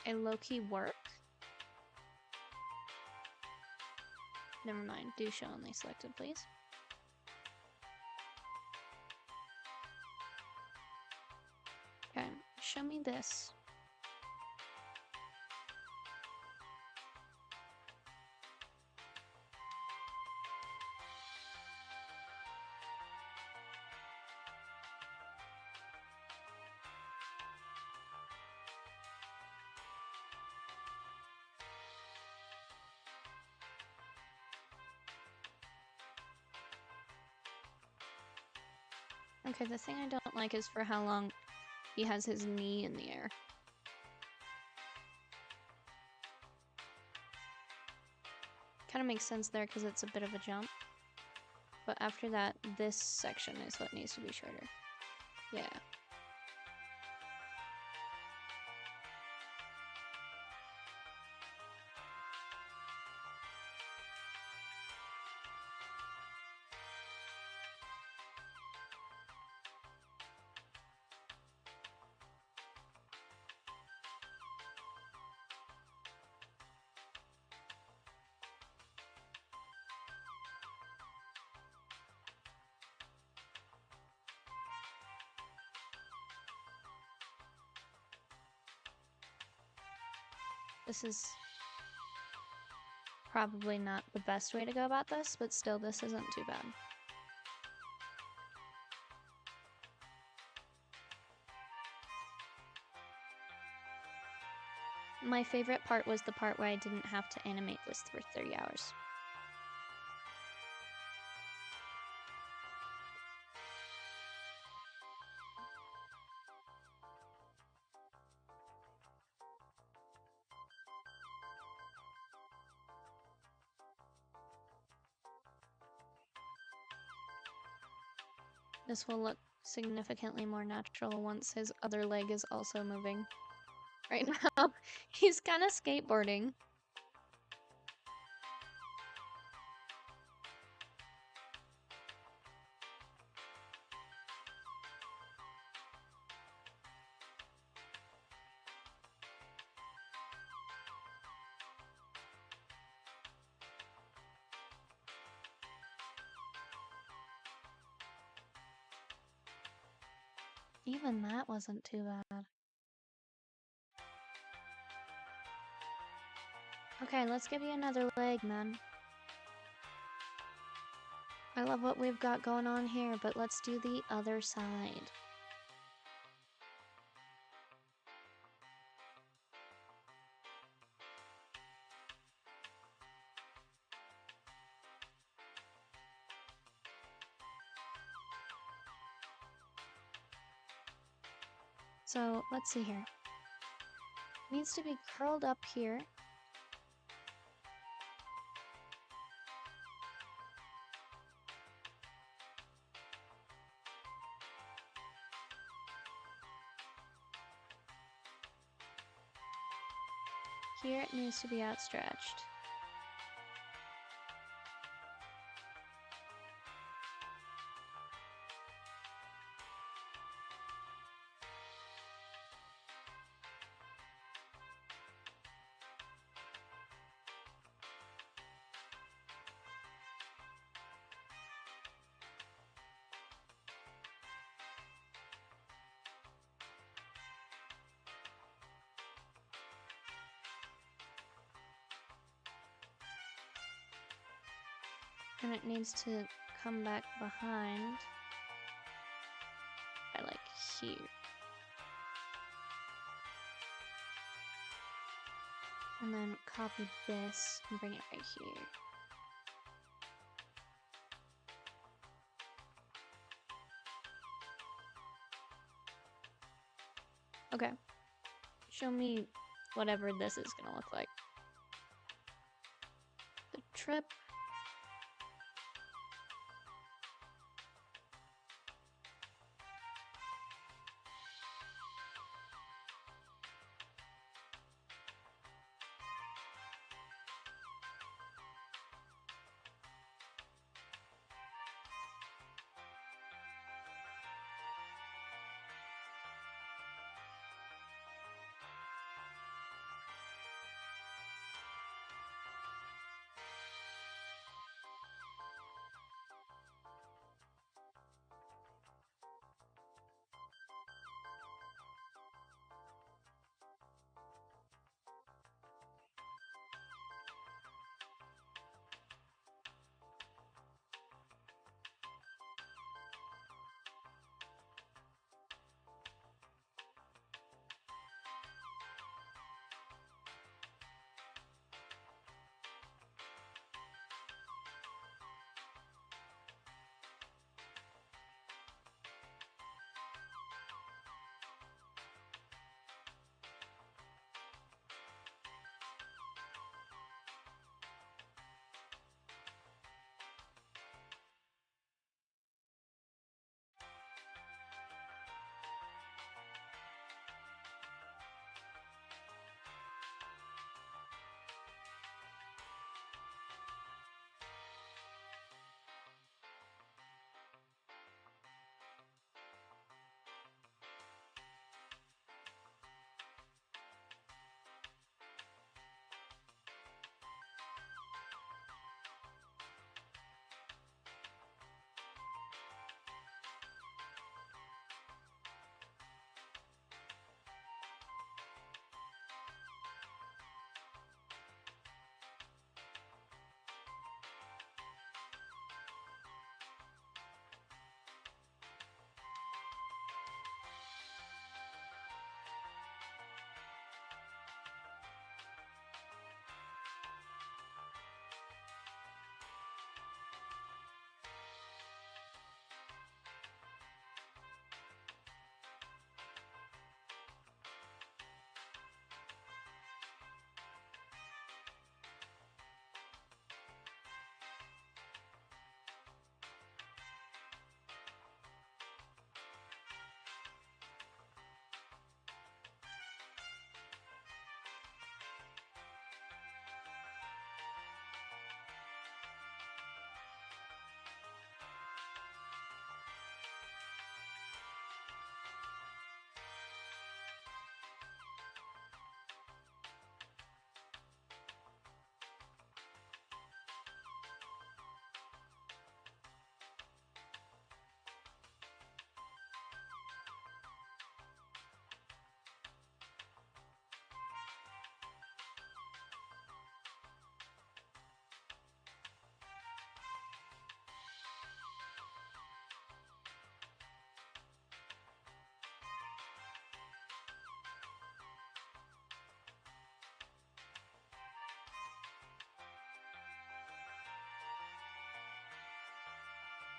A low-key work? Never mind, do show only selected, please. Okay, show me this. Okay, the thing I don't like is for how long he has his knee in the air. Kind of makes sense there because it's a bit of a jump. But after that, this section is what needs to be shorter. Yeah. This is probably not the best way to go about this, but still, this isn't too bad. My favorite part was the part where I didn't have to animate this for 30 hours. This will look significantly more natural once his other leg is also moving. Right now, he's kind of skateboarding. Even that wasn't too bad. Okay, let's give you another leg, man. I love what we've got going on here, but let's do the other side. So, let's see here. Needs to be curled up here. Here it needs to be outstretched. And it needs to come back behind by like here. And then copy this and bring it right here. Okay. Show me whatever this is gonna look like. The trip.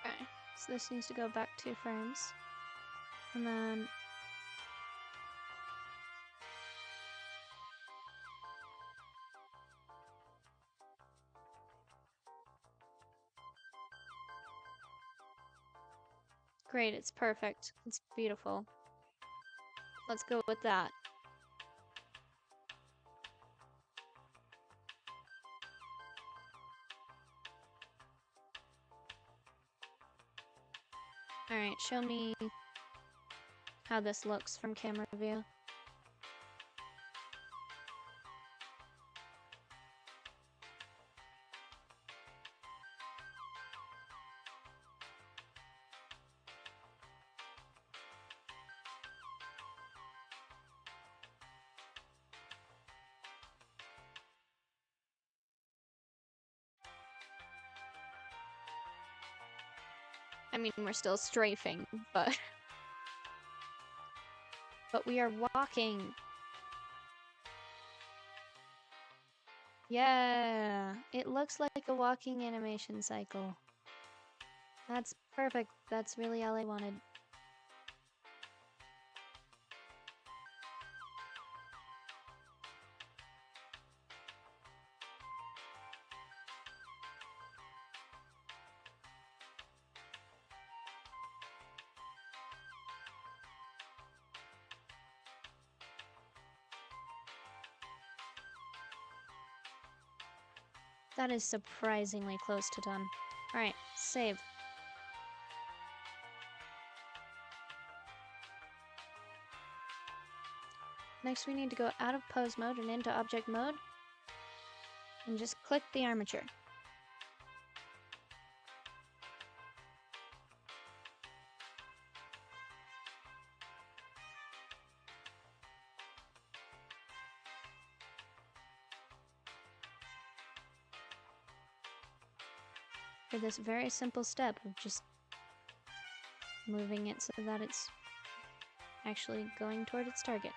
Okay, so this needs to go back 2 frames. And then... Great, it's perfect. It's beautiful. Let's go with that. Alright, show me how this looks from camera view. I mean, we're still strafing, but... but we are walking. Yeah, it looks like a walking animation cycle. That's perfect. That's really all I wanted. That is surprisingly close to done. Alright, save. Next we need to go out of pose mode and into object mode. And just click the armature. For this very simple step of just moving it so that it's actually going toward its target.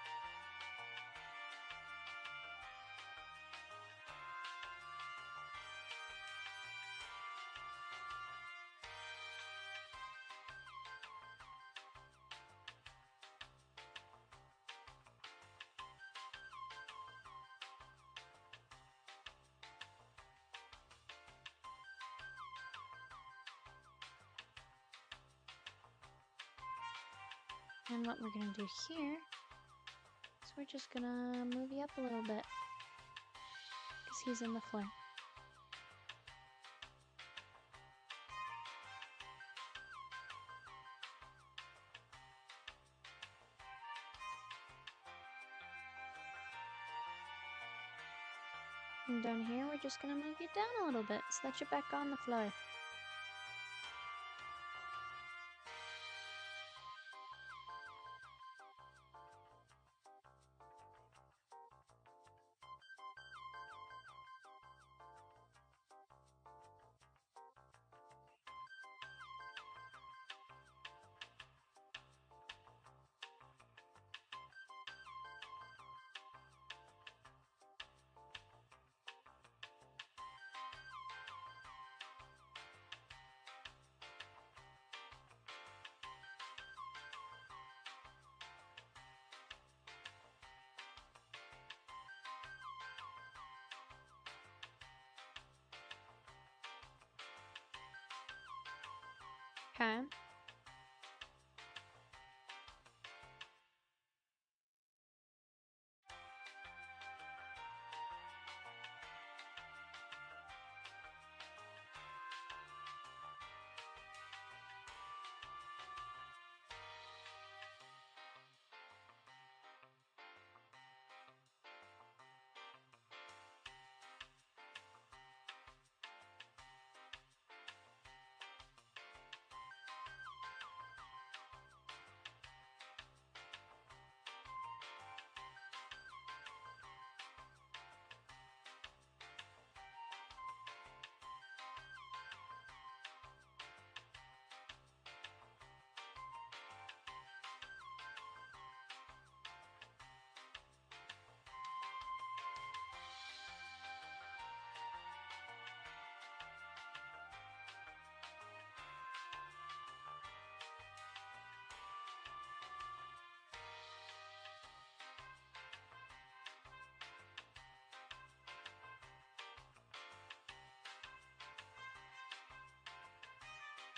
And what we're gonna do here is we're just gonna move you up a little bit. Because he's in the floor. And down here, we're just gonna move you down a little bit so that you're back on the floor. Okay.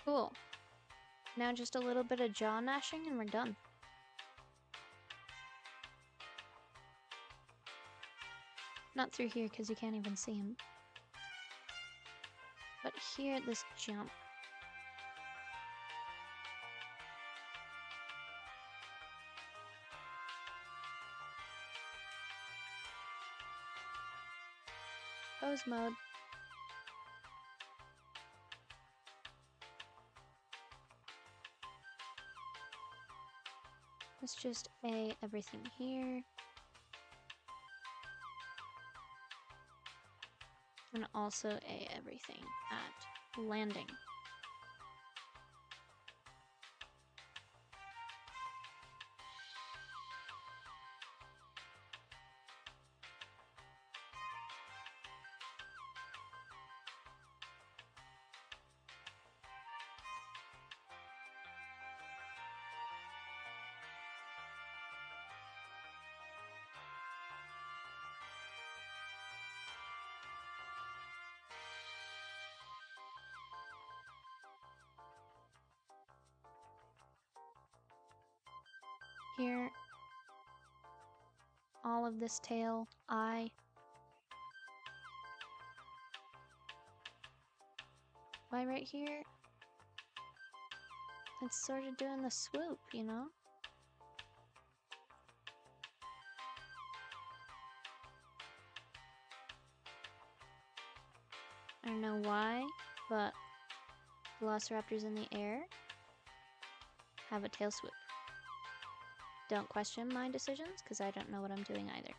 Cool. Now just a little bit of jaw gnashing and we're done. Not through here because you can't even see him. But here at this jump. Pose mode. Let's just A everything here. And also A everything at landing. Here, all of this tail, I. Why right here? It's sort of doing the swoop, you know? I don't know why, but velociraptors in the air have a tail swoop. Don't question my decisions, because I don't know what I'm doing either.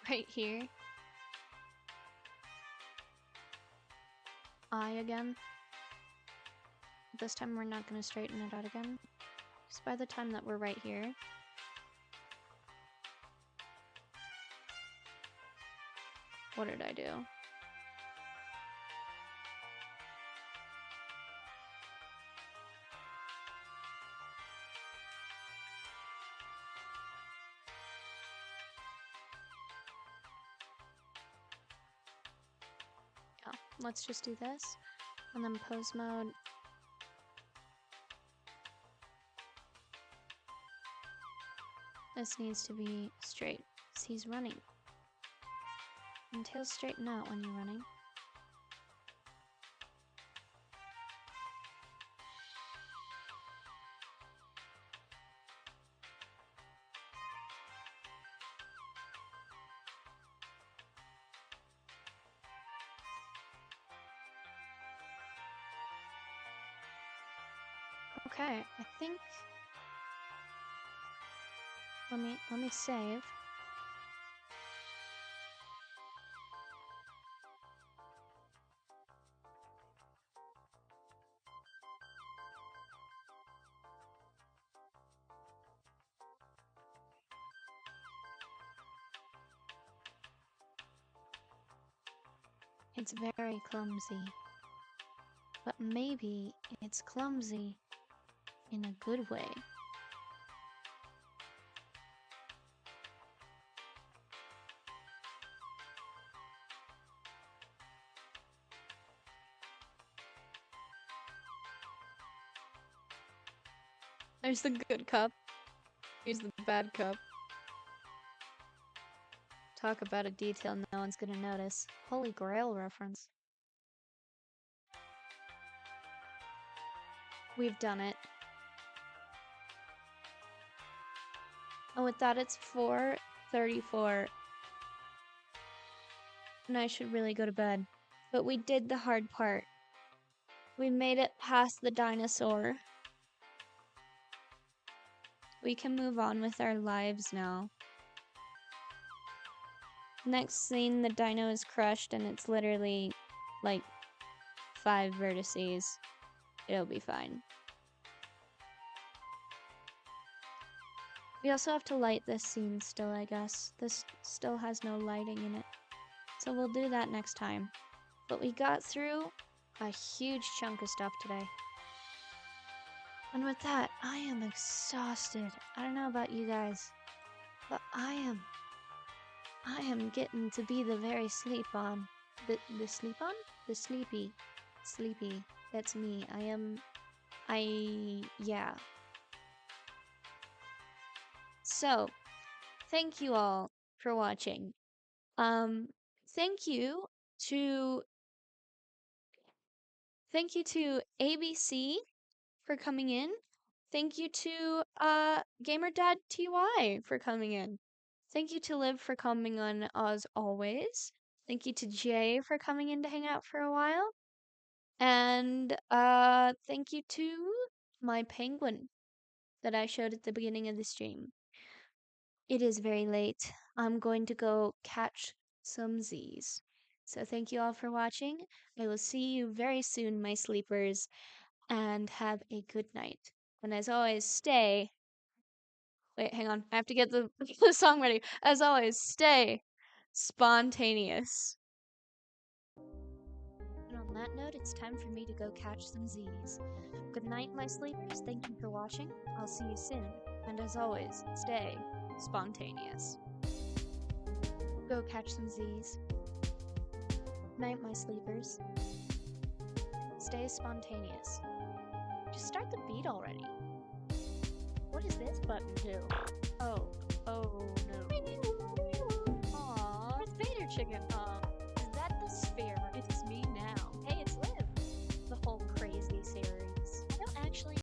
Right here. I again. This time we're not going to straighten it out again. Because by the time that we're right here, what did I do? Yeah, let's just do this. And then pose mode. This needs to be straight, because he's running. And tails straighten out when you're running. Okay, I think let me save. It's very clumsy. But maybe it's clumsy in a good way. There's the good cup. Here's the bad cup. Talk about a detail no one's gonna notice. Holy Grail reference. We've done it. And with that, it's 4:34. And I should really go to bed. But we did the hard part. We made it past the dinosaur. We can move on with our lives now. Next scene, the dino is crushed and it's literally like 5 vertices. It'll be fine. We also have to light this scene still, I guess. This still has no lighting in it. So we'll do that next time. But we got through a huge chunk of stuff today. And with that, I am exhausted. I don't know about you guys, but I am getting to be the very sleep on. The sleep on? The sleepy. Sleepy. That's me. Yeah. So, thank you all for watching. Thank you to ABC for coming in. Thank you to GamerDad TY for coming in. Thank you to Liv for coming on as always. Thank you to Jay for coming in to hang out for a while. And thank you to my penguin that I showed at the beginning of the stream. It is very late. I'm going to go catch some Z's. So thank you all for watching. I will see you very soon, my sleepers, and have a good night. And as always, stay. Wait, hang on. I have to get the song ready. As always, stay spontaneous. And on that note, it's time for me to go catch some Z's. Good night, my sleepers. Thank you for watching. I'll see you soon. And as always, stay spontaneous. Go catch some Z's. Night, my sleepers. Stay spontaneous. Just start the beat already. What does this button do? Oh no. Aww, it's Vader Chicken. Aww.